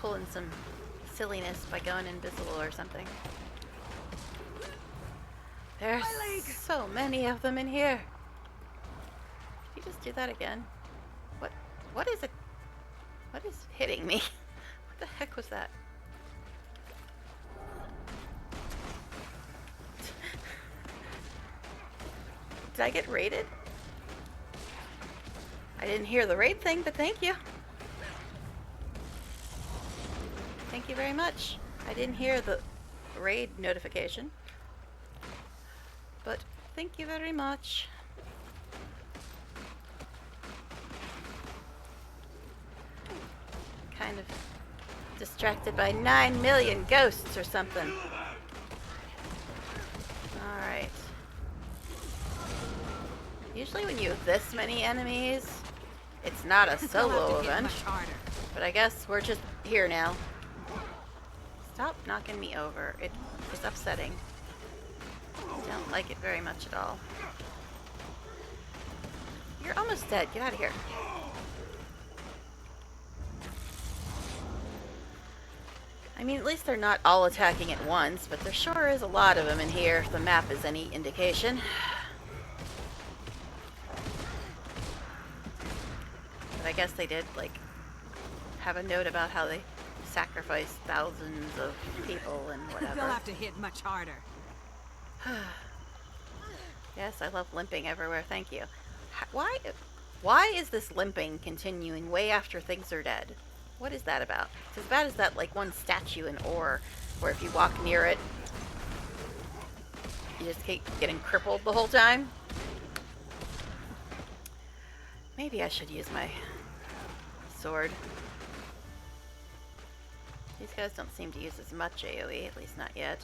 pulling some silliness by going invisible or something. There's so many of them in here. Did he just do that again? What is it? What is hitting me? What the heck was that? Did I get raided? I didn't hear the raid thing, but thank you. Thank you very much. I didn't hear the raid notification, but thank you very much. Kind of distracted by 9 million ghosts or something. Alright. Usually when you have this many enemies, it's not a solo event. But I guess we're just here now. Stop knocking me over. It is upsetting. I don't like it very much at all. You're almost dead. Get out of here. I mean, at least they're not all attacking at once, but there sure is a lot of them in here, if the map is any indication. But I guess they did, like, have a note about how they sacrificed thousands of people and whatever. They'll have to hit much harder. Yes, I love limping everywhere, thank you. Why is this limping continuing way after things are dead? What is that about? It's as bad as that, like, one statue in Ore, where if you walk near it, you just keep getting crippled the whole time. Maybe I should use my sword. These guys don't seem to use as much AoE, at least not yet.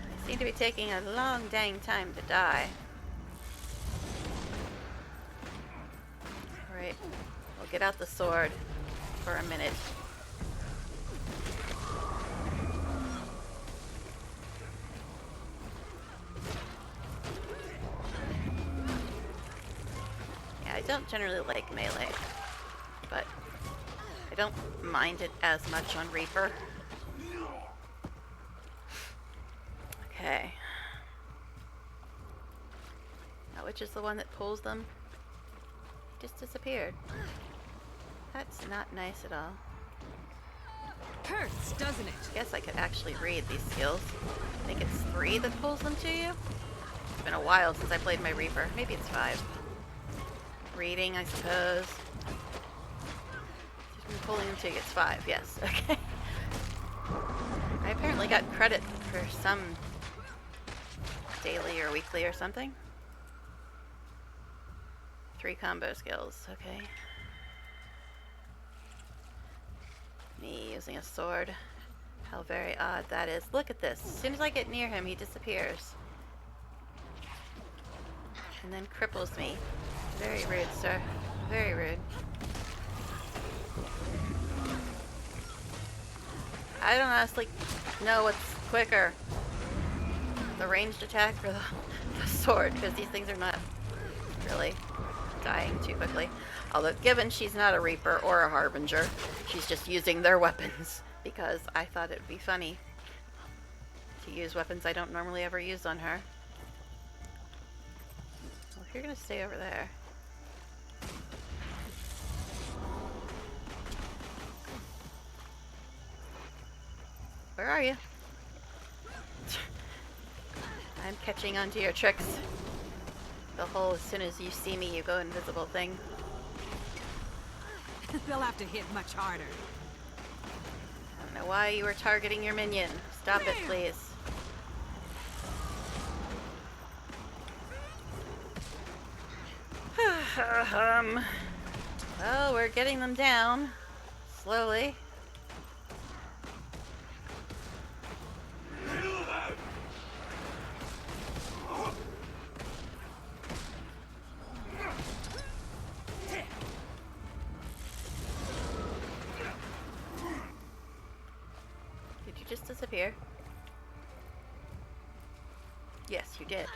They seem to be taking a long dang time to die. Alright, we'll get out the sword for a minute. Yeah, I don't generally like melee, but I don't mind it as much on Reaper. Okay. Now, which is the one that pulls them? Just disappeared. That's not nice at all. Hurts, doesn't it? Guess I could actually read these skills. I think it's 3 that pulls them to you. It's been a while since I played my Reaper. Maybe it's 5. Reading, I suppose. Pulling them to you, it's 5. Yes. Okay. I apparently got credit for some daily or weekly or something. 3 combo skills, okay. Me using a sword. How very odd that is. Look at this. As soon as I get near him, he disappears. And then cripples me. Very rude, sir. Very rude. I don't honestly know what's quicker. The ranged attack or the sword, because these things are not really dying too quickly. Although, given she's not a Reaper or a Harbinger, she's just using their weapons, because I thought it would be funny to use weapons I don't normally ever use on her. Well, if you're gonna stay over there. Where are you? I'm catching on to your tricks. The whole, as soon as you see me, you go invisible thing. They'll have to hit much harder. I don't know why you were targeting your minion. Stop it, please. Well, we're getting them down. Slowly. Did you just disappear? Yes, you did.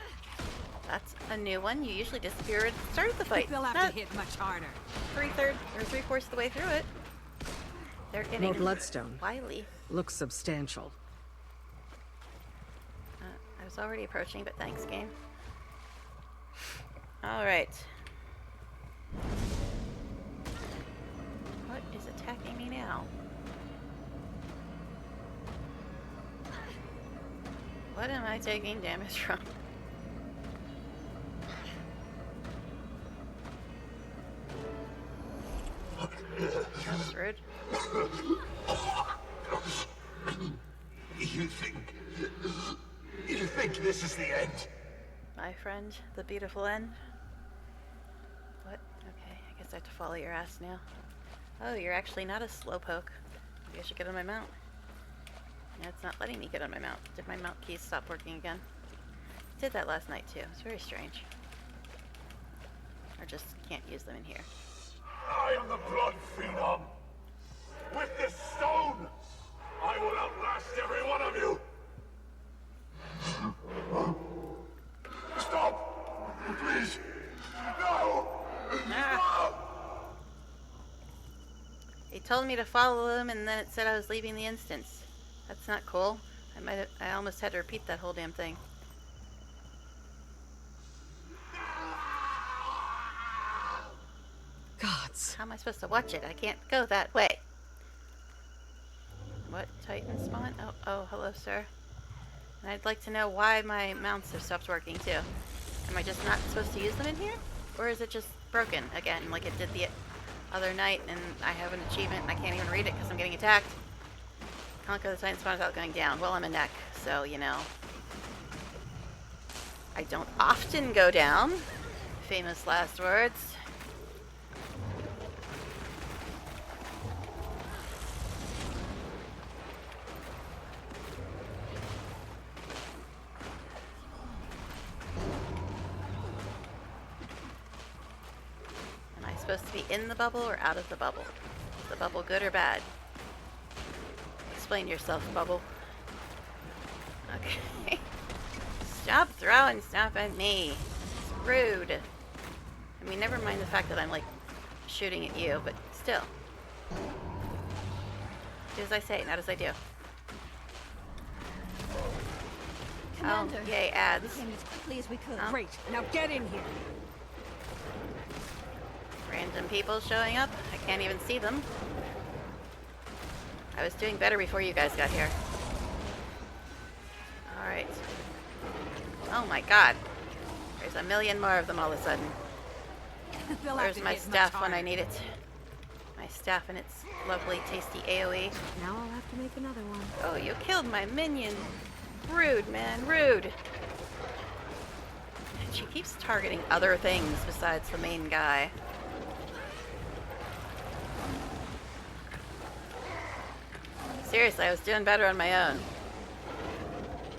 That's a new one. You usually disappear at the start of the fight. They'll have to hit much harder. 3/3 or 3/4 of the way through it. They're getting More bloodstone. wily. Looks substantial. I was already approaching, but thanks, game. Alright. What is attacking me now? What am I taking damage from? That's rude. You think this is the end? My friend, the beautiful end. What? Okay, I guess I have to follow your ass now. Oh, you're actually not a slowpoke. Maybe I should get on my mount. No, it's not letting me get on my mount. Did my mount keys stop working again? Did that last night too. It's very strange. Or just can't use them in here. I am the blood phenom. With this stone, I will outlast every one of you. Stop! Please! No! Stop! He told me to follow him, and then it said I was leaving the instance. That's not cool. I almost had to repeat that whole damn thing. Gods. How am I supposed to watch it? I can't go that way. What? Titan spawn? Oh, hello, sir. And I'd like to know why my mounts have stopped working, too. Am I just not supposed to use them in here? Or is it just broken again, like it did the other night, and I have an achievement and I can't even read it because I'm getting attacked? Conquer the Titan spawn without going down. Well, I'm a neck, so, you know. I don't often go down. Famous last words. Supposed to be in the bubble or out of the bubble? Is the bubble good or bad? Explain yourself, bubble. Okay. Stop throwing stuff at me. It's rude. I mean, never mind the fact that I'm, like, shooting at you, but still. Do as I say, not as I do. Commander, oh, yay, ads. we came as quickly as we could. Oh. Great. Now get in here. Random people showing up. I can't even see them. I was doing better before you guys got here. Alright. Oh my god. There's a million more of them all of a sudden. Where's my staff when I need it? My staff and its lovely, tasty AoE. Now I'll have to make another one. Oh, you killed my minion. Rude, man. Rude. And she keeps targeting other things besides the main guy. Seriously, I was doing better on my own.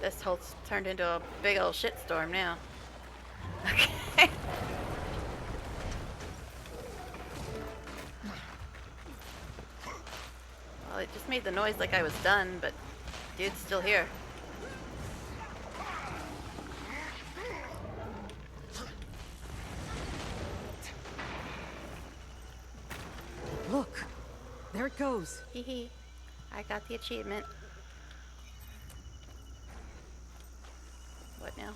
This whole turned into a big old shitstorm now. Okay. Well, it just made the noise like I was done, but dude's still here. Look, there it goes. Hee hee. I got the achievement. What now?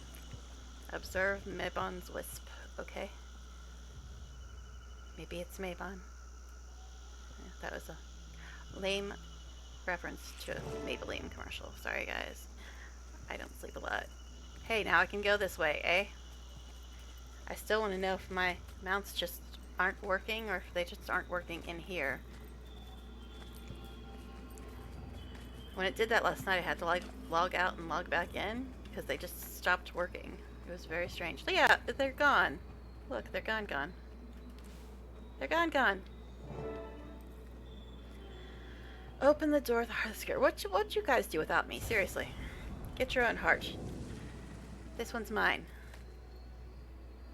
Observe Mabon's wisp. Okay. Maybe it's Mabon. Yeah, that was a lame reference to a Maybelline commercial. Sorry, guys. I don't sleep a lot. Hey, now I can go this way, eh? I still want to know if my mounts just aren't working or if they just aren't working in here. When it did that last night, I had to like log out and log back in because they just stopped working. It was very strange. But yeah, they're gone. Look, they're gone. They're gone. Open the door of the hearth scare. What'd you guys do without me? Seriously. Get your own heart. This one's mine.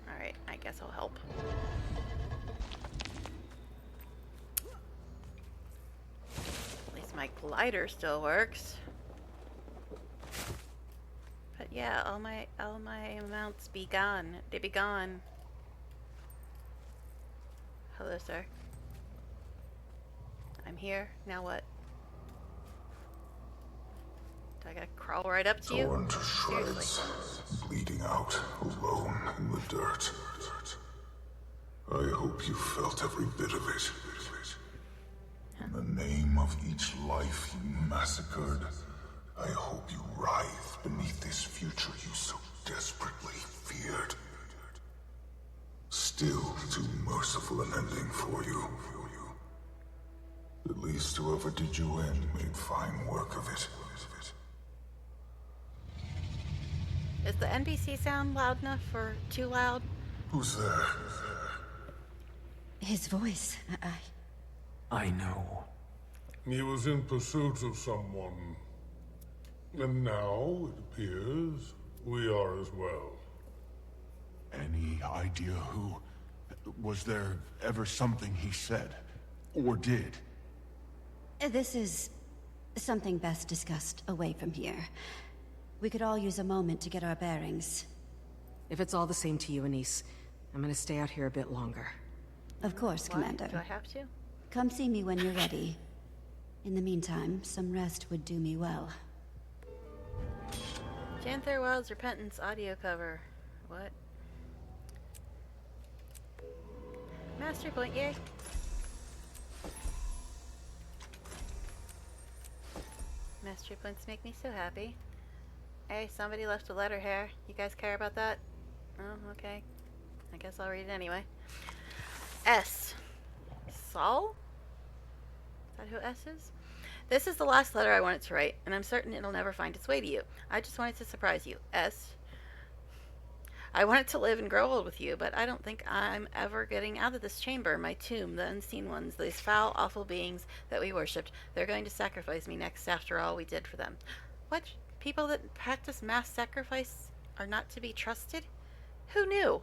Alright, I guess I'll help. At least my glider still works. But yeah, all my mounts be gone. They be gone. Hello, sir. I'm here. Now what? Do I gotta crawl right up to you? Torn to shreds, bleeding out, alone in the dirt. I hope you felt every bit of it. In the name of each life you massacred, I hope you writhe beneath this future you so desperately feared. Still too merciful an ending for you. At least whoever did you in made fine work of it. Is the NPC sound loud enough or too loud? Who's there? His voice. I know. He was in pursuit of someone. And now, it appears, we are as well. Any idea who? Was there ever something he said? Or did? This is something best discussed away from here. We could all use a moment to get our bearings. If it's all the same to you, Anise, I'm gonna stay out here a bit longer. Of course, Why? Commander. Do I have to? Come see me when you're ready. In the meantime, some rest would do me well. Janther Wild's Repentance audio cover. What? Master point, yay! Mastery points make me so happy. Hey, somebody left a letter here. You guys care about that? Oh, okay. I guess I'll read it anyway. S. Saul? Is that who S is? This is the last letter I wanted to write, and I'm certain it'll never find its way to you. I just wanted to surprise you. S. I wanted to live and grow old with you, but I don't think I'm ever getting out of this chamber, my tomb, the unseen ones, these foul, awful beings that we worshipped. They're going to sacrifice me next after all we did for them. What? People that practice mass sacrifice are not to be trusted? Who knew?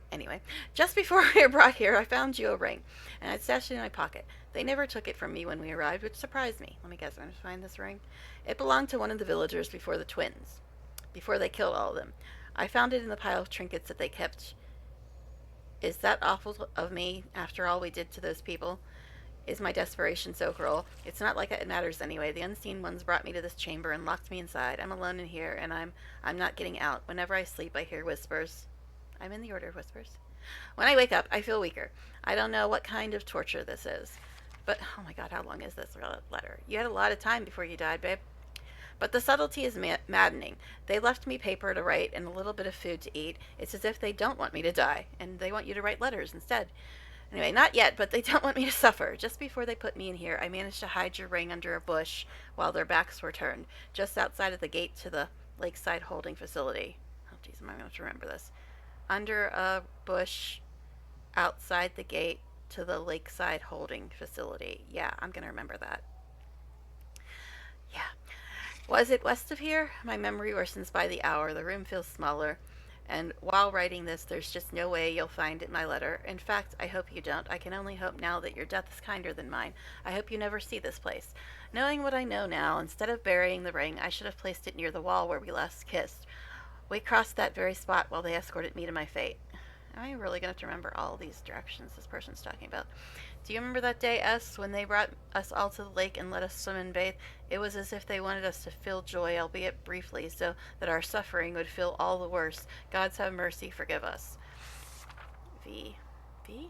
Anyway, just before we were brought here, I found you a ring, and I'd stashed it in my pocket. They never took it from me when we arrived, which surprised me. Let me guess, I'm going to find this ring. It belonged to one of the villagers before the twins. Before they killed all of them. I found it in the pile of trinkets that they kept. Is that awful of me, after all we did to those people? Is my desperation so cruel? It's not like it matters anyway. The unseen ones brought me to this chamber and locked me inside. I'm alone in here, and I'm not getting out. Whenever I sleep, I hear whispers. I'm in the order of whispers. When I wake up, I feel weaker. I don't know what kind of torture this is. But, oh my god, how long is this letter? You had a lot of time before you died, babe. But the subtlety is maddening. They left me paper to write and a little bit of food to eat. It's as if they don't want me to die, and they want you to write letters instead. Anyway, not yet, but they don't want me to suffer. Just before they put me in here, I managed to hide your ring under a bush while their backs were turned, just outside of the gate to the lakeside holding facility. Oh, jeez, I'm going to have to remember this. Under a bush outside the gate to the lakeside holding facility. Yeah, I'm going to remember that. Yeah. Was it west of here? My memory worsens by the hour. The room feels smaller. And while writing this, there's just no way you'll find it my letter. In fact, I hope you don't. I can only hope now that your death is kinder than mine. I hope you never see this place. Knowing what I know now, instead of burying the ring, I should have placed it near the wall where we last kissed. We crossed that very spot while they escorted me to my fate. Am I really going to have to remember all these directions this person's talking about? Do you remember that day, S, when they brought us all to the lake and let us swim and bathe? It was as if they wanted us to feel joy, albeit briefly, so that our suffering would feel all the worse. Gods have mercy, forgive us. V. V?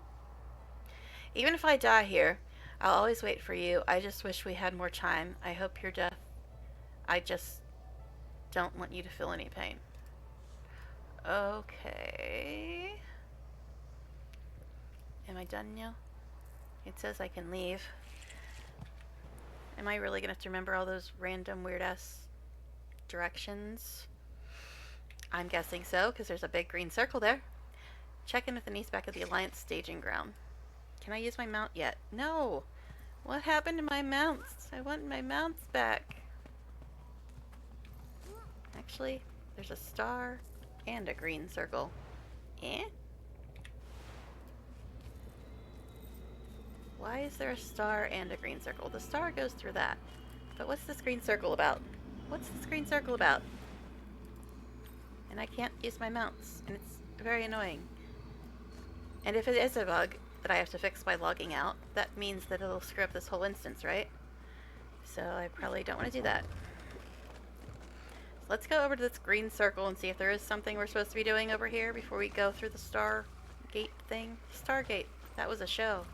Even if I die here, I'll always wait for you. I just wish we had more time. I hope your death... I just don't want you to feel any pain. Okay. Am I done now? It says I can leave. Am I really gonna have to remember all those random weird-ass directions? I'm guessing so, because there's a big green circle there. Check in with the niece back at the Alliance staging ground. Can I use my mount yet? No! What happened to my mounts? I want my mounts back. Actually, there's a star and a green circle. Eh? Why is there a star and a green circle? The star goes through that. But what's this green circle about? What's this green circle about? And I can't use my mounts, and it's very annoying. And if it is a bug that I have to fix by logging out, that means that it'll screw up this whole instance, right? So I probably don't want to do that. So let's go over to this green circle and see if there is something we're supposed to be doing over here before we go through the Stargate thing. Stargate. That was a show.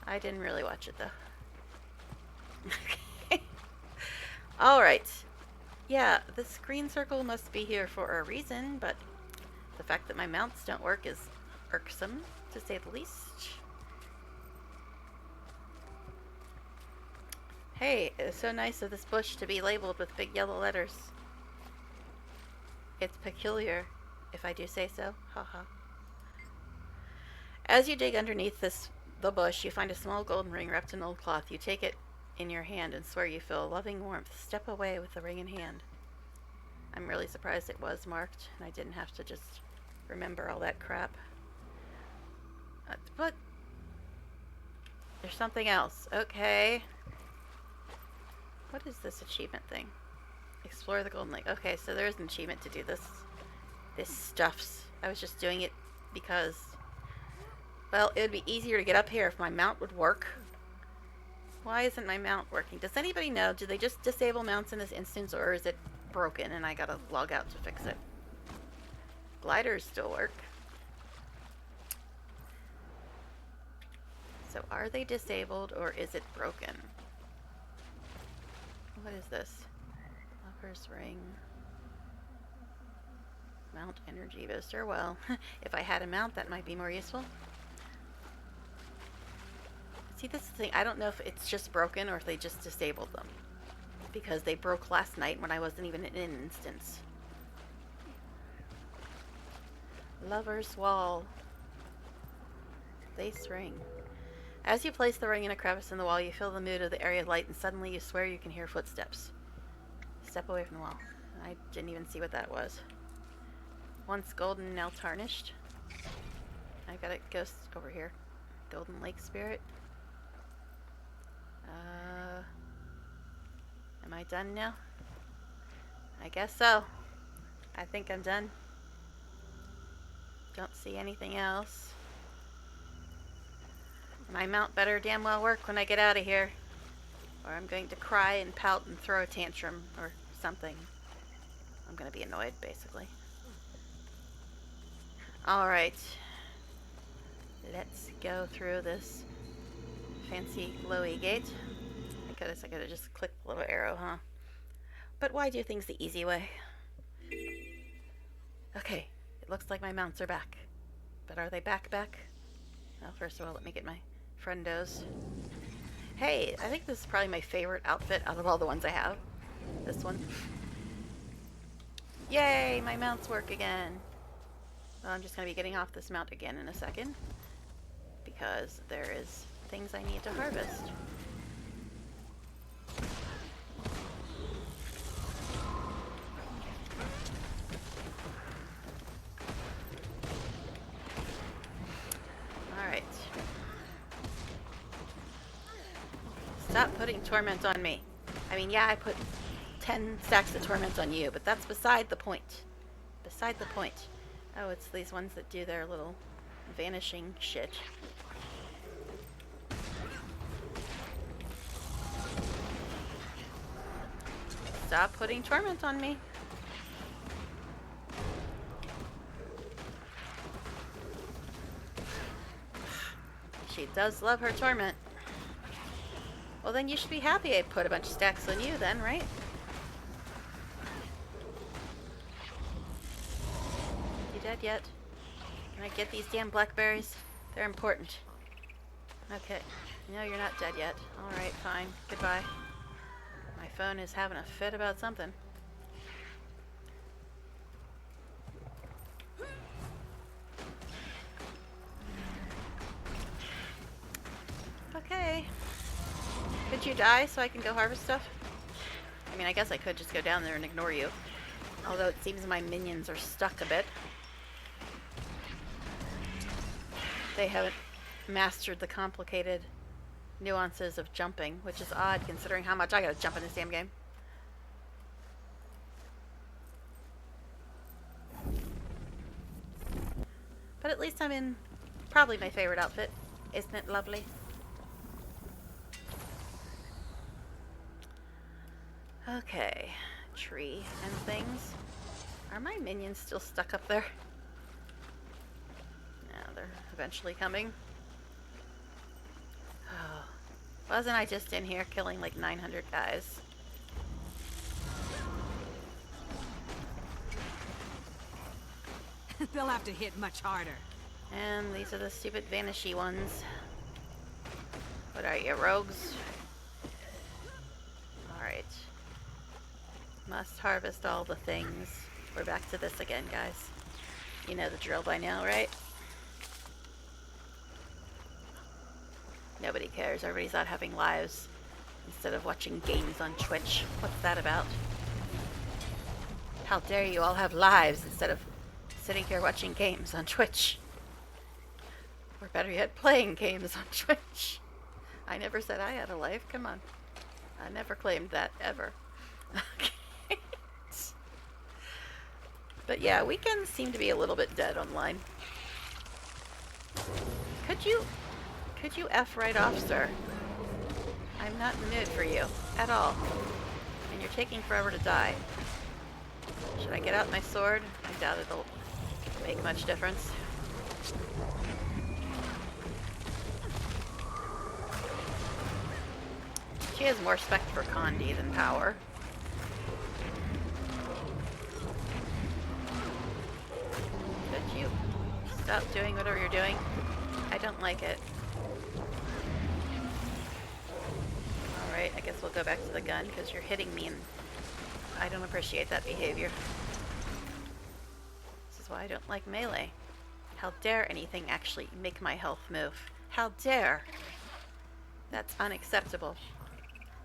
I didn't really watch it, though. Okay. Alright. Yeah, this green circle must be here for a reason, but the fact that my mounts don't work is irksome, to say the least. Hey, it's so nice of this bush to be labeled with big yellow letters. It's peculiar, if I do say so. Haha. As you dig underneath the bush, you find a small golden ring wrapped in old cloth. You take it in your hand and swear you feel a loving warmth. Step away with the ring in hand. I'm really surprised it was marked, and I didn't have to just remember all that crap. But there's something else. Okay. What is this achievement thing? Explore the golden lake. Okay, so there is an achievement to do this. This stuffs. I was just doing it because... well, it would be easier to get up here if my mount would work. Why isn't my mount working? Does anybody know? Do they just disable mounts in this instance, or is it broken and I gotta log out to fix it? Gliders still work. So are they disabled, or is it broken? What is this? Lover's ring. Mount energy booster. Well, if I had a mount, that might be more useful. See, this is the thing. I don't know if it's just broken or if they just disabled them. Because they broke last night when I wasn't even in an instance. Lover's wall. Lace ring. As you place the ring in a crevice in the wall, you feel the mood of the area light, and suddenly you swear you can hear footsteps. Step away from the wall. I didn't even see what that was. Once golden, now tarnished. I've got a ghost over here. Golden Lake Spirit. Am I done now? I guess so. I think I'm done. Don't see anything else. My mount better damn well work when I get out of here, or I'm going to cry and pout and throw a tantrum or something. I'm going to be annoyed, basically. Alright. Let's go through this fancy glowy gate. I could have just clicked the little arrow, huh? But why do things the easy way? Okay, it looks like my mounts are back. But are they back? Well, first of all, let me get my friendos. Hey, I think this is probably my favorite outfit out of all the ones I have. This one. Yay, my mounts work again. Well, I'm just going to be getting off this mount again in a second, because there is things I need to harvest. Alright. Stop putting torment on me. I mean, yeah, I put 10 stacks of torment on you, but that's beside the point. Beside the point. Oh, it's these ones that do their little vanishing shit. Stop putting torment on me. She does love her torment. Well, then you should be happy I put a bunch of stacks on you then, right? You dead yet? Can I get these damn blackberries? They're important. Okay. No, you're not dead yet. Alright, fine. Goodbye. My phone is having a fit about something. Okay. Could you die so I can go harvest stuff? I mean, I guess I could just go down there and ignore you. Although it seems my minions are stuck a bit. They haven't mastered the complicated nuances of jumping, which is odd considering how much I gotta jump in this damn game. But at least I'm in probably my favorite outfit. Isn't it lovely? Okay. Tree and things. Are my minions still stuck up there? No, they're eventually coming. Oh. Wasn't I just in here killing like 900 guys? They'll have to hit much harder. And these are the stupid vanishy ones. What are you, rogues? Alright. Must harvest all the things. We're back to this again, guys. You know the drill by now, right? Nobody cares. Everybody's out having lives instead of watching games on Twitch. What's that about? How dare you all have lives instead of sitting here watching games on Twitch? Or better yet, playing games on Twitch. I never said I had a life. Come on. I never claimed that, ever. Okay. But yeah, weekends seem to be a little bit dead online. Could you F right off, sir? I'm not in the mood for you. At all. And you're taking forever to die. Should I get out my sword? I doubt it'll make much difference. She has more respect for Condi than power. Could you stop doing whatever you're doing? I don't like it. Alright, I guess we'll go back to the gun because you're hitting me and I don't appreciate that behavior. This is why I don't like melee. How dare anything actually make my health move? How dare! That's unacceptable.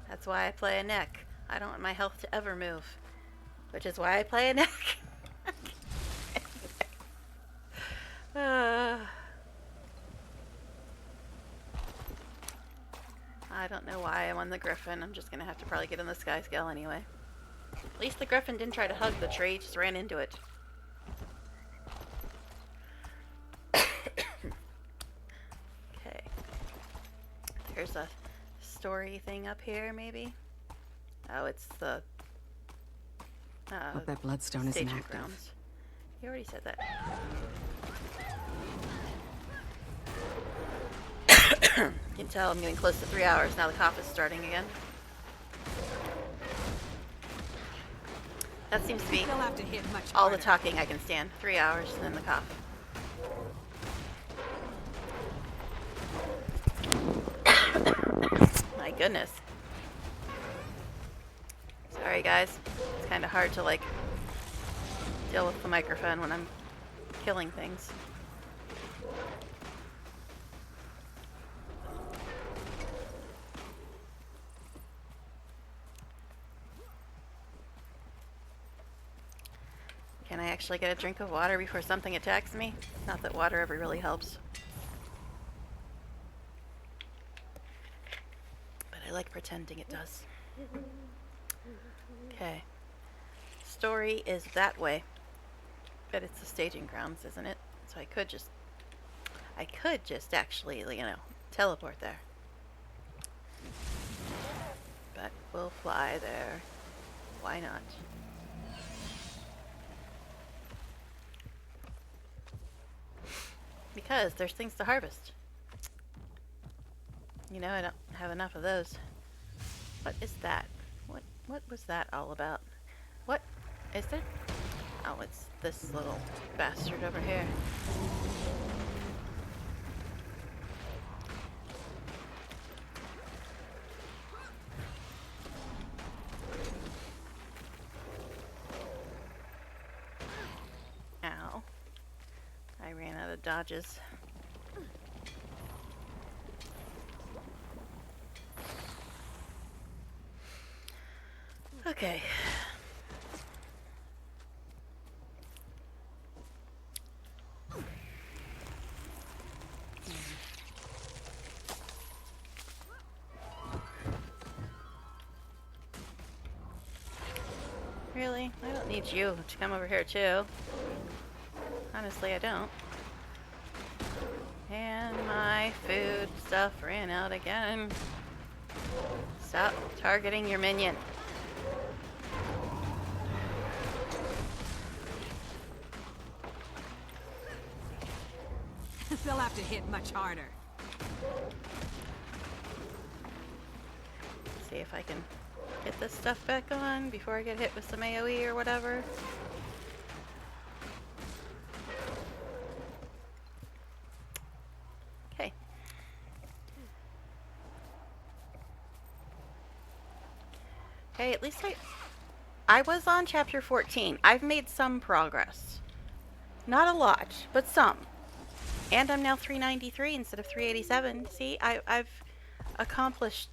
That's why I play a neck. I don't want my health to ever move. Which is why I play a neck. I don't know why I'm on the Griffin. I'm just gonna have to probably get on the Sky Scale anyway. At least the Griffin didn't try to hug the tree, just ran into it. Okay. There's a story thing up here, maybe? Oh, it's the Hope that bloodstone isn't staging active. grounds. You already said that. You can tell I'm getting close to 3 hours. Now the cough is starting again. That seems to be They'll have to hit much all harder. the talking I can stand. 3 hours, and then the cough. My goodness. Sorry guys. It's kind of hard to like deal with the microphone when I'm killing things. Can I actually get a drink of water before something attacks me? Not that water ever really helps. But I like pretending it does. Okay. Story is that way. But it's the staging grounds, isn't it? So I could just actually, teleport there. But we'll fly there. Why not? Because there's things to harvest. I don't have enough of those. What is that? What was that all about? What is it? Oh, it's this little bastard over here. Ow. I ran out of dodges. Okay. Really? I don't need you to come over here too. Honestly, I don't. And my food stuff ran out again. Stop targeting your minion. They'll have to hit much harder. See if I can get this stuff back on before I get hit with some AoE or whatever. Okay. Hey, at least I was on chapter 14. I've made some progress. Not a lot, but some. And I'm now 393 instead of 387. See, I've accomplished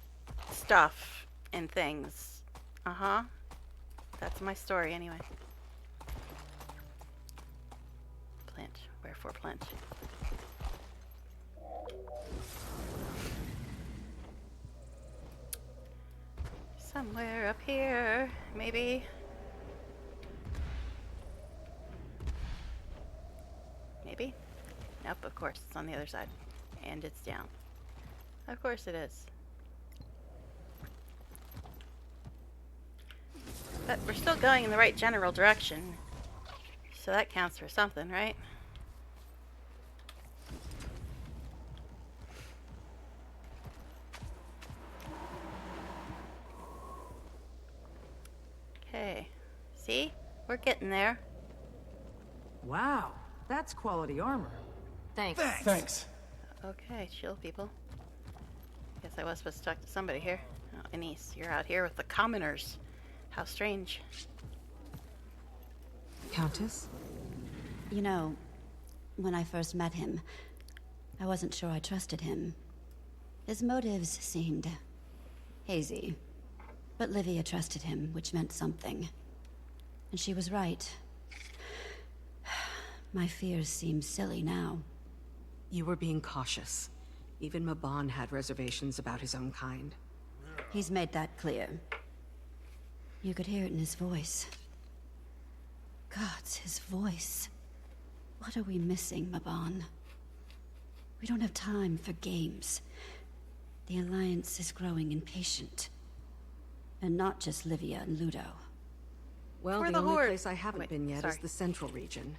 stuff and things. Uh-huh. That's my story anyway. Plant. Wherefore plant? Somewhere up here, maybe. Maybe? Nope, of course, it's on the other side. And it's down. Of course it is. But we're still going in the right general direction. So that counts for something, right? Okay. See? We're getting there. Wow, that's quality armor. Thanks. Thanks. Okay, chill, people. Guess I was supposed to talk to somebody here. Oh, Anise, you're out here with the commoners. How strange. Countess? You know, when I first met him, I wasn't sure I trusted him. His motives seemed hazy. But Livia trusted him, which meant something. And she was right. My fears seem silly now. You were being cautious. Even Mabon had reservations about his own kind. He's made that clear. You could hear it in his voice. Gods, his voice. What are we missing, Mabon? We don't have time for games. The Alliance is growing impatient. And not just Livia and Ludo. Well, For the the only Horde. place I haven't Wait, been yet sorry. is the Central region.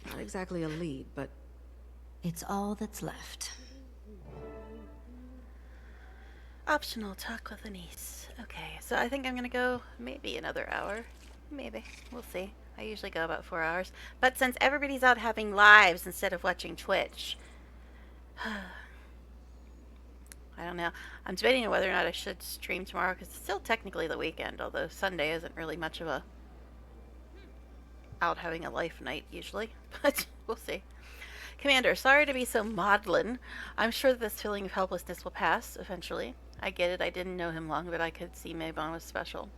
Not exactly a lead, but It's all that's left. Optional talk with Anise. Okay, so I think I'm gonna go maybe another hour. Maybe. We'll see. I usually go about 4 hours. But since everybody's out having lives instead of watching Twitch, I don't know. I'm debating on whether or not I should stream tomorrow because it's still technically the weekend, although Sunday isn't really much of a out having a life night usually. But we'll see. Commander, sorry to be so maudlin. I'm sure that this feeling of helplessness will pass eventually. I get it. I didn't know him long, but I could see Mabon was special.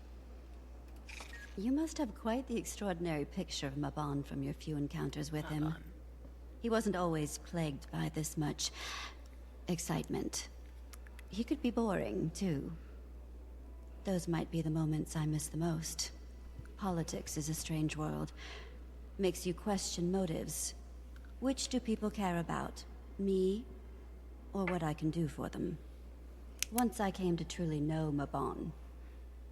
You must have quite the extraordinary picture of Mabon from your few encounters with him. He wasn't always plagued by this much excitement. He could be boring, too. Those might be the moments I miss the most. Politics is a strange world. Makes you question motives. Which do people care about? Me, or what I can do for them? Once I came to truly know Mabon,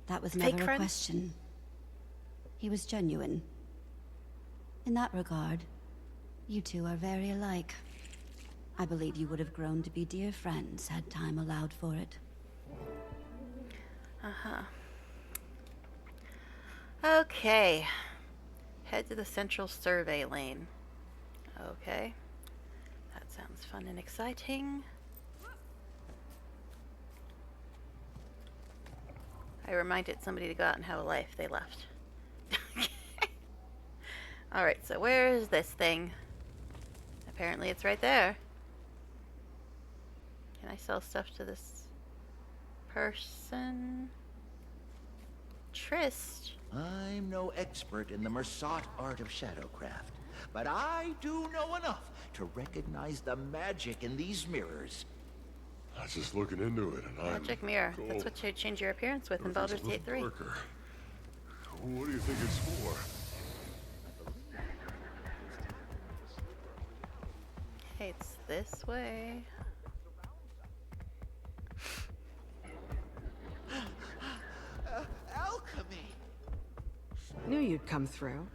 that was Fake never a friends? question. He was genuine. In that regard, you two are very alike. I believe you would have grown to be dear friends had time allowed for it. Uh-huh. Okay. Head to the central survey lane. Okay. That sounds fun and exciting. I reminded somebody to go out and have a life. They left. Alright, so where is this thing? Apparently it's right there. Can I sell stuff to this person? Trist. I'm no expert in the Mersat art of shadowcraft, but I do know enough to recognize the magic in these mirrors. I was just looking into it, and Magic mirror. That's what you change your appearance with in Baldur's Gate 3. Darker. What do you think it's for? Okay, it's this way. Alchemy! Knew you'd come through.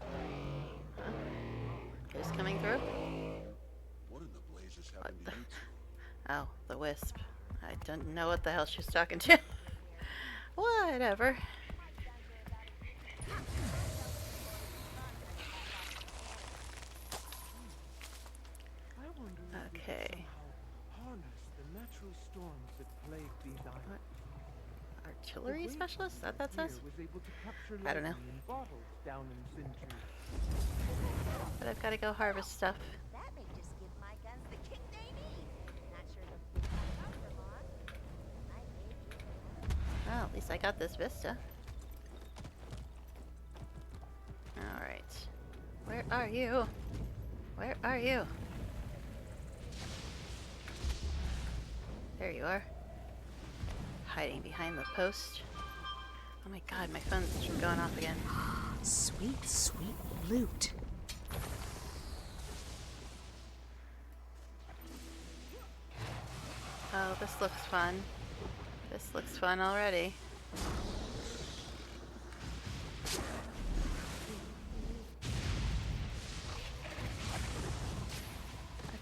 Who's coming through? What in the blazes happened to you two? Oh, the wisp. I don't know what the hell she's talking to. Whatever. Okay. Harness the natural storms that plague these islands. Artillery specialist? That says? I don't know. But I've got to go harvest stuff. That may just give my guns the kick they need. Not sure they'll keep my power long. Well, at least I got this vista. Alright. Where are you? Where are you? There you are. Hiding behind the post. Oh my god, my phone's going off again. Sweet, sweet loot. Oh, this looks fun. This looks fun already.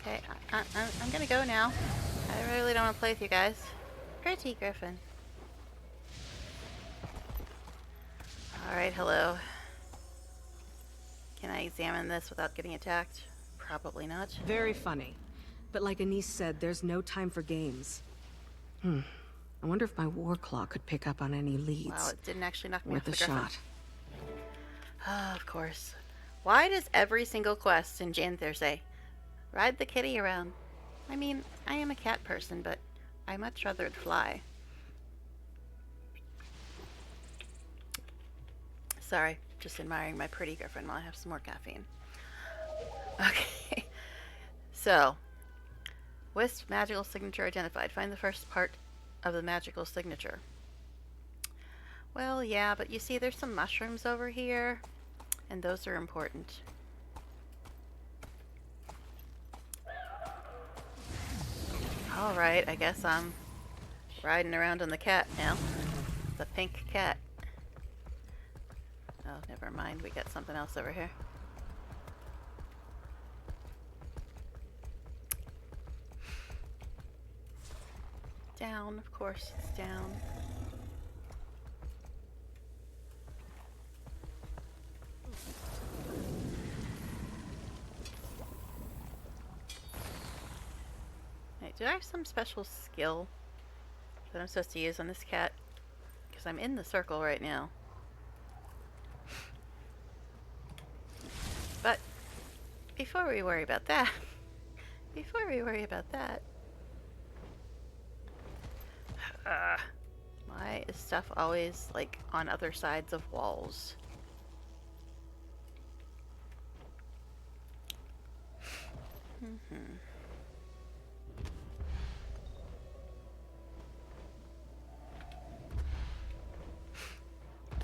Okay, I'm gonna go now. I really don't want to play with you guys. Pretty Griffin. Alright, hello. Can I examine this without getting attacked? Probably not. Very funny. But like Anise said, there's no time for games. I wonder if my war claw could pick up on any leads. Wow, it didn't actually knock me Worth off the a Griffin. shot. Oh, of course. Why does every single quest in Janther say, ride the kitty around? I mean, I am a cat person, but I much rather it fly. Sorry, just admiring my pretty Griffin while I have some more caffeine. Okay. So, Wisp magical signature identified. Find the first part of the magical signature. Well, yeah, but you see there's some mushrooms over here, and those are important. Alright, I guess I'm riding around on the cat now. The pink cat. Oh, never mind. We got something else over here. Down, of course, it's down. Wait, do I have some special skill that I'm supposed to use on this cat? Because I'm in the circle right now. But before we worry about that, why is stuff always like on other sides of walls?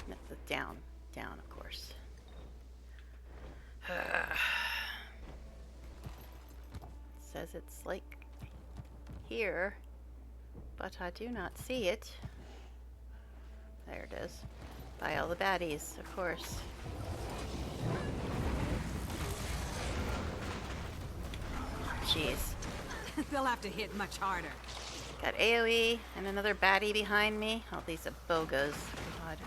No, the down, of course. because it's like here, but I do not see it. There it is. By all the baddies, of course. Jeez. They'll have to hit much harder. Got AoE and another baddie behind me. All these abogos. God.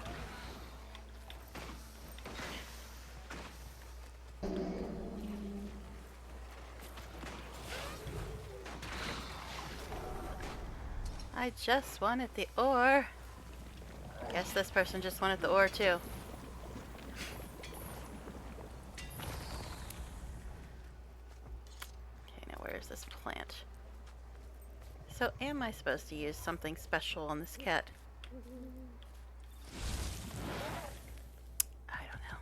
I just wanted the ore. Guess this person just wanted the ore too. Okay, now where is this plant? So am I supposed to use something special on this cat? I don't know.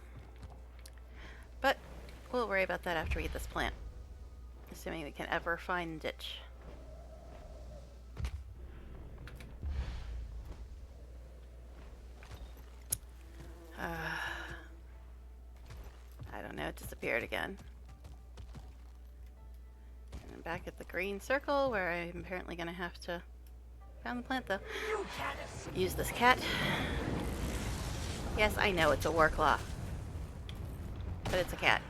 But we'll worry about that after we get this plant. Assuming we can ever find it. I don't know, it disappeared again. And I'm back at the green circle where I'm apparently going to have to... Found the plant though. Use this cat. Yes, I know it's a warclaw. But it's a cat.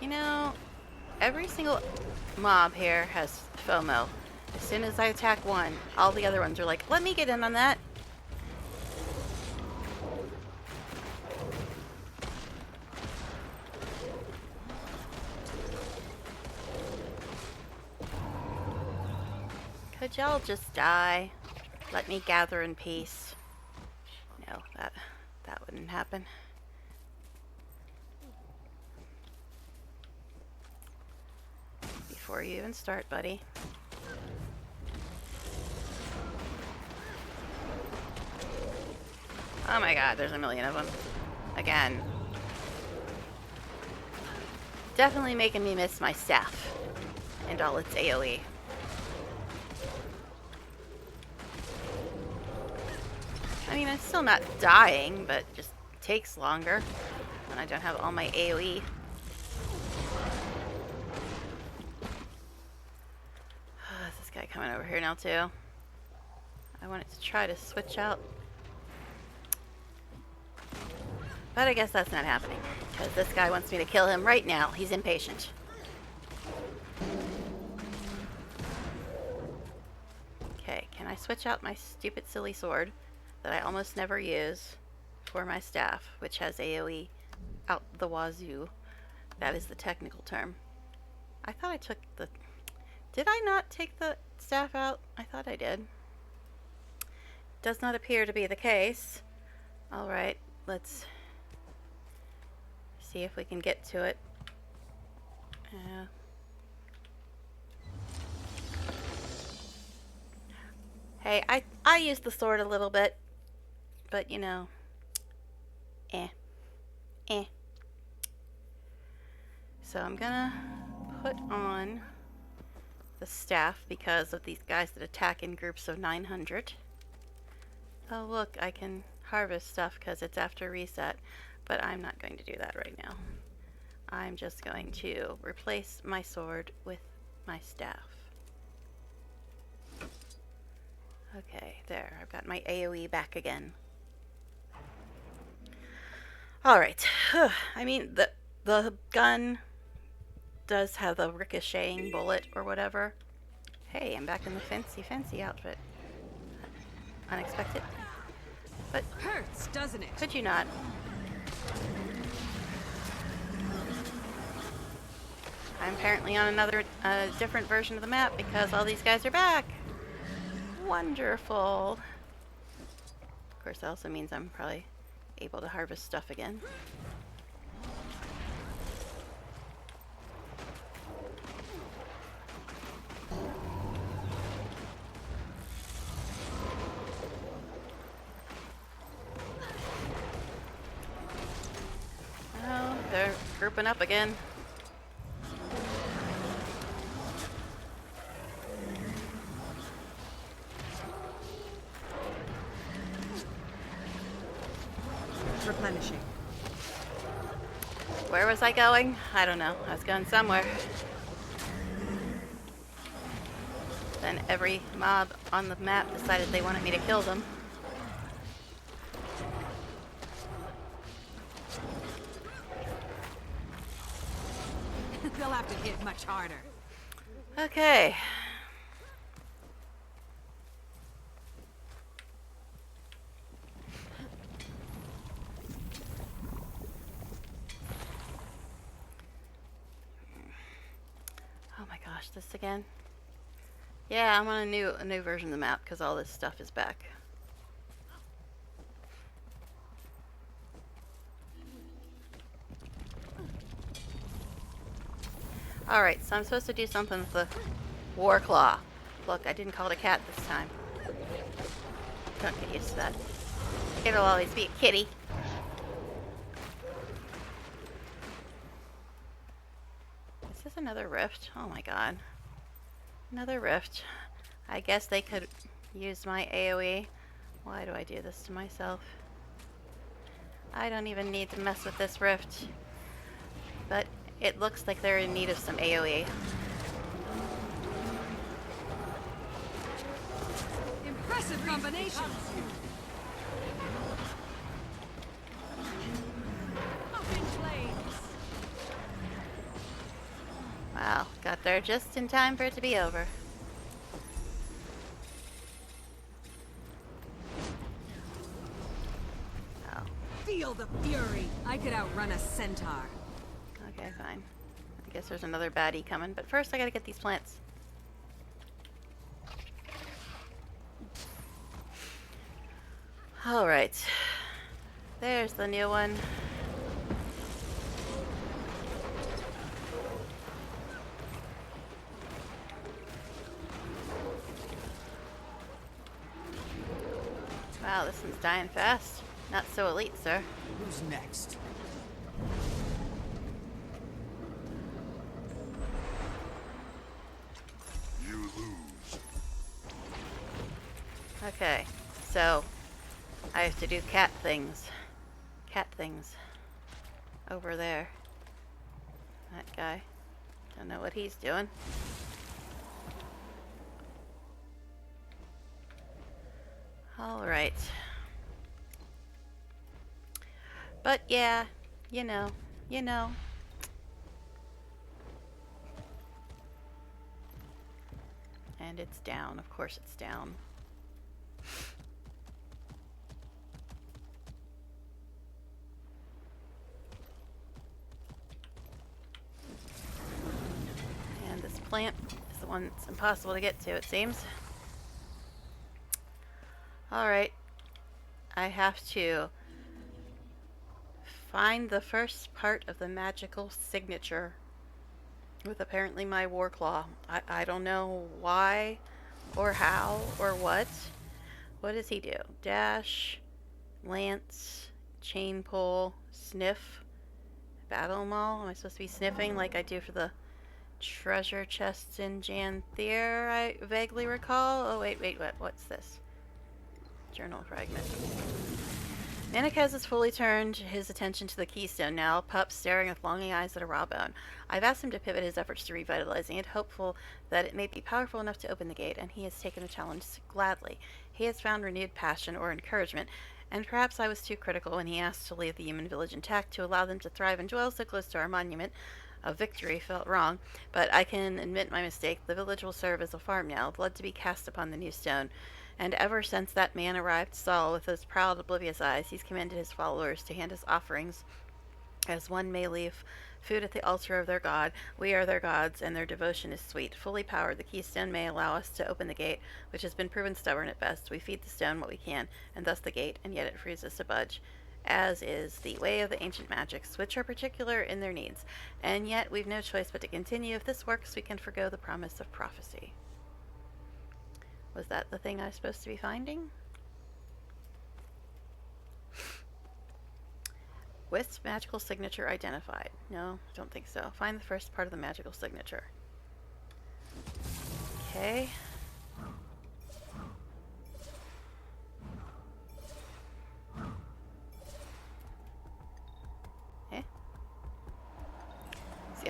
You know, every single mob here has FOMO. As soon as I attack one, all the other ones are like, let me get in on that. Could y'all just die? Let me gather in peace. No, that wouldn't happen. Before you even start, buddy. Oh my god, there's a million of them. Again. Definitely making me miss my staff. And all its AoE. I mean, I'm still not dying, but it just takes longer when I don't have all my AoE. Is this guy coming over here now too? I wanted to try to switch out. But I guess that's not happening, because this guy wants me to kill him right now. He's impatient. Okay, can I switch out my stupid silly sword that I almost never use for my staff, which has AoE out the wazoo? That is the technical term. I thought I took the... Did I not take the staff out? I thought I did. Does not appear to be the case. Alright, let's see if we can get to it. Hey, I used the sword a little bit, but you know, So I'm gonna put on the staff because of these guys that attack in groups of 900. Oh look, I can harvest stuff because it's after reset, but I'm not going to do that right now. I'm just going to replace my sword with my staff. Okay, there, I've got my AoE back again. Alright, I mean, the gun does have the ricocheting bullet or whatever. Hey, I'm back in the fancy outfit. Unexpected. But hurts, doesn't it? Could you not? I'm apparently on another different version of the map because all these guys are back. Wonderful. Of course, that also means I'm probably able to harvest stuff again. Oh, they're grouping up again. Where was I going? I don't know. I was going somewhere. Then every mob on the map decided they wanted me to kill them. They'll have to hit much harder. Okay. Oh my gosh, this again? Yeah, I'm on a new version of the map because all this stuff is back. Alright, so I'm supposed to do something with the war claw. Look, I didn't call it a cat this time. Don't get used to that. It'll always be a kitty. Is this another rift? Oh my god. Another rift. I guess they could use my AoE. Why do I do this to myself? I don't even need to mess with this rift. But it looks like they're in need of some AoE. Impressive combination. Wow, got there just in time for it to be over. Oh. Feel the fury. I could outrun a centaur. Okay, fine. I guess there's another baddie coming, but first I gotta get these plants. Alright. There's the new one. Wow, this one's dying fast. Not so elite, sir. Who's next? You lose. Okay, so I have to do cat things. Cat things. Over there. That guy. Don't know what he's doing. Alright. But yeah, you know. And it's down. Of course it's down. And this plant is the one that's impossible to get to, it seems. Alright. I have to find the first part of the magical signature with apparently my war claw. I don't know why or how or what. What does he do? Dash, lance, chain pull, sniff, battle maul. Am I supposed to be sniffing like I do for the treasure chests in Janthier, I vaguely recall? Oh, wait, what's this? Journal fragment. Manikaz has fully turned his attention to the keystone now, Pup staring with longing eyes at a raw bone. I've asked him to pivot his efforts to revitalizing it, hopeful that it may be powerful enough to open the gate, and he has taken the challenge gladly. He has found renewed passion or encouragement, and perhaps I was too critical when he asked to leave the human village intact to allow them to thrive and dwell so close to our monument. A victory felt wrong, but I can admit my mistake. The village will serve as a farm now, blood to be cast upon the new stone. And ever since that man arrived, Saul, with those proud, oblivious eyes, he's commanded his followers to hand us offerings, as one may leave food at the altar of their god. We are their gods, and their devotion is sweet. Fully powered, the keystone may allow us to open the gate, which has been proven stubborn at best. We feed the stone what we can, and thus the gate, and yet it refuses to budge. As is the way of the ancient magics, which are particular in their needs. And yet we've no choice but to continue. If this works, we can forgo the promise of prophecy. Was that the thing I was supposed to be finding? Wisp magical signature identified. No, I don't think so. Find the first part of the magical signature. Okay. Eh?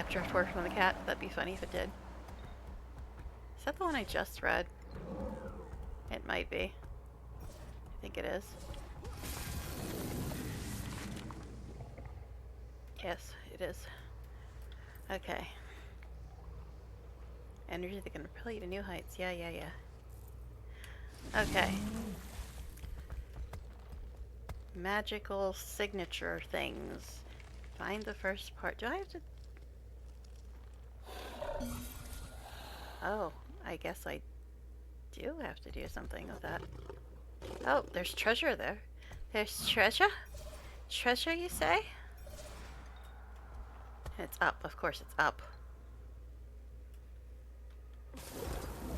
skip driftward from the cat. That'd be funny if it did. Is that the one I just read? It might be. I think it is. Yes, it is. Okay. Energy that can propel you to new heights. Yeah. Okay. Magical signature things. Find the first part. Do I have to... Oh, I guess I do have to do something with that. Oh, there's treasure there. There's treasure? Treasure, you say? It's up. Of course it's up.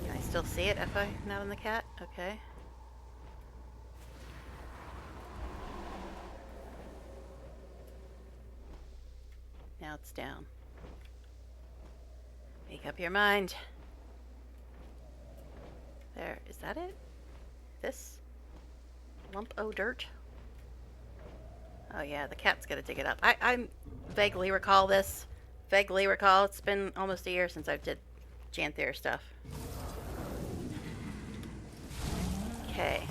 Can I still see it if I'm not on the cat? Okay. Now it's down. Make up your mind. There. Is that it? This? Lump o' dirt? Oh yeah, the cat's gonna dig it up. I vaguely recall this. Vaguely recall. It's been almost a year since I did Janthir stuff. Okay.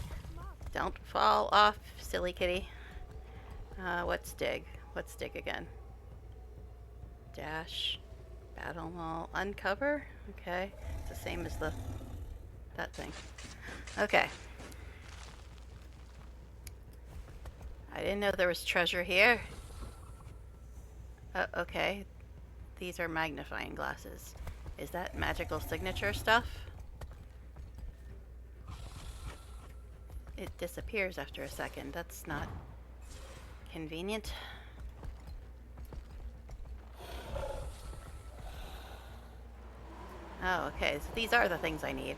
Don't fall off, silly kitty. Let's dig. Let's dig again. Dash. Battle wall. Uncover? Okay. It's the same as that thing. Okay. I didn't know there was treasure here. Okay. These are magnifying glasses. Is that magical signature stuff? It disappears after a second. That's not convenient. Oh, okay. So these are the things I need.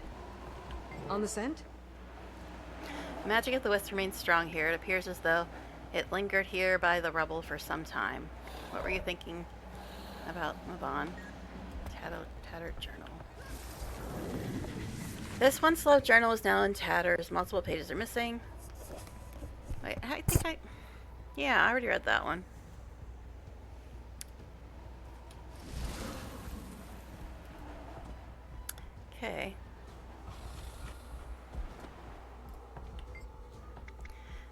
On the scent? Magic of the Wisp remains strong here. It appears as though it lingered here by the rubble for some time. What were you thinking about? Move on. Tattered journal. This one slow journal is now in tatters. Multiple pages are missing. Wait, yeah, I already read that one. Okay.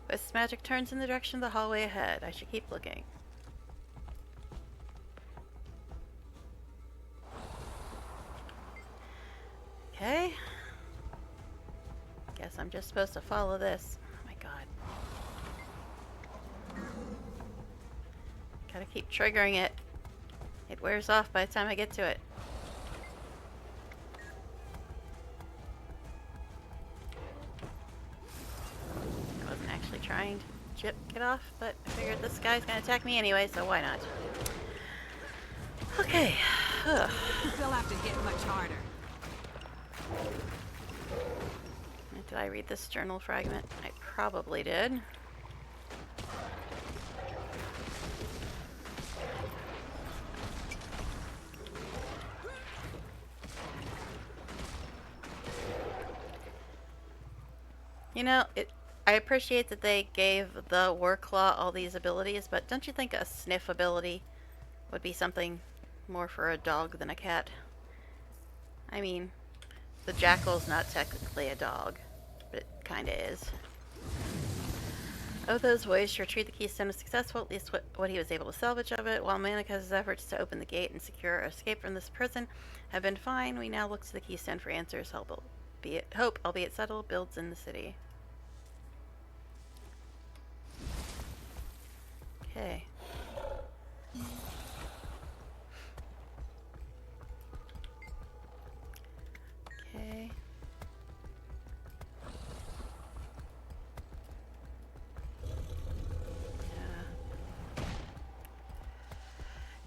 Wisp magic turns in the direction of the hallway ahead. I should keep looking. Okay. Guess I'm just supposed to follow this. Oh my god. Gotta keep triggering it. It wears off by the time I get to it. I wasn't actually trying to get off, but I figured this guy's gonna attack me anyway, so why not? Okay. They'll have to hit much harder. Did I read this journal fragment? I probably did. You know, I appreciate that they gave the Warclaw all these abilities, but don't you think a sniff ability would be something more for a dog than a cat? I mean, the Jackal's not technically a dog, but it kinda is. Otho's voyage to retrieve the keystone was successful, at least what he was able to salvage of it. While Manika's efforts to open the gate and secure our escape from this prison have been fine, we now look to the keystone for answers. Hope, albeit subtle, builds in the city. Okay. Okay.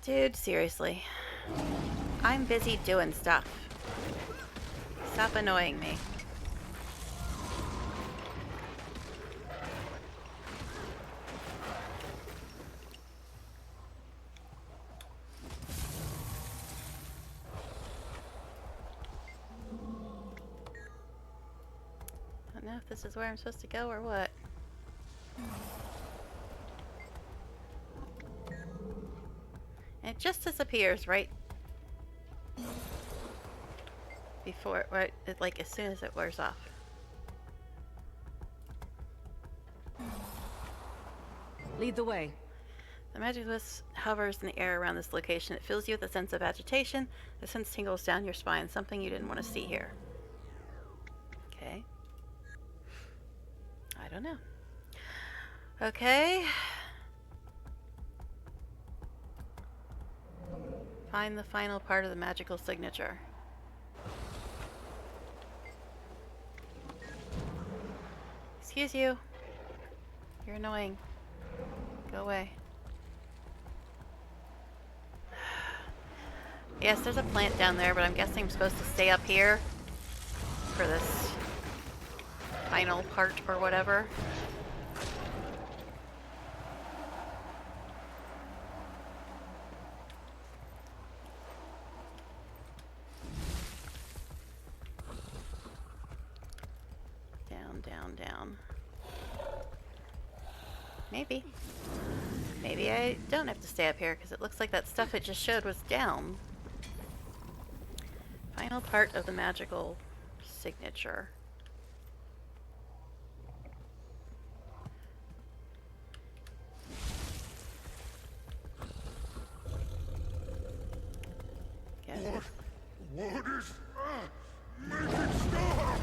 Dude, seriously. I'm busy doing stuff. Stop annoying me. Don't know if this is where I'm supposed to go or what. it just disappears right before, right, like as soon as it wears off. Lead the way. The magic mist hovers in the air around this location. It fills you with a sense of agitation. The sense tingles down your spine, something you didn't want to see here. Okay. I don't know. Okay. Find the final part of the magical signature. Excuse you. You're annoying. Go away. Yes, there's a plant down there, but I'm guessing I'm supposed to stay up here for this final part or whatever. Down, down, down. Maybe. Maybe I don't have to stay up here because it looks like that stuff it just showed was down. Final part of the magical signature. Guess. What is... make it stop!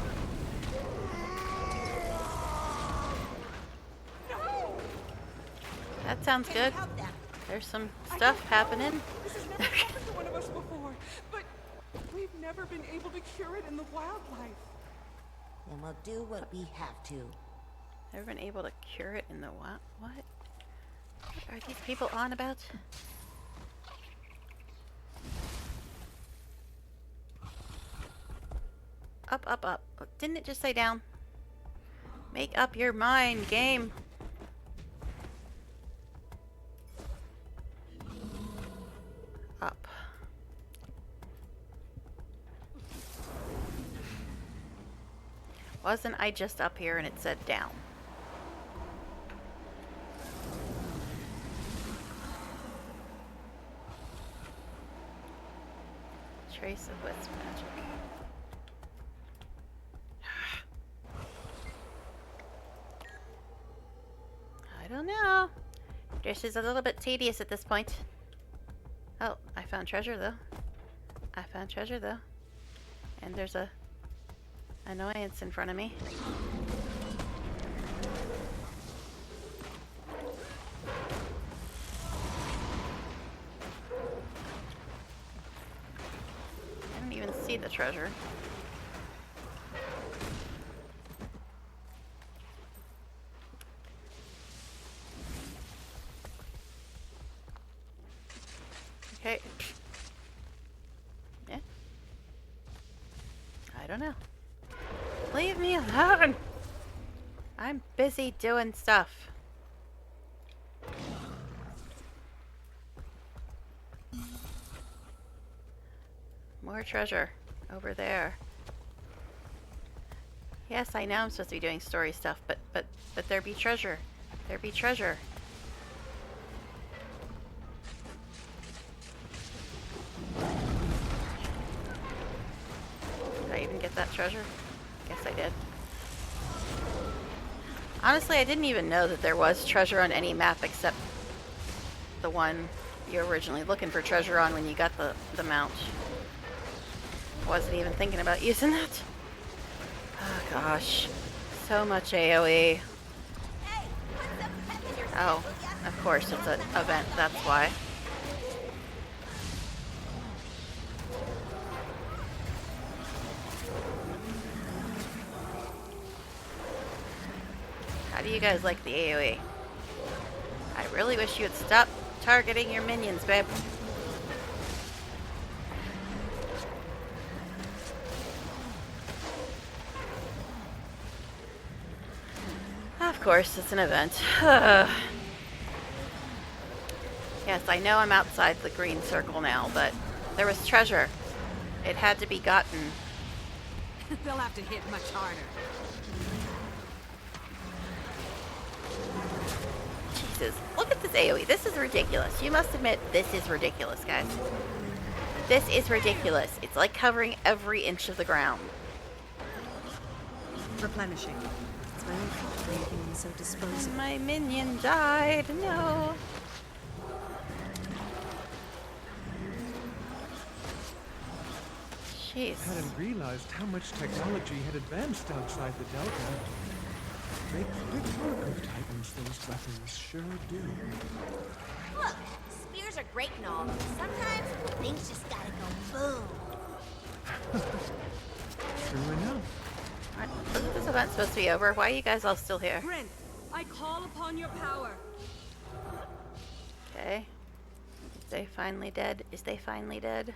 That sounds good. There's some stuff happening. This has never happened to one of us before, but we've never been able to cure it in the wildlife. Then we'll do what we have to. Never been able to cure it in the wild. What are these people on about? Up, up, up. Oh, didn't it just say down? Make up your mind, game. Up. Wasn't I just up here and it said down? Trace of wisp magic. I don't know. This is a little bit tedious at this point. Oh, I found treasure though. I found treasure though. And there's a annoyance in front of me. I don't even see the treasure. Okay. Yeah. I don't know. Leave me alone! I'm busy doing stuff. More treasure over there. Yes, I know I'm supposed to be doing story stuff, but there be treasure. There be treasure. Did I even get that treasure? Guess I did. Honestly, I didn't even know that there was treasure on any map except the one you were originally looking for treasure on when you got the mount. Wasn't even thinking about using that. Oh gosh. So much AoE. Oh, of course it's an event, that's why. How do you guys like the AoE? I really wish you would stop targeting your minions, babe. Of course, it's an event. Yes, I know I'm outside the green circle now, but there was treasure. It had to be gotten. They'll have to hit much harder. is. Look at this AoE. This is ridiculous. You must admit, this is ridiculous, guys. This is ridiculous. It's like covering every inch of the ground. Replenishing. It's my own fault for making him so disposable. My minion died. No. Jeez. Hadn't realized how much technology had advanced outside the Delta. Make quick work of Titans, those weapons sure do. Look, spears are great and all, but sometimes things just gotta go boom. True enough. Isn't this event supposed to be over? Why are you guys all still here? Bryn, I call upon your power. Okay. Is they finally dead? Is they finally dead?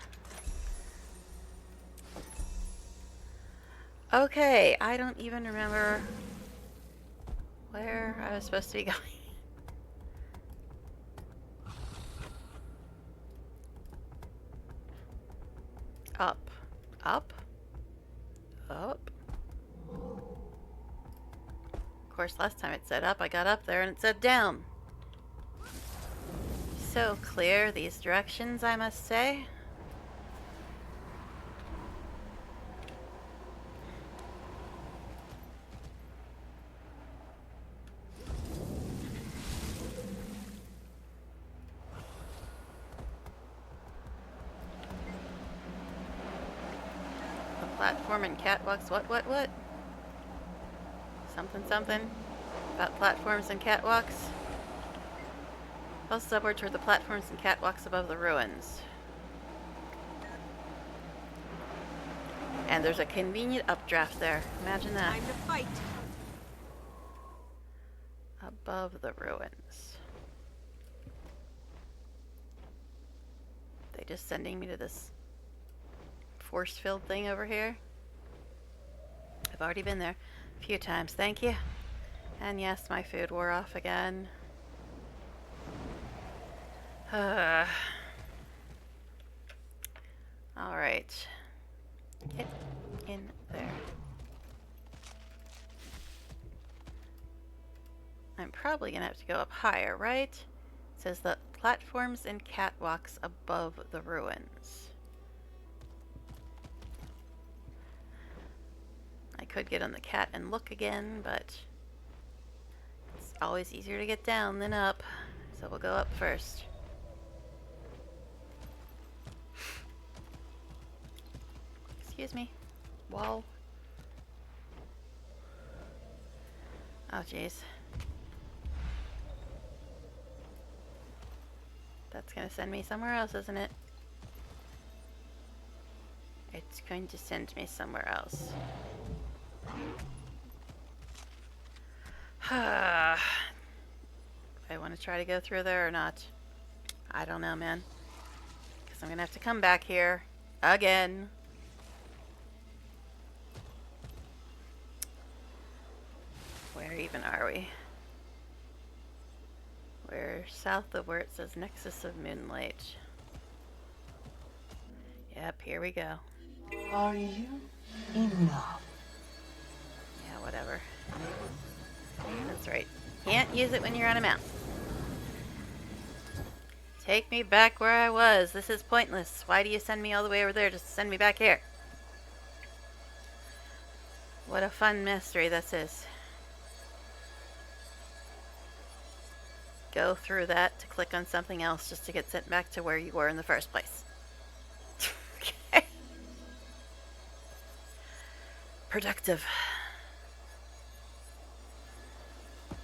Okay, I don't even remember where I was supposed to be going. Up. Up. Up. Of course, last time it said up, I got up there and it said down. So clear, these directions, I must say. Platform and catwalks. What? Something about platforms and catwalks. Also upward toward the platforms and catwalks above the ruins. And there's a convenient updraft there. Imagine that. Time to fight. Above the ruins. They just sending me to this force-filled thing over here. I've already been there a few times, thank you. And yes, my food wore off again. Alright. Get in there. I'm probably gonna have to go up higher, right? It says the platforms and catwalks above the ruins. I could get on the cat and look again, but it's always easier to get down than up. So we'll go up first. Excuse me. Wall. Oh, jeez. That's gonna send me somewhere else, isn't it? It's going to send me somewhere else. I want to try to go through there or not. I don't know, man. Because I'm going to have to come back here again. Where even are we? We're south of where it says Nexus of Moonlight. Yep, here we go. Are you enough? Yeah, whatever. That's right. Can't use it when you're on a mount. Take me back where I was. This is pointless. Why do you send me all the way over there just to send me back here? What a fun mystery this is. Go through that to click on something else just to get sent back to where you were in the first place. Okay. Productive.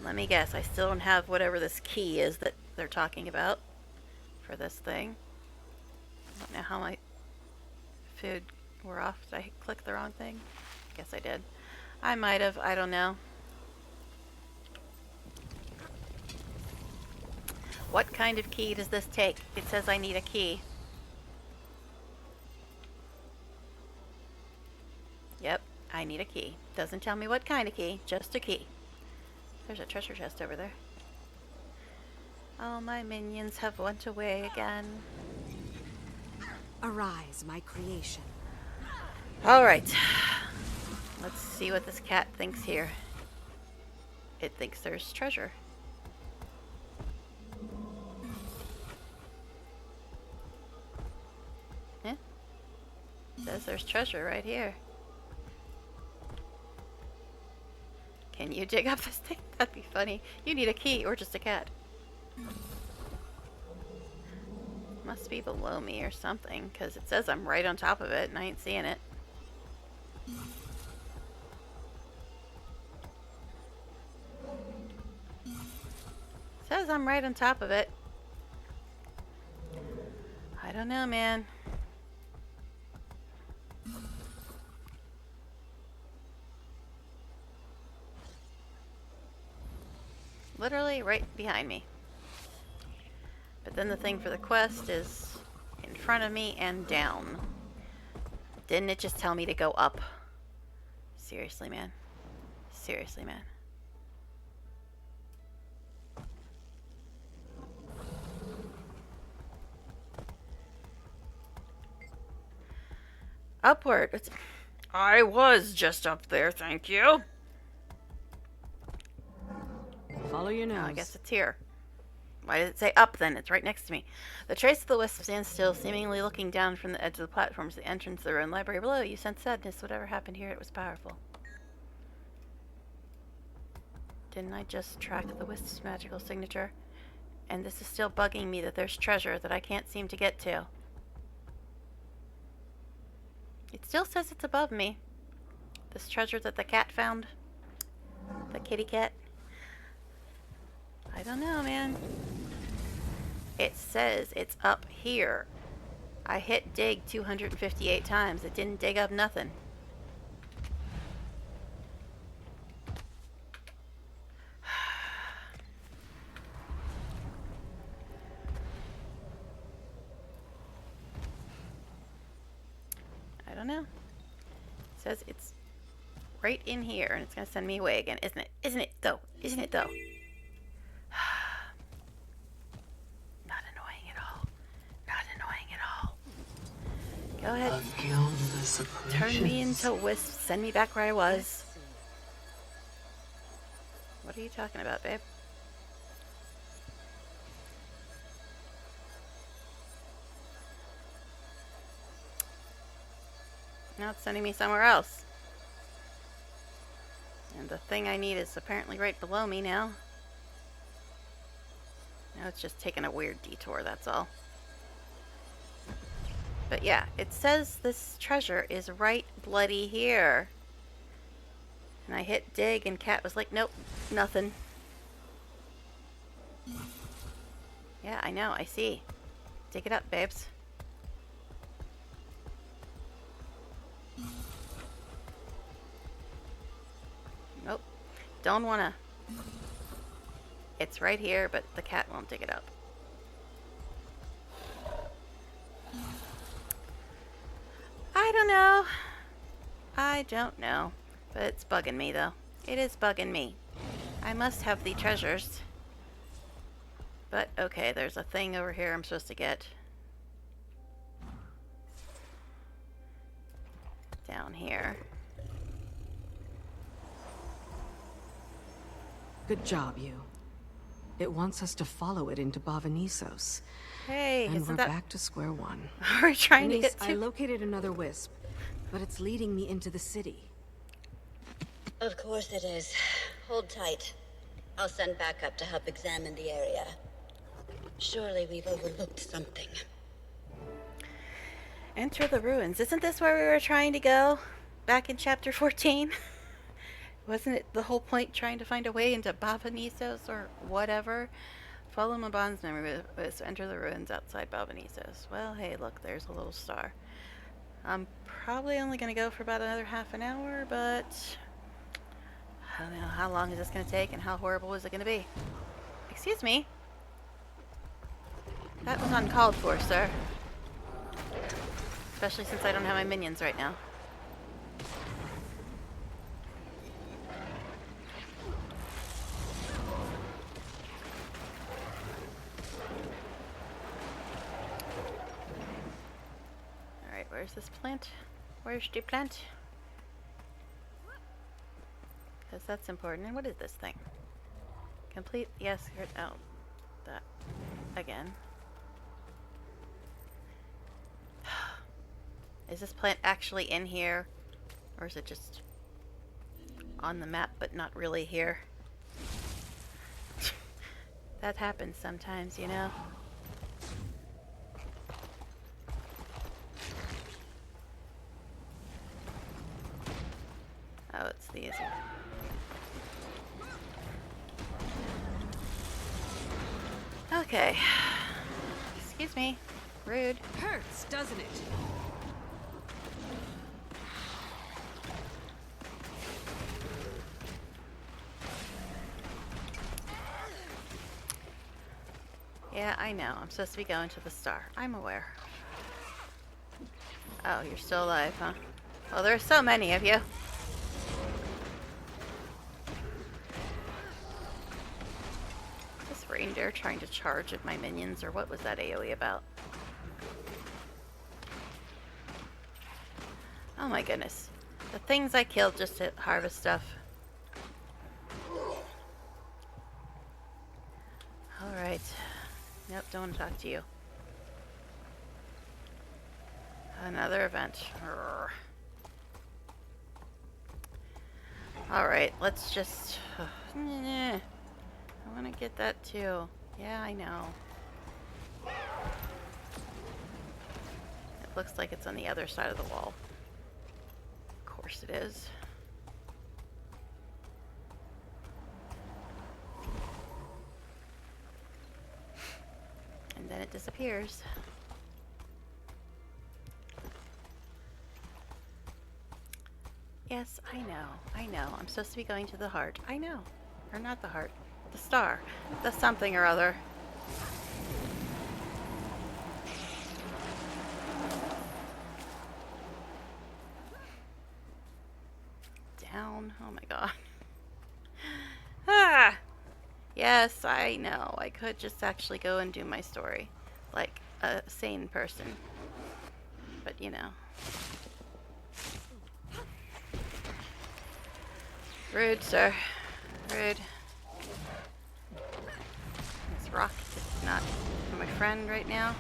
Let me guess, I still don't have whatever this key is that they're talking about for this thing. I don't know how my food wore off. Did I click the wrong thing? Guess I did. I might have, I don't know. What kind of key does this take? It says I need a key. Yep, I need a key. Doesn't tell me what kind of key, just a key. There's a treasure chest over there. All my minions have went away again. Arise, my creation. Alright. Let's see what this cat thinks here. It thinks there's treasure. says there's treasure right here. Can you dig up this thing? That'd be funny. You need a key or just a cat. Must be below me or something, because it says I'm right on top of it and I ain't seeing it. Says I'm right on top of it. I don't know, man. Literally right behind me. But then the thing for the quest is in front of me and down. Didn't it just tell me to go up? Seriously, man. Seriously, man. Upward. I was just up there, thank you. Follow your nose. Now I guess it's here. Why did it say up then? It's right next to me. The trace of the wisp stands still, seemingly looking down from the edge of the platform to the entrance of the ruined library below. You sense sadness. Whatever happened here, it was powerful. Didn't I just track the wisp's magical signature? And this is still bugging me that there's treasure that I can't seem to get to. It still says it's above me. This treasure that the cat found. The kitty cat. I don't know, man. It says it's up here. I hit dig 258 times. It didn't dig up nothing. I don't know. It says it's right in here, and it's going to send me away again, isn't it? Isn't it, though? Isn't it, though? Not annoying at all. Not annoying at all. Go ahead. Turn me into wisp. Send me back where I was. What are you talking about, babe? Now it's sending me somewhere else. And the thing I need is apparently right below me now. Now it's just taking a weird detour, that's all. But yeah, it says this treasure is right bloody here. And I hit dig and Cat was like, nope, nothing. Yeah, I know, I see. Dig it up, babes. Nope. Don't wanna. It's right here, but the cat won't dig it up. I don't know. I don't know. But it's bugging me, though. It is bugging me. I must have the treasures. But, okay, there's a thing over here I'm supposed to get. Down here. Good job, you. It wants us to follow it into Bavanisos. Hey, and isn't we're that... back to square one. Are we trying to Denise, get to... I located another wisp, but it's leading me into the city. Of course it is. Hold tight. I'll send backup to help examine the area. Surely we've overlooked something. Enter the ruins. Isn't this where we were trying to go? Back in chapter 14? Wasn't it the whole point trying to find a way into Bavanisos or whatever? Follow Maban's memory was to enter the ruins outside Bavanisos. Well, hey, look, there's a little star. I'm probably only going to go for about another half an hour, but I don't know how long is this going to take and how horrible is it going to be. Excuse me. That was uncalled for, sir. Especially since I don't have my minions right now. Alright, where's this plant? Where's the plant? Because that's important. And what is this thing? Complete, yes, oh, that, again. Is this plant actually in here? Or is it just on the map but not really here? That happens sometimes, you know? Oh, it's these. Okay. Excuse me. Rude. Hurts, doesn't it? Yeah, I know. I'm supposed to be going to the star. I'm aware. Oh, you're still alive, huh? Well, there's so many of you. Is this reindeer trying to charge at my minions, or what was that AoE about? Oh my goodness. The things I killed just to harvest stuff. Alright. Nope, don't want to talk to you. Another event. Alright, let's just... I want to get that too. Yeah, I know. It looks like it's on the other side of the wall. Of course it is. And then it disappears. Yes, I know. I know. I'm supposed to be going to the heart. I know. Or not the heart. The star. The something or other. Down. Oh my god. Ah! Yes, I know. I could just actually go and do my story. Like a sane person. But, you know. Rude, sir. Rude. This rock is not my friend right now.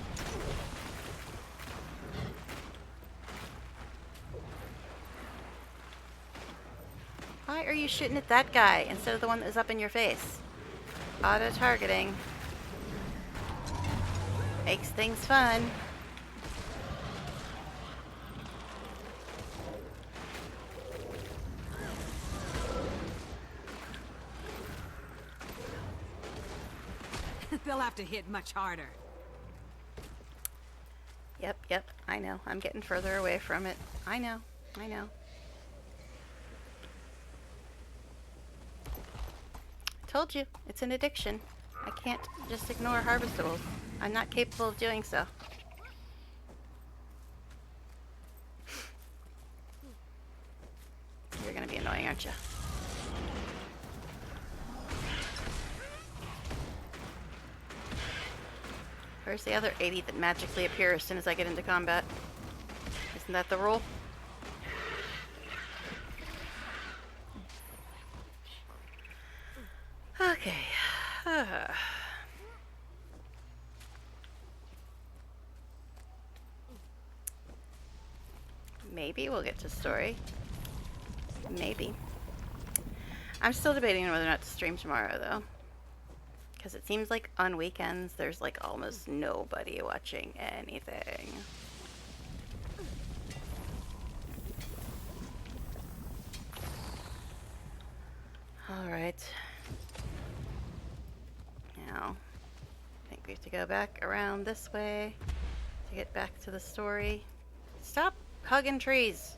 Why are you shooting at that guy instead of the one that was up in your face? Auto-targeting. Makes things fun. They'll have to hit much harder. Yep, I know. I'm getting further away from it. I know. Told you, it's an addiction. I can't just ignore harvestables. I'm not capable of doing so. You're gonna be annoying, aren't you? Where's the other 80 that magically appear as soon as I get into combat? Isn't that the rule? Okay. Maybe we'll get to story. Maybe. I'm still debating whether or not to stream tomorrow, though. Because it seems like on weekends, there's like almost nobody watching anything. Alright. Now, I think we have to go back around this way to get back to the story. Stop hugging trees!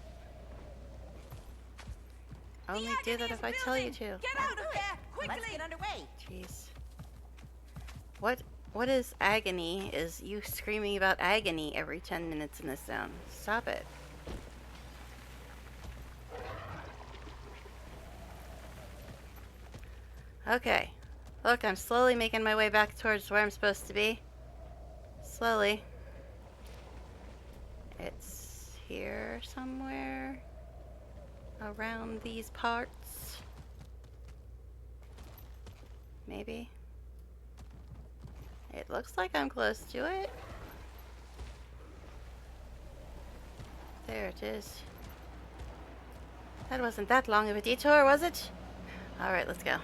Only do that if I tell you to. Get out of there! Quickly! Let's get underway. Jeez. What is agony? Is you screaming about agony every 10 minutes in this zone? Stop it. Okay. Look, I'm slowly making my way back towards where I'm supposed to be. Slowly. It's here somewhere. Around these parts. Maybe. It looks like I'm close to it. There it is. That wasn't that long of a detour, was it? Alright, let's go.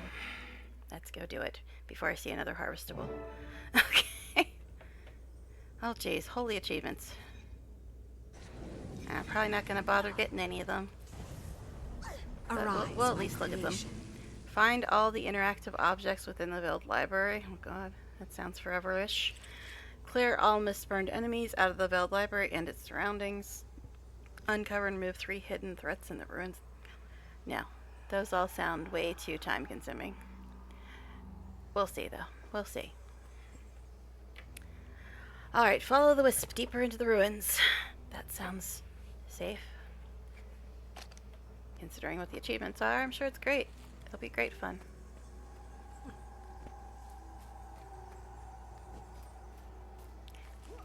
Let's go do it before I see another harvestable. Okay. Oh, jeez. Holy achievements. I'm probably not going to bother getting any of them. But we'll at least look at them. Find all the interactive objects within the Veld library. Oh god, that sounds forever-ish. Clear all misburned enemies out of the Veld library and its surroundings. Uncover and remove 3 hidden threats in the ruins. No, those all sound way too time-consuming. We'll see, though. We'll see. Alright, follow the wisp deeper into the ruins. That sounds safe. Considering what the achievements are, I'm sure it's great. It'll be great fun.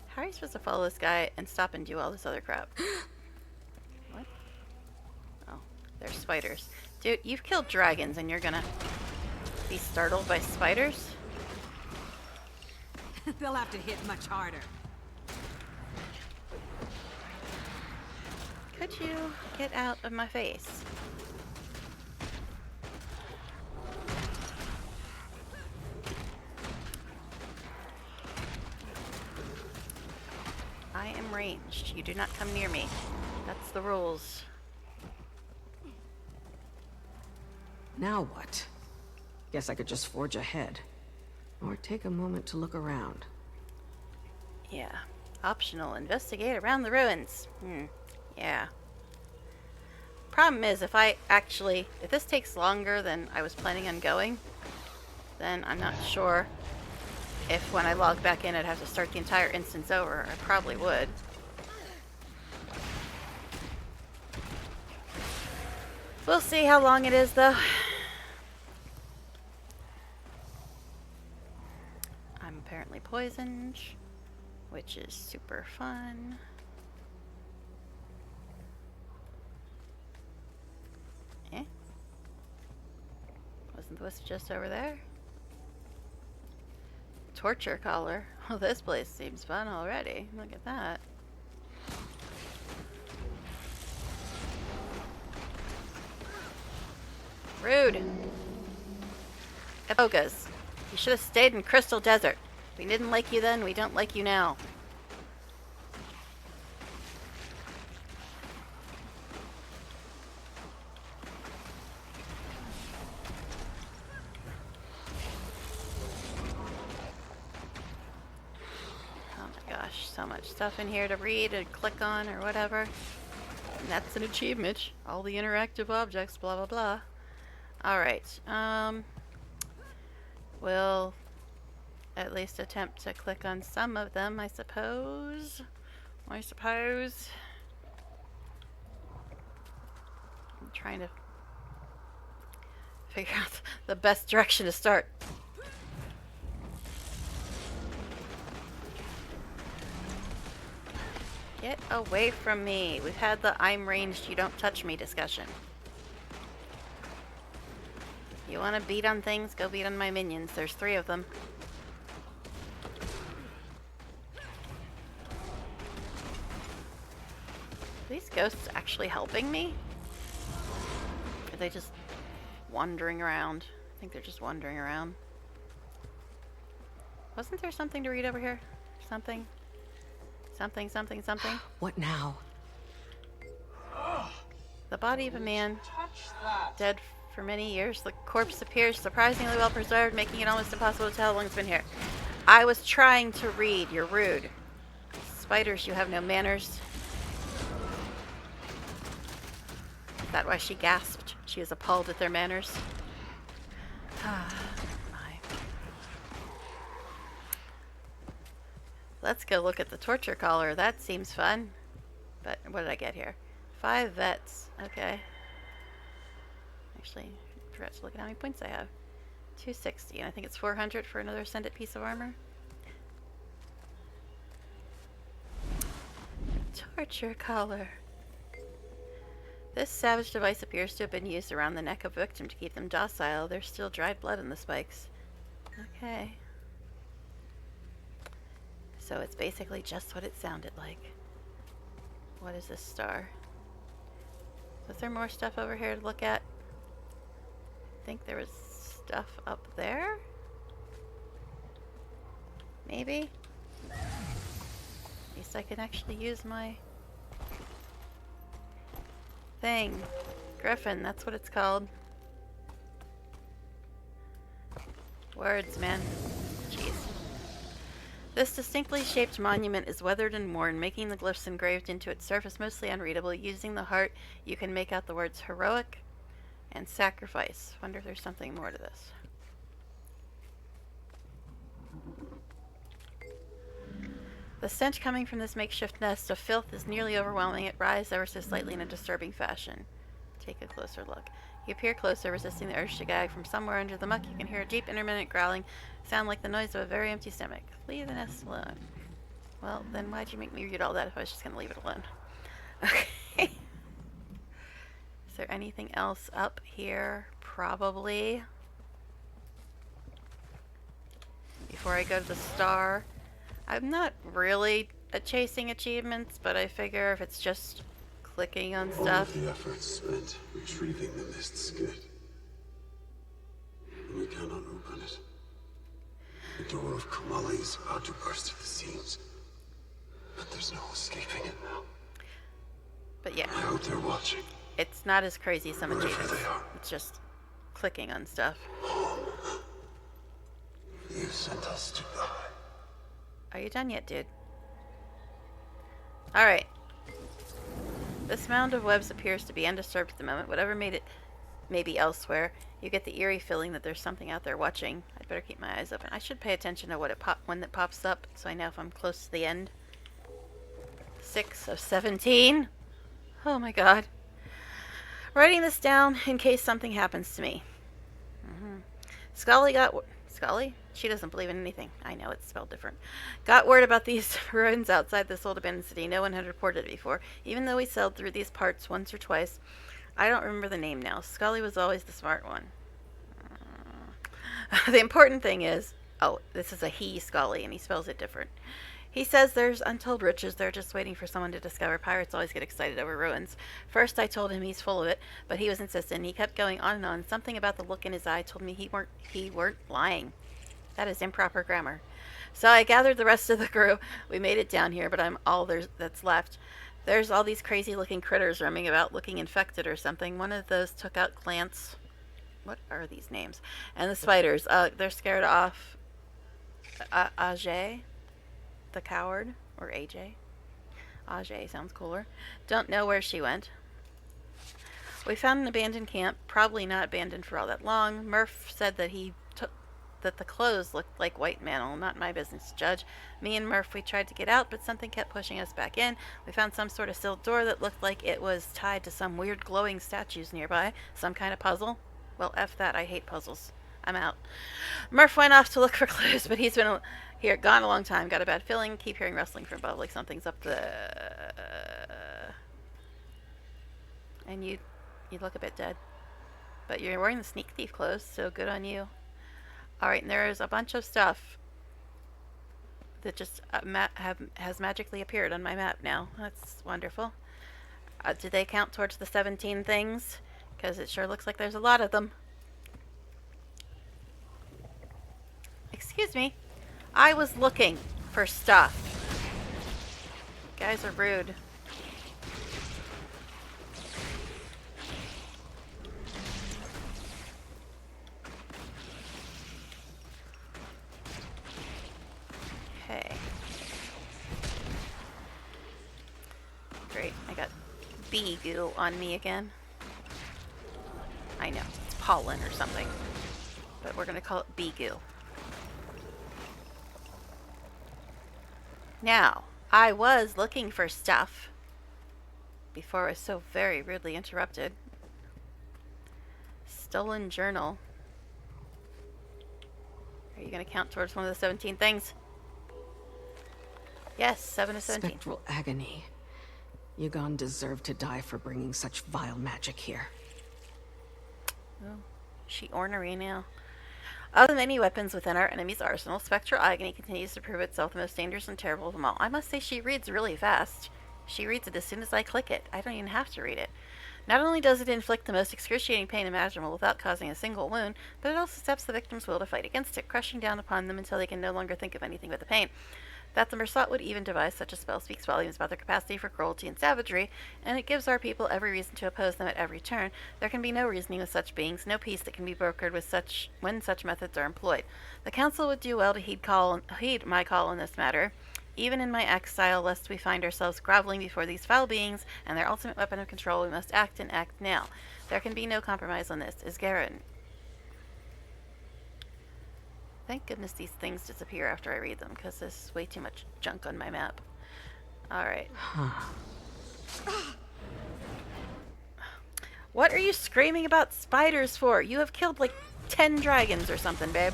How are you supposed to follow this guy and stop and do all this other crap? What? Oh, they're spiders. Dude, you've killed dragons and you're gonna be startled by spiders? They'll have to hit much harder. Could you get out of my face? I am ranged. You do not come near me. That's the rules. Now what? Guess I could just forge ahead. Or take a moment to look around. Yeah. Optional. Investigate around the ruins. Yeah. Problem is, if this takes longer than I was planning on going, then I'm not sure if when I log back in I'd have to start the entire instance over. I probably would. We'll see how long it is, though. I'm apparently poisoned, which is super fun. Wasn't the wisp just over there? Torture collar. Oh, this place seems fun already. Look at that. Rude. Epogas. You should have stayed in Crystal Desert. We didn't like you then, we don't like you now. So much stuff in here to read and click on or whatever. And that's an achievement. All the interactive objects, blah blah blah. Alright, we'll at least attempt to click on some of them, I suppose. I'm trying to figure out the best direction to start. Get away from me. We've had the I'm ranged, you don't touch me discussion. You want to beat on things? Go beat on my minions. There's 3 of them. Are these ghosts actually helping me? Or are they just wandering around? I think they're just wandering around. Wasn't there something to read over here? Something? Something. What now? The body of a man, dead for many years. The corpse appears surprisingly well preserved, making it almost impossible to tell how long it's been here. I was trying to read. You're rude. Spiders, you have no manners. Is that why she gasped? She was appalled at their manners. Let's go look at the torture collar. That seems fun. But what did I get here? 5 vets. Okay. Actually, I forgot to look at how many points I have. 260, and I think it's 400 for another ascended piece of armor. Torture collar. This savage device appears to have been used around the neck of a victim to keep them docile. There's still dried blood in the spikes. Okay. So it's basically just what it sounded like. What is this star? Is there more stuff over here to look at? I think there was stuff up there? Maybe? At least I can actually use my thing. Griffin, that's what it's called. Words, man. Jeez. This distinctly shaped monument is weathered and worn, making the glyphs engraved into its surface mostly unreadable. Using the heart, you can make out the words heroic and sacrifice. Wonder if there's something more to this. The stench coming from this makeshift nest of filth is nearly overwhelming. It rises ever so slightly in a disturbing fashion. Take a closer look. You peer closer, resisting the urge to gag. From somewhere under the muck, you can hear a deep, intermittent growling, sound like the noise of a very empty stomach. Leave the nest alone. Well, then why'd you make me read all that if I was just going to leave it alone? Okay. Is there anything else up here? Probably. Before I go to the star. I'm not really chasing achievements, but I figure if it's just clicking on All stuff. of the effort spent retrieving the mist's skid. And we cannot open it. The door of Kamali is about to burst at the seams. But there's no escaping it now. But yeah. I hope they're watching. It's not as crazy as some Wherever achievements. they are. It's just clicking on stuff. You sent us to die. Are you done yet, dude? Alright. This mound of webs appears to be undisturbed at the moment. Whatever made it maybe elsewhere, you get the eerie feeling that there's something out there watching. I'd better keep my eyes open. I should pay attention to when it pops up, so I know if I'm close to the end. 6 of 17. Oh my god. Writing this down in case something happens to me. Scully? She doesn't believe in anything. I know, it's spelled different. Got word about these ruins outside this old abandoned city. No one had reported it before. Even though we sailed through these parts once or twice, I don't remember the name now. Scully was always the smart one. The important thing is... Oh, this is a he, Scully, and he spells it different. He says there's untold riches. They're just waiting for someone to discover. Pirates always get excited over ruins. First, I told him he's full of it, but he was insistent. He kept going on and on. Something about the look in his eye told me he weren't lying. That is improper grammar. So I gathered the rest of the crew. We made it down here, but I'm all that's left. There's all these crazy-looking critters roaming about, looking infected or something. One of those took out Clance. What are these names? And the spiders. They're scared off. Ajay, the coward, or AJ. Ajay sounds cooler. Don't know where she went. We found an abandoned camp, probably not abandoned for all that long. Murph said that that the clothes looked like white mantle. Not my business to judge. Me and Murph, we tried to get out, but something kept pushing us back in. We found some sort of sealed door that looked like it was tied to some weird glowing statues nearby. Some kind of puzzle. Well, F that. I hate puzzles. I'm out. Murph went off to look for clues, but he's been gone a long time. Got a bad feeling. Keep hearing rustling from above, like something's up there. And you look a bit dead. But you're wearing the sneak thief clothes, so good on you. Alright, and there's a bunch of stuff that just has magically appeared on my map now. That's wonderful. Do they count towards the 17 things? Because it sure looks like there's a lot of them. Excuse me. I was looking for stuff. You guys are rude. Okay. Great, I got bee goo on me again. I know, it's pollen or something. But we're gonna call it bee goo. Now, I was looking for stuff before I was so very rudely interrupted. Stolen journal. Are you going to count towards one of the 17 things? Yes, 7 of 17. Spectral agony. Yugon deserved to die for bringing such vile magic here. Oh, she ornery now. Of the many weapons within our enemy's arsenal, Spectral Agony continues to prove itself the most dangerous and terrible of them all. I must say she reads really fast. She reads it as soon as I click it. I don't even have to read it. Not only does it inflict the most excruciating pain imaginable without causing a single wound, but it also saps the victim's will to fight against it, crushing down upon them until they can no longer think of anything but the pain. That the Mersat would even devise such a spell speaks volumes about their capacity for cruelty and savagery, and it gives our people every reason to oppose them at every turn. There can be no reasoning with such beings, no peace that can be brokered with when such methods are employed. The Council would do well to heed my call in this matter, even in my exile, lest we find ourselves groveling before these foul beings and their ultimate weapon of control. We must act and act now. There can be no compromise on this. Isgarin. Thank goodness these things disappear after I read them, because there's way too much junk on my map. Alright. What are you screaming about spiders for? You have killed like 10 dragons or something, babe.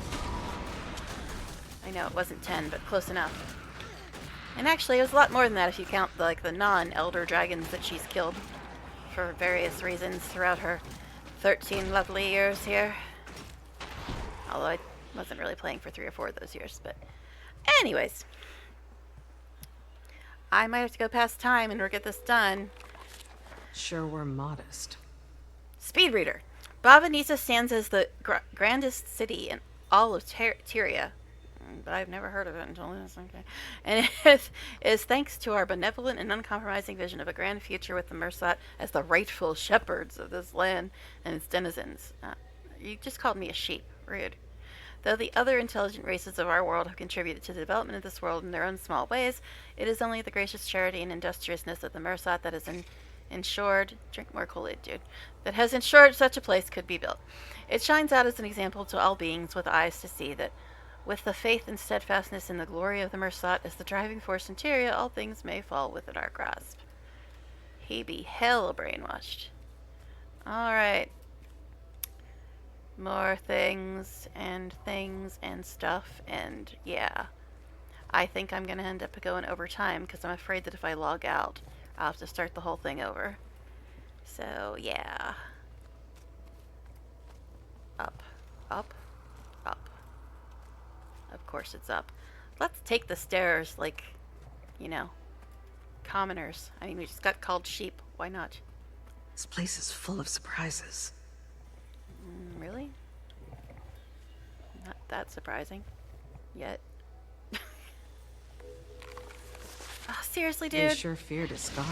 I know it wasn't 10, but close enough. And actually, it was a lot more than that if you count the non-elder dragons that she's killed for various reasons throughout her 13 lovely years here. Although I wasn't really playing for 3 or 4 of those years, but anyways. I might have to go past time and we'll get this done. Sure were modest. Speed reader. Bavanisa stands as the grandest city in all of Tyria. But I've never heard of it until this. Okay. And it is thanks to our benevolent and uncompromising vision of a grand future with the Mersat as the rightful shepherds of this land and its denizens. You just called me a sheep. Rude. Though the other intelligent races of our world have contributed to the development of this world in their own small ways, it is only the gracious charity and industriousness of the Mersat that has ensured... Drink more Kool-Aid, dude. That has ensured such a place could be built. It shines out as an example to all beings with eyes to see that with the faith and steadfastness in the glory of the Mersat as the driving force in Tyria, all things may fall within our grasp. He be hell brainwashed. Alright. More things and stuff, and yeah. I think I'm gonna end up going over time because I'm afraid that if I log out, I'll have to start the whole thing over. So, yeah. Up, up, up. Of course it's up. Let's take the stairs like, you know, commoners. I mean, we just got called sheep. Why not? This place is full of surprises. Really? Not that surprising. Yet. Oh, seriously, dude? They sure feared Iskarin.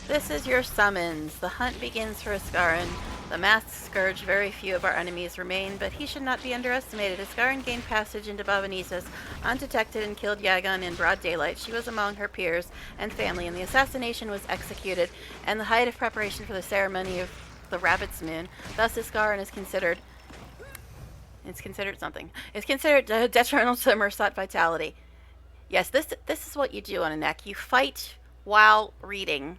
This is your summons. The hunt begins for Iskarin. The masked scourge, very few of our enemies remain, but he should not be underestimated. Iskarin gained passage into Bavanisas undetected and killed Yagon in broad daylight. She was among her peers and family, and the assassination was executed, and the height of preparation for the ceremony of the Rabbit's Moon. Thus, Iskarin is considered... It's considered something. It's considered detrimental to Mersat vitality. Yes, this is what you do on a neck. You fight while reading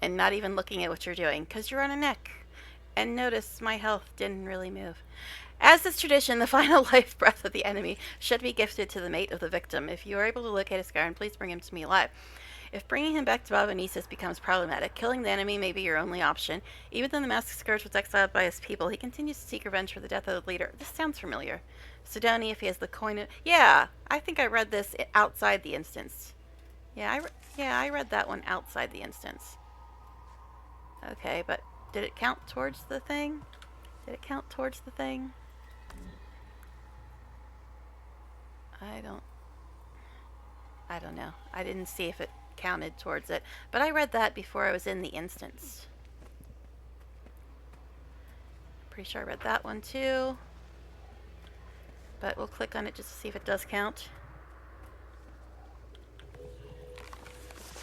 and not even looking at what you're doing, because you're on a neck. And notice my health didn't really move. As is tradition, the final life breath of the enemy should be gifted to the mate of the victim. If you are able to locate Iskarin, please bring him to me alive. If bringing him back to Bavanisas becomes problematic, killing the enemy may be your only option. Even though the Masked Scourge was exiled by his people, he continues to seek revenge for the death of the leader. This sounds familiar. Sidoni, if he has the coin of... Yeah, I think I read this outside the instance. Yeah, I read that one outside the instance. Okay, but did it count towards the thing? Did it count towards the thing? I don't know. I didn't see if it counted towards it, but I read that before I was in the instance. Pretty sure I read that one too, but we'll click on it just to see if it does count.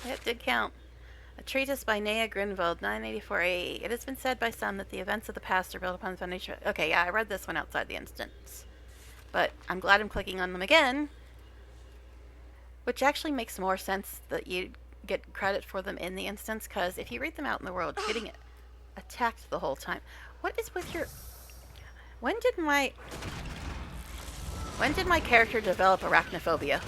It did count. A treatise by Nea Grinvald, 984 AE. It has been said by some that the events of the past are built upon the foundation. Okay, yeah, I read this one outside the instance, but I'm glad I'm clicking on them again. Which actually makes more sense that you get credit for them in the instance, because if you read them out in the world, you're getting attacked the whole time. What is with your... When did my character develop arachnophobia?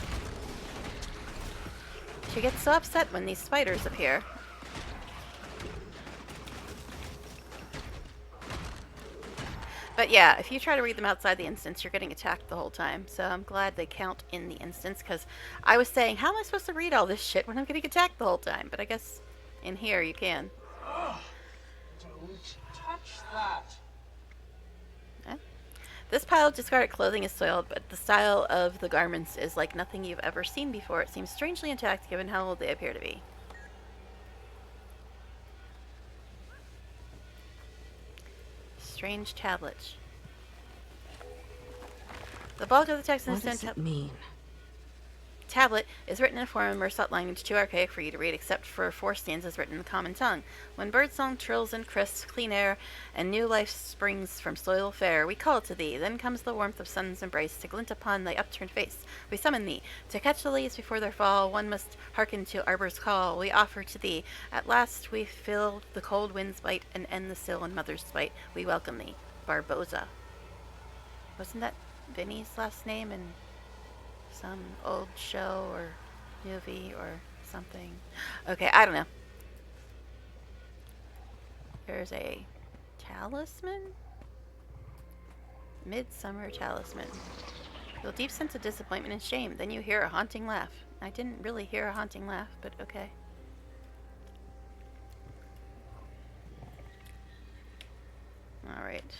She gets so upset when these spiders appear. But yeah, if you try to read them outside the instance, you're getting attacked the whole time. So I'm glad they count in the instance, because I was saying, how am I supposed to read all this shit when I'm getting attacked the whole time? But I guess in here you can. Don't touch that. Eh? This pile of discarded clothing is soiled, but the style of the garments is like nothing you've ever seen before. It seems strangely intact given how old they appear to be. Strange tablet. The bulk of the text in What this does it mean? tablet is written in a form of Mersat language too archaic for you to read, except for 4 stanzas written in the common tongue. When birdsong trills in crisp, clean air, and new life springs from soil fair, we call to thee. Then comes the warmth of sun's embrace to glint upon thy upturned face. We summon thee. To catch the leaves before their fall, one must hearken to arbor's call. We offer to thee. At last we feel the cold wind's bite and end the sill and mother's spite. We welcome thee. Barboza. Wasn't that Vinny's last name in some old show or movie or something? Okay, I don't know. There's a talisman? Midsummer talisman. Feel deep sense of disappointment and shame. Then you hear a haunting laugh. I didn't really hear a haunting laugh, but okay. Alright.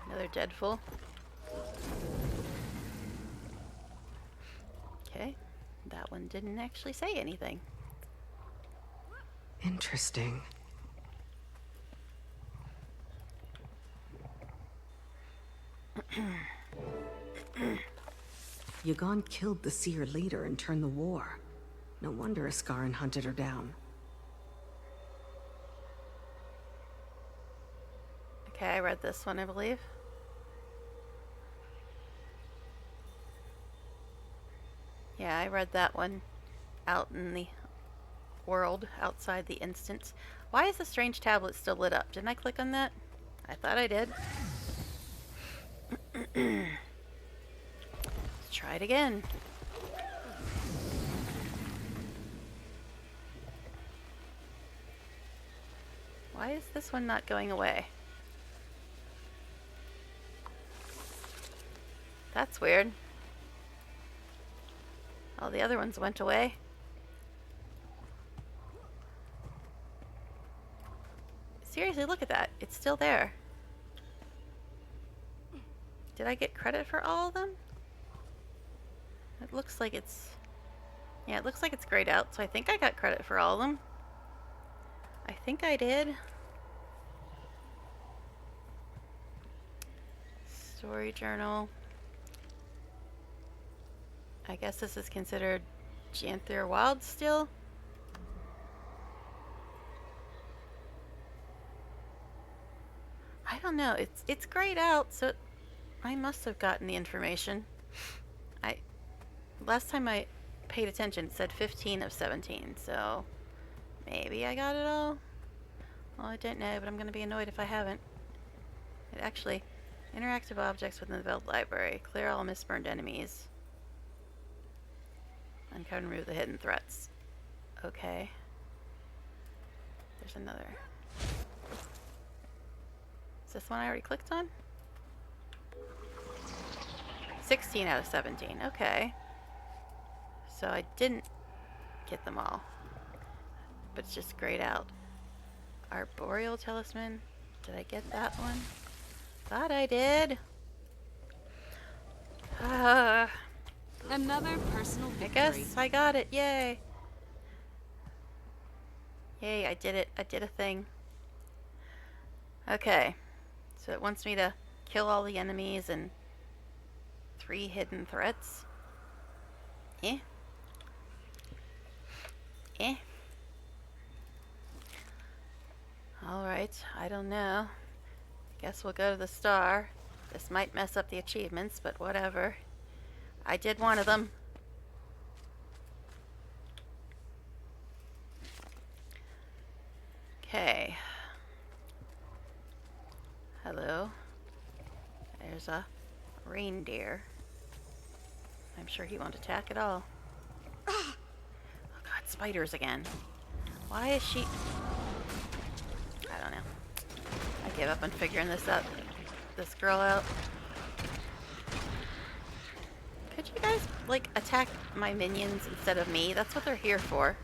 Another dead fool. Okay. That one didn't actually say anything. Interesting. Yagon killed the seer leader and turned the war. No wonder Askaran hunted her down. Okay, I read this one, I believe. Yeah, I read that one out in the world outside the instance. Why is the strange tablet still lit up? Didn't I click on that? I thought I did. Let's try it again. Why is this one not going away? That's weird. All the other ones went away. Seriously, look at that. It's still there. Did I get credit for all of them? It looks like it's... Yeah, it looks like it's grayed out, so I think I got credit for all of them. I think I did. Story journal. I guess this is considered Janthir Wild still. I don't know. It's grayed out, so I must have gotten the information. Last time I paid attention, it said 15 of 17, so maybe I got it all. Well, I don't know, but I'm going to be annoyed if I haven't. It actually, interactive objects within the Veld library. Clear all misburned enemies. Uncover and remove the hidden threats. Okay. There's another. Is this one I already clicked on? 16 out of 17. Okay. So I didn't get them all. But it's just grayed out. Arboreal talisman. Did I get that one? Thought I did. Another personal victory. I guess I got it. Yay. Yay, I did it. I did a thing. Okay. So it wants me to kill all the enemies and 3 hidden threats. Eh? Eh? Alright, I don't know. Guess we'll go to the star. This might mess up the achievements, but whatever. I did one of them. Okay. Hello. There's a reindeer. I'm sure he won't attack at all. Oh god, spiders again. Why is she... I don't know. I gave up on figuring this girl out. Could you guys, like, attack my minions instead of me? That's what they're here for.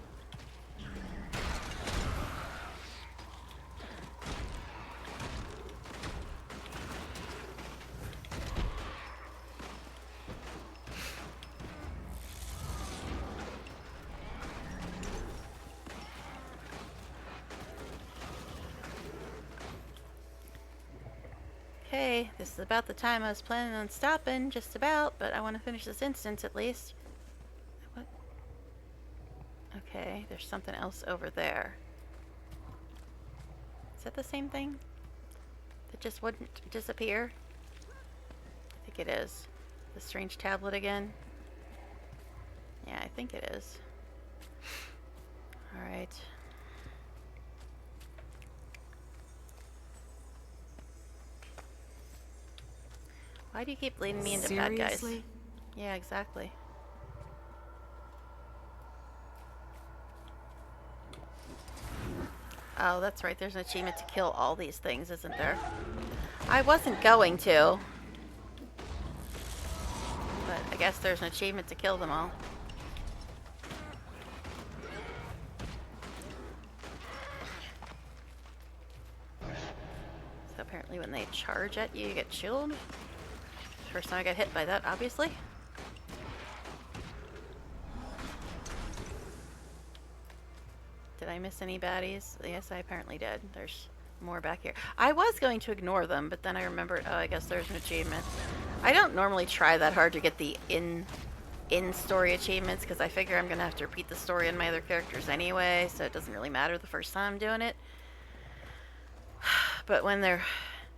Okay, this is about the time I was planning on stopping, just about, but I want to finish this instance at least. What? Okay, there's something else over there. Is that the same thing? That just wouldn't disappear? I think it is. The strange tablet again? Yeah, I think it is. Alright. Why do you keep leading me into bad guys? Seriously? Yeah, exactly. Oh, that's right. There's an achievement to kill all these things, isn't there? I wasn't going to. But I guess there's an achievement to kill them all. So apparently when they charge at you, you get chilled. First time I got hit by that, obviously. Did I miss any baddies? Yes, I apparently did. There's more back here. I was going to ignore them, but then I remembered, oh, I guess there's an achievement. I don't normally try that hard to get the in-story achievements, because I figure I'm going to have to repeat the story on my other characters anyway, so it doesn't really matter the first time I'm doing it. But when they're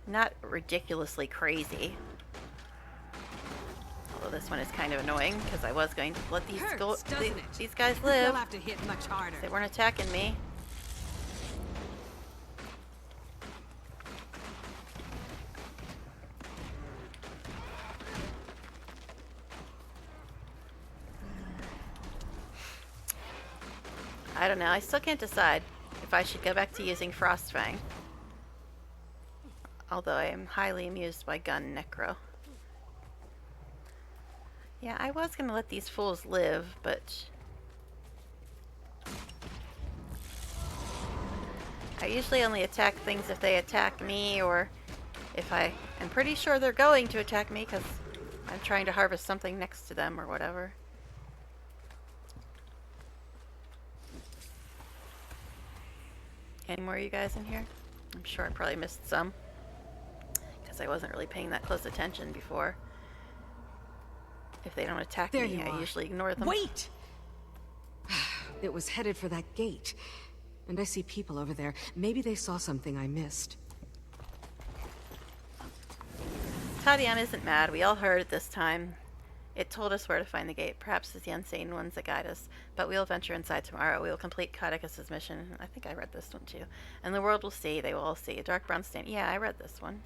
not ridiculously crazy... Although this one is kind of annoying, because I was going to let these these guys live. You'll have to hit much harder. They weren't attacking me. I don't know. I still can't decide if I should go back to using Frostfang. Although I am highly amused by gun necro. Yeah, I was going to let these fools live, but... I usually only attack things if they attack me, or if I'm pretty sure they're going to attack me, because I'm trying to harvest something next to them, or whatever. Any more of you guys in here? I'm sure I probably missed some, because I wasn't really paying that close attention before. If they don't attack me, I usually ignore them. Wait! It was headed for that gate. And I see people over there. Maybe they saw something I missed. Tadian isn't mad. We all heard it this time. It told us where to find the gate. Perhaps it's the unseen ones that guide us. But we'll venture inside tomorrow. We will complete Codicus's mission. I think I read this one too. And the world will see. They will all see. A dark brown stain. Yeah, I read this one.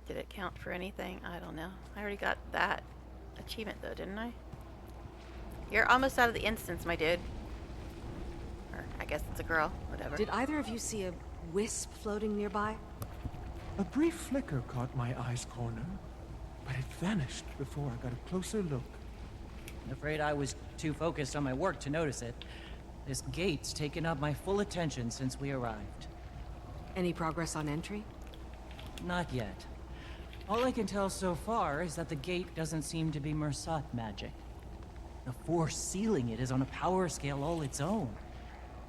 Did it count for anything? I don't know. I already got that achievement though, didn't I? You're almost out of the instance, my dude. Or I guess it's a girl. Whatever. Did either of you see a wisp floating nearby? A brief flicker caught my eye's corner, but it vanished before I got a closer look. I'm afraid I was too focused on my work to notice it. This gate's taken up my full attention since we arrived. Any progress on entry? Not yet. All I can tell so far is that the gate doesn't seem to be Mersat magic. The force sealing it is on a power scale all its own.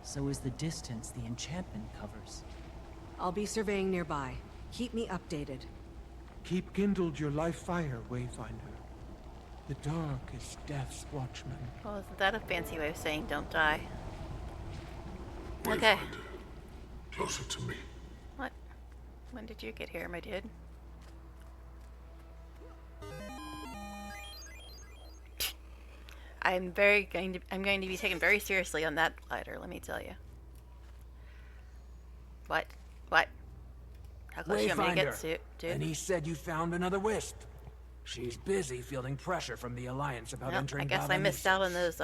So is the distance the enchantment covers. I'll be surveying nearby. Keep me updated. Keep kindled your life fire, Wayfinder. The dark is death's watchman. Well, isn't that a fancy way of saying don't die? Okay. Closer to me. What? When did you get here, my dude? I'm going to be taken very seriously on that glider, let me tell you. What? What? How close you want me to get to, dude? And he said you found another wisp. She's busy fielding pressure from the Alliance about entering. I guess I missed out on those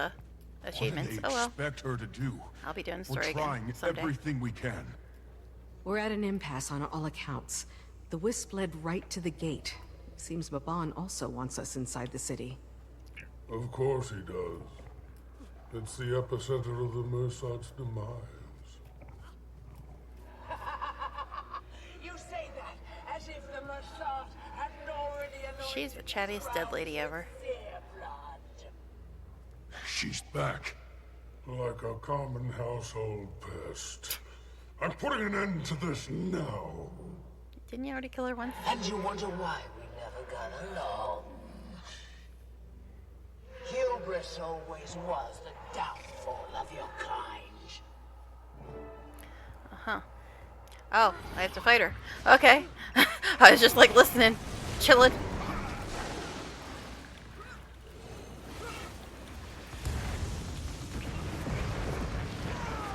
Achievements. What do Oh they well. expect her to do? I'll be doing the We're story trying again someday. everything we can. We're at an impasse on all accounts. The wisp led right to the gate. Seems Baban also wants us inside the city. Of course he does. It's the epicenter of the Mersat's demise. You say that as if the Mersat hadn't already anointed. She's the chattiest dead lady ever. She's back. Like a common household pest. I'm putting an end to this now. Didn't you already kill her once? And you wonder why we never got along. Hubris always was the downfall of your kind. Uh-huh. Oh, I have to fight her. Okay. I was just like listening, chilling.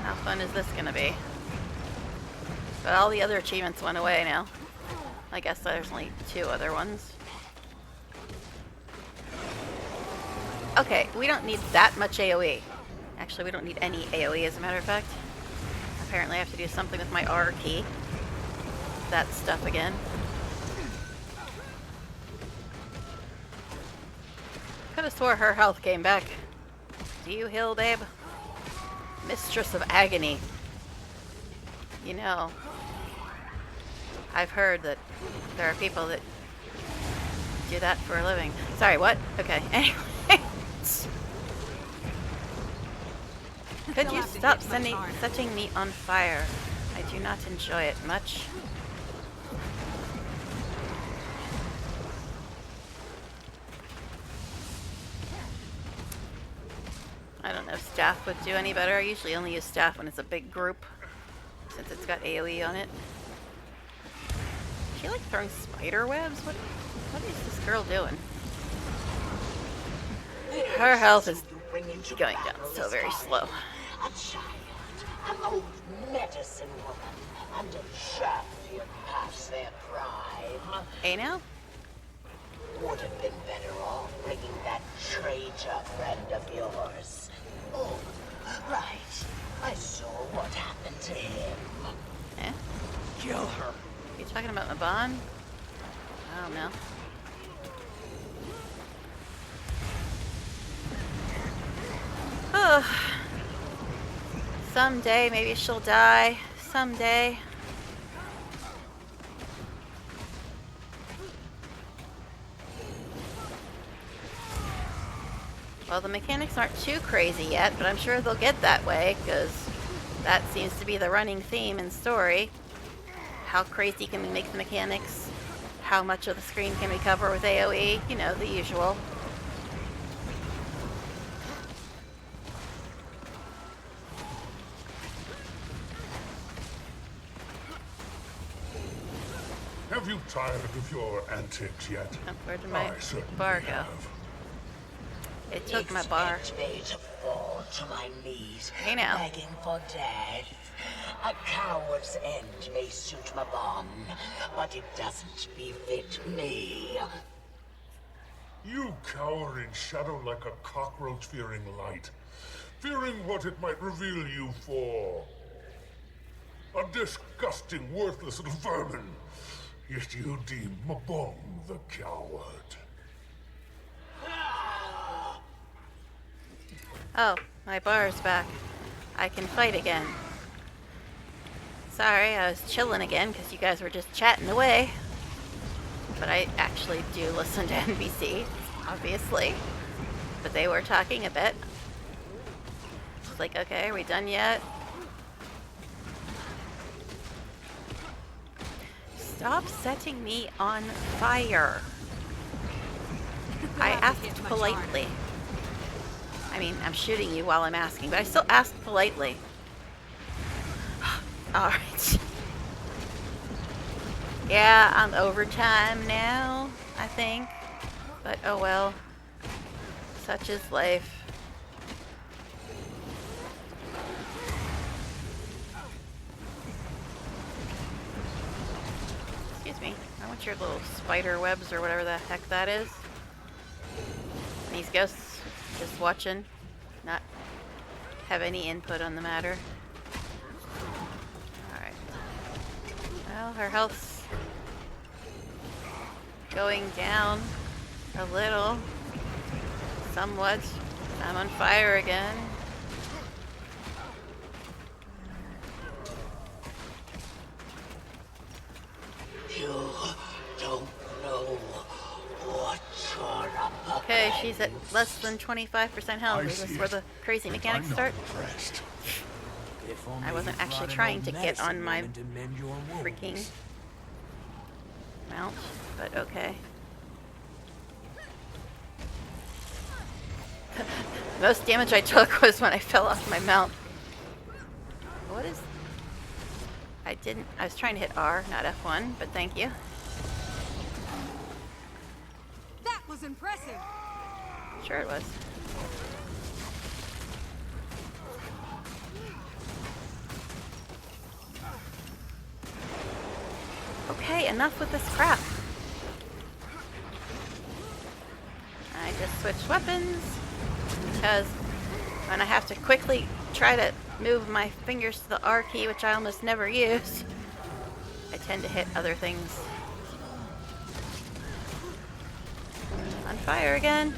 How fun is this gonna be? But all the other achievements went away now. I guess there's only 2 other ones. Okay, we don't need that much AoE. Actually, we don't need any AoE as a matter of fact. Apparently I have to do something with my R key. That stuff again. Could have swore her health came back. Do you heal, babe? Mistress of Agony. You know, I've heard that there are people that do that for a living. Sorry, what? Okay, anyway. Could you stop setting me on fire? I do not enjoy it much. I don't know if staff would do any better. I usually only use staff when it's a big group, since it's got AoE on it. Is she like throwing spider webs? What is this girl doing? Her health is going down so very slow. A child, an old medicine woman, and a champion past their prime. Hey now? Would have been better off bringing that traitor friend of yours. Oh, right. I saw what happened to him. Eh? Kill her. You talking about Maban? I don't know. Oh. Someday, maybe she'll die. Someday. Well, the mechanics aren't too crazy yet, but I'm sure they'll get that way, because that seems to be the running theme in story. How crazy can we make the mechanics? How much of the screen can we cover with AoE? You know, the usual. Have you tired of your antics yet? Where did my I certainly bar go? have. It took my bar. Expect me to fall to my knees, Hey now. begging for death. A coward's end may suit Maban, but it doesn't befit me. You cower in shadow like a cockroach fearing light, fearing what it might reveal you for. A disgusting, worthless little vermin. Yet you deem Mabon the coward. Oh, my bar's back. I can fight again. Sorry, I was chilling again because you guys were just chatting away. But I actually do listen to NBC, obviously. But they were talking a bit. It's like, okay, are we done yet? Stop setting me on fire. I asked politely. I mean, I'm shooting you while I'm asking, but I still asked politely. Alright. Yeah, I'm overtime now, I think. But oh well. Such is life. Excuse me. I want your little spider webs or whatever the heck that is. These ghosts just watching, not have any input on the matter. Alright. Well, her health's going down a little. Somewhat. I'm on fire again. You don't know what you're about. Okay, she's at less than 25% health. Is this where the crazy mechanics start? I wasn't actually trying to get on my freaking mount, but okay. Most damage I took was when I fell off my mount. What is... I was trying to hit R, not F1, but thank you. That was impressive. Sure it was. Okay, enough with this crap. I just switched weapons because when I have to quickly try to move my fingers to the R key, which I almost never use, I tend to hit other things. On fire again.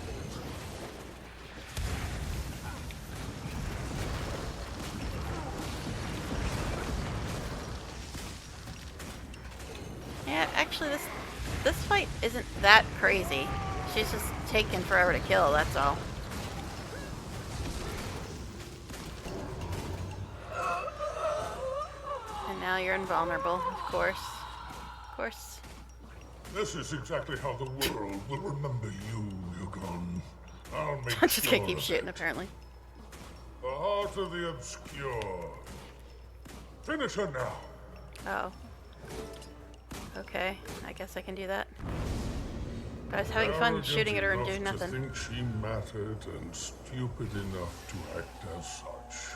Yeah, actually this fight isn't that crazy. She's just taking forever to kill, that's all. And now you're invulnerable, of course. Of course. This is exactly how the world will remember you, Yukon. I'll make I'm just sure gonna keep of shooting, it. apparently. The heart of the obscure. Finish her now. Oh. Okay, I guess I can do that. But I was having fun Arrogant shooting at her and enough doing nothing. To think she mattered and stupid enough to act as such.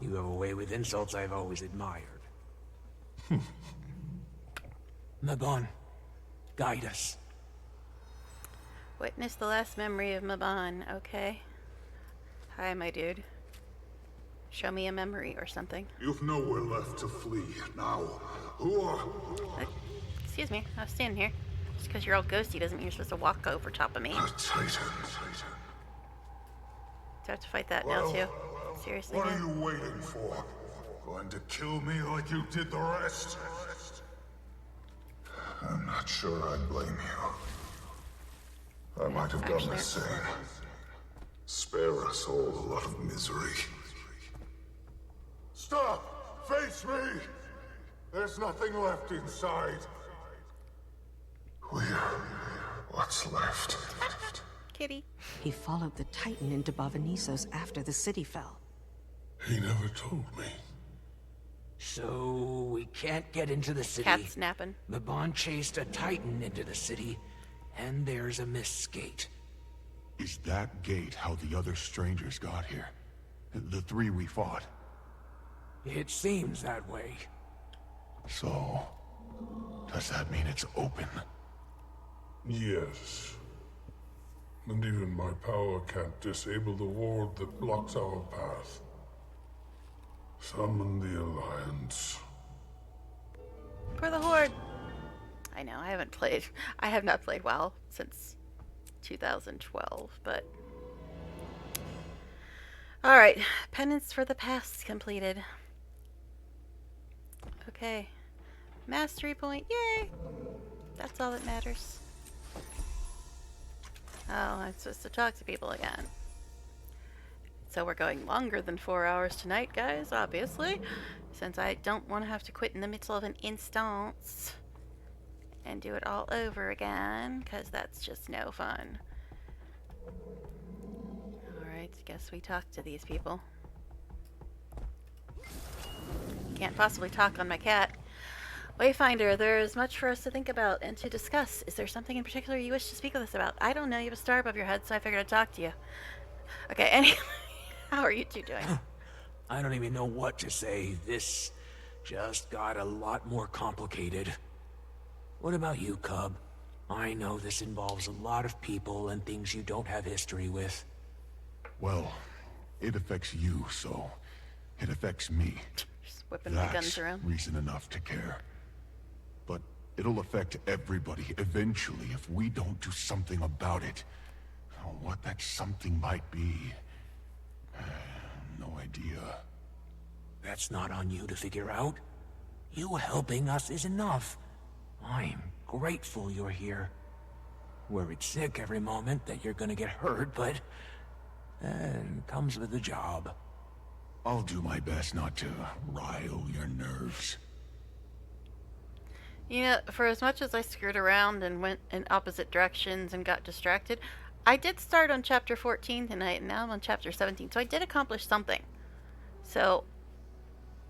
You have a way with insults I've always admired. Maban, guide us. Witness the last memory of Maban. Okay. Hi, my dude. Show me a memory or something. You've nowhere left to flee. Now, who are... Excuse me, I was standing here. Just because you're all ghosty doesn't mean you're supposed to walk over top of me. A Titan. Do I have to fight that now, too? Seriously, What are man? you waiting for? Going to kill me like you did the rest? I'm not sure I blame you. I might have done the same. Spare us all a lot of misery. Stop! Face me! There's nothing left inside. We're what's left. Kitty. He followed the Titan into Bavanisos after the city fell. He never told me. So we can't get into the city. Cat snapping. Maban chased a Titan into the city, and there's a mist gate. Is that gate how the other strangers got here? The three we fought? It seems that way. So, does that mean it's open? Yes. And even my power can't disable the ward that blocks our path. Summon the Alliance. For the Horde. I know, I have not played WoW since 2012, but... Alright, penance for the past completed. Okay. Mastery point, yay! That's all that matters. Oh, I'm supposed to talk to people again. So we're going longer than 4 hours tonight, guys, obviously. Since I don't want to have to quit in the middle of an instance and do it all over again, because that's just no fun. Alright, guess we talk to these people. Can't possibly talk on my cat. Wayfinder, there is much for us to think about and to discuss. Is there something in particular you wish to speak with us about? I don't know, you have a star above your head, so I figured I'd talk to you. Okay, anyway, how are you two doing? I don't even know what to say. This just got a lot more complicated. What about you, Cub? I know this involves a lot of people and things you don't have history with. Well, It affects you, so it affects me. Just whipping my guns around. Reason enough to care. But it'll affect everybody eventually if we don't do something about it. What that something might be, no idea. That's not on you to figure out. You helping us is enough. I'm grateful you're here. Worried sick every moment that you're gonna get hurt, but comes with the job. I'll do my best not to rile your nerves. You know, for as much as I screwed around and went in opposite directions and got distracted, I did start on chapter 14 tonight, and now I'm on chapter 17, so I did accomplish something. So,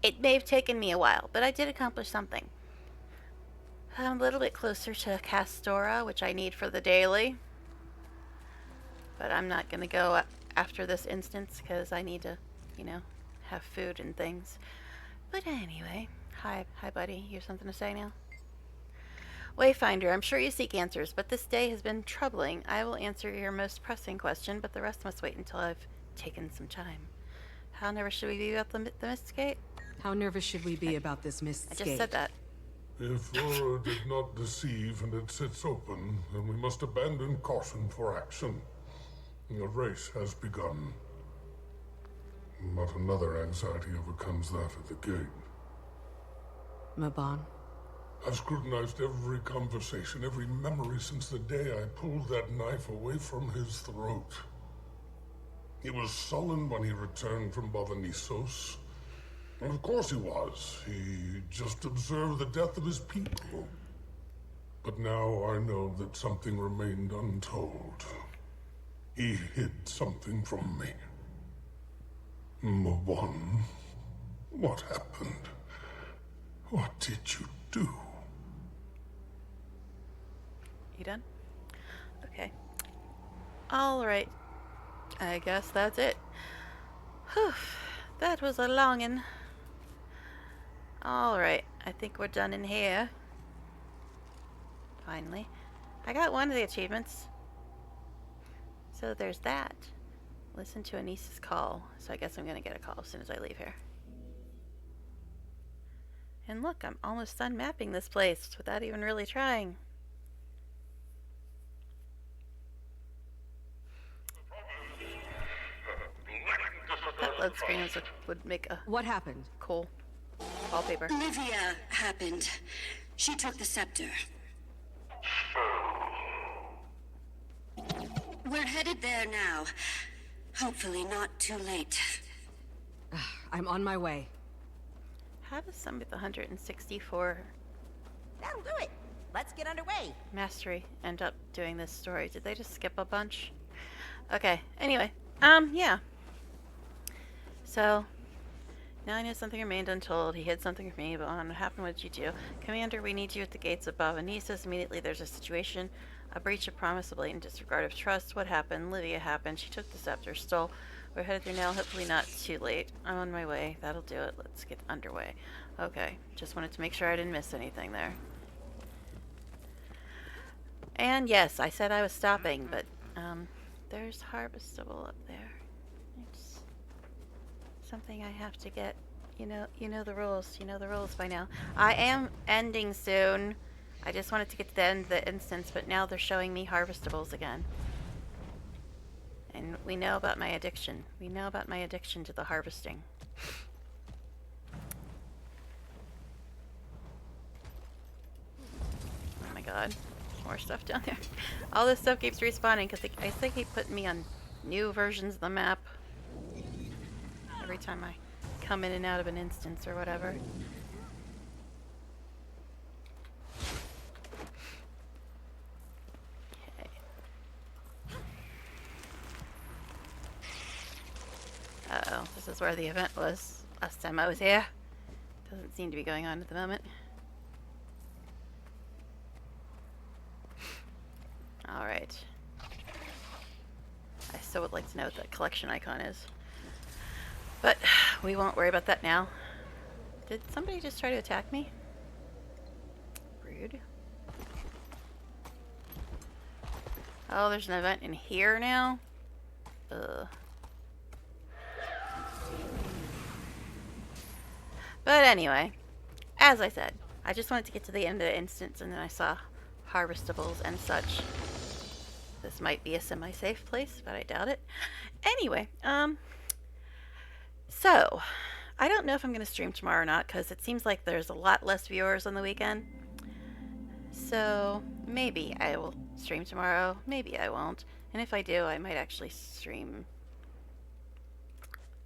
it may have taken me a while, but I did accomplish something. I'm a little bit closer to Castora, which I need for the daily. But I'm not going to go after this instance, because I need to, you know, have food and things. But anyway, hi buddy, you have something to say now? Wayfinder, I'm sure you seek answers, but this day has been troubling. I will answer your most pressing question, but the rest must wait until I've taken some time. How nervous should we be about the Mist Gate? How nervous should we be about this Mist Gate? I just said that. If Aura did not deceive and it sits open, then we must abandon caution for action. The race has begun. But another anxiety overcomes that at the gate. Mabon? I've scrutinized every conversation, every memory since the day I pulled that knife away from his throat. He was sullen when he returned from Bothanisos. And of course he was. He just observed the death of his people. But now I know that something remained untold. He hid something from me. Mabon, what happened? What did you do? You done? Okay. Alright. I guess that's it. Whew. That was a longin'. Alright. I think we're done in here. Finally. I got one of the achievements. So there's that. Listen to Anissa's call. So I guess I'm gonna get a call as soon as I leave here. And look, I'm almost done mapping this place without even really trying. That load screen would make a... What happened? Cool wallpaper. Livia happened. She took the scepter. We're headed there now. Hopefully not too late. I'm on my way. How does somebody with 164 That'll do it. Let's get underway. mastery end up doing this story? Did they just skip a bunch? Okay, anyway. Yeah. So, now I know something remained untold. He hid something from me, but what happened? What did you do? Commander, we need you at the gates of Bavanesis. Immediately there's a situation. A breach of promise, a blatant disregard of trust. What happened? Livia happened. She took the scepter, stole. We're headed there now, hopefully not too late. I'm on my way. That'll do it. Let's get underway. Okay, just wanted to make sure I didn't miss anything there. And yes, I said I was stopping, but there's harvestable up there. It's something I have to get. You know the rules. You know the rules by now. I am ending soon. I just wanted to get to the end of the instance, but now they're showing me harvestables again. And we know about my addiction. We know about my addiction to the harvesting. Oh my god. More stuff down there. All this stuff keeps respawning because I think they keep putting me on new versions of the map every time I come in and out of an instance or whatever. Uh-oh, this is where the event was last time I was here. Doesn't seem to be going on at the moment. Alright. I still would like to know what that collection icon is. But we won't worry about that now. Did somebody just try to attack me? Rude. Oh, there's an event in here now? Ugh. But anyway, as I said, I just wanted to get to the end of the instance, and then I saw harvestables and such. This might be a semi-safe place, but I doubt it. Anyway, so I don't know if I'm going to stream tomorrow or not, because it seems like there's a lot less viewers on the weekend. So maybe I will stream tomorrow, maybe I won't. And if I do, I might actually stream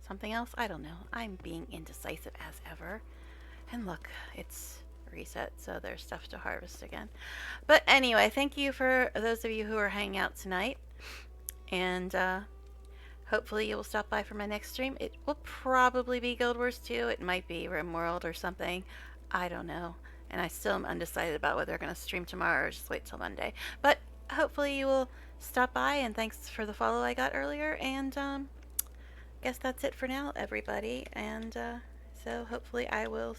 something else. I don't know. I'm being indecisive as ever. And look, it's reset, so there's stuff to harvest again. But anyway, thank you for those of you who are hanging out tonight. And hopefully you will stop by for my next stream. It will probably be Guild Wars 2. It might be RimWorld or something. I don't know. And I still am undecided about whether I'm going to stream tomorrow or just wait till Monday. But hopefully you will stop by, and thanks for the follow I got earlier. And guess that's it for now, everybody. And so hopefully I will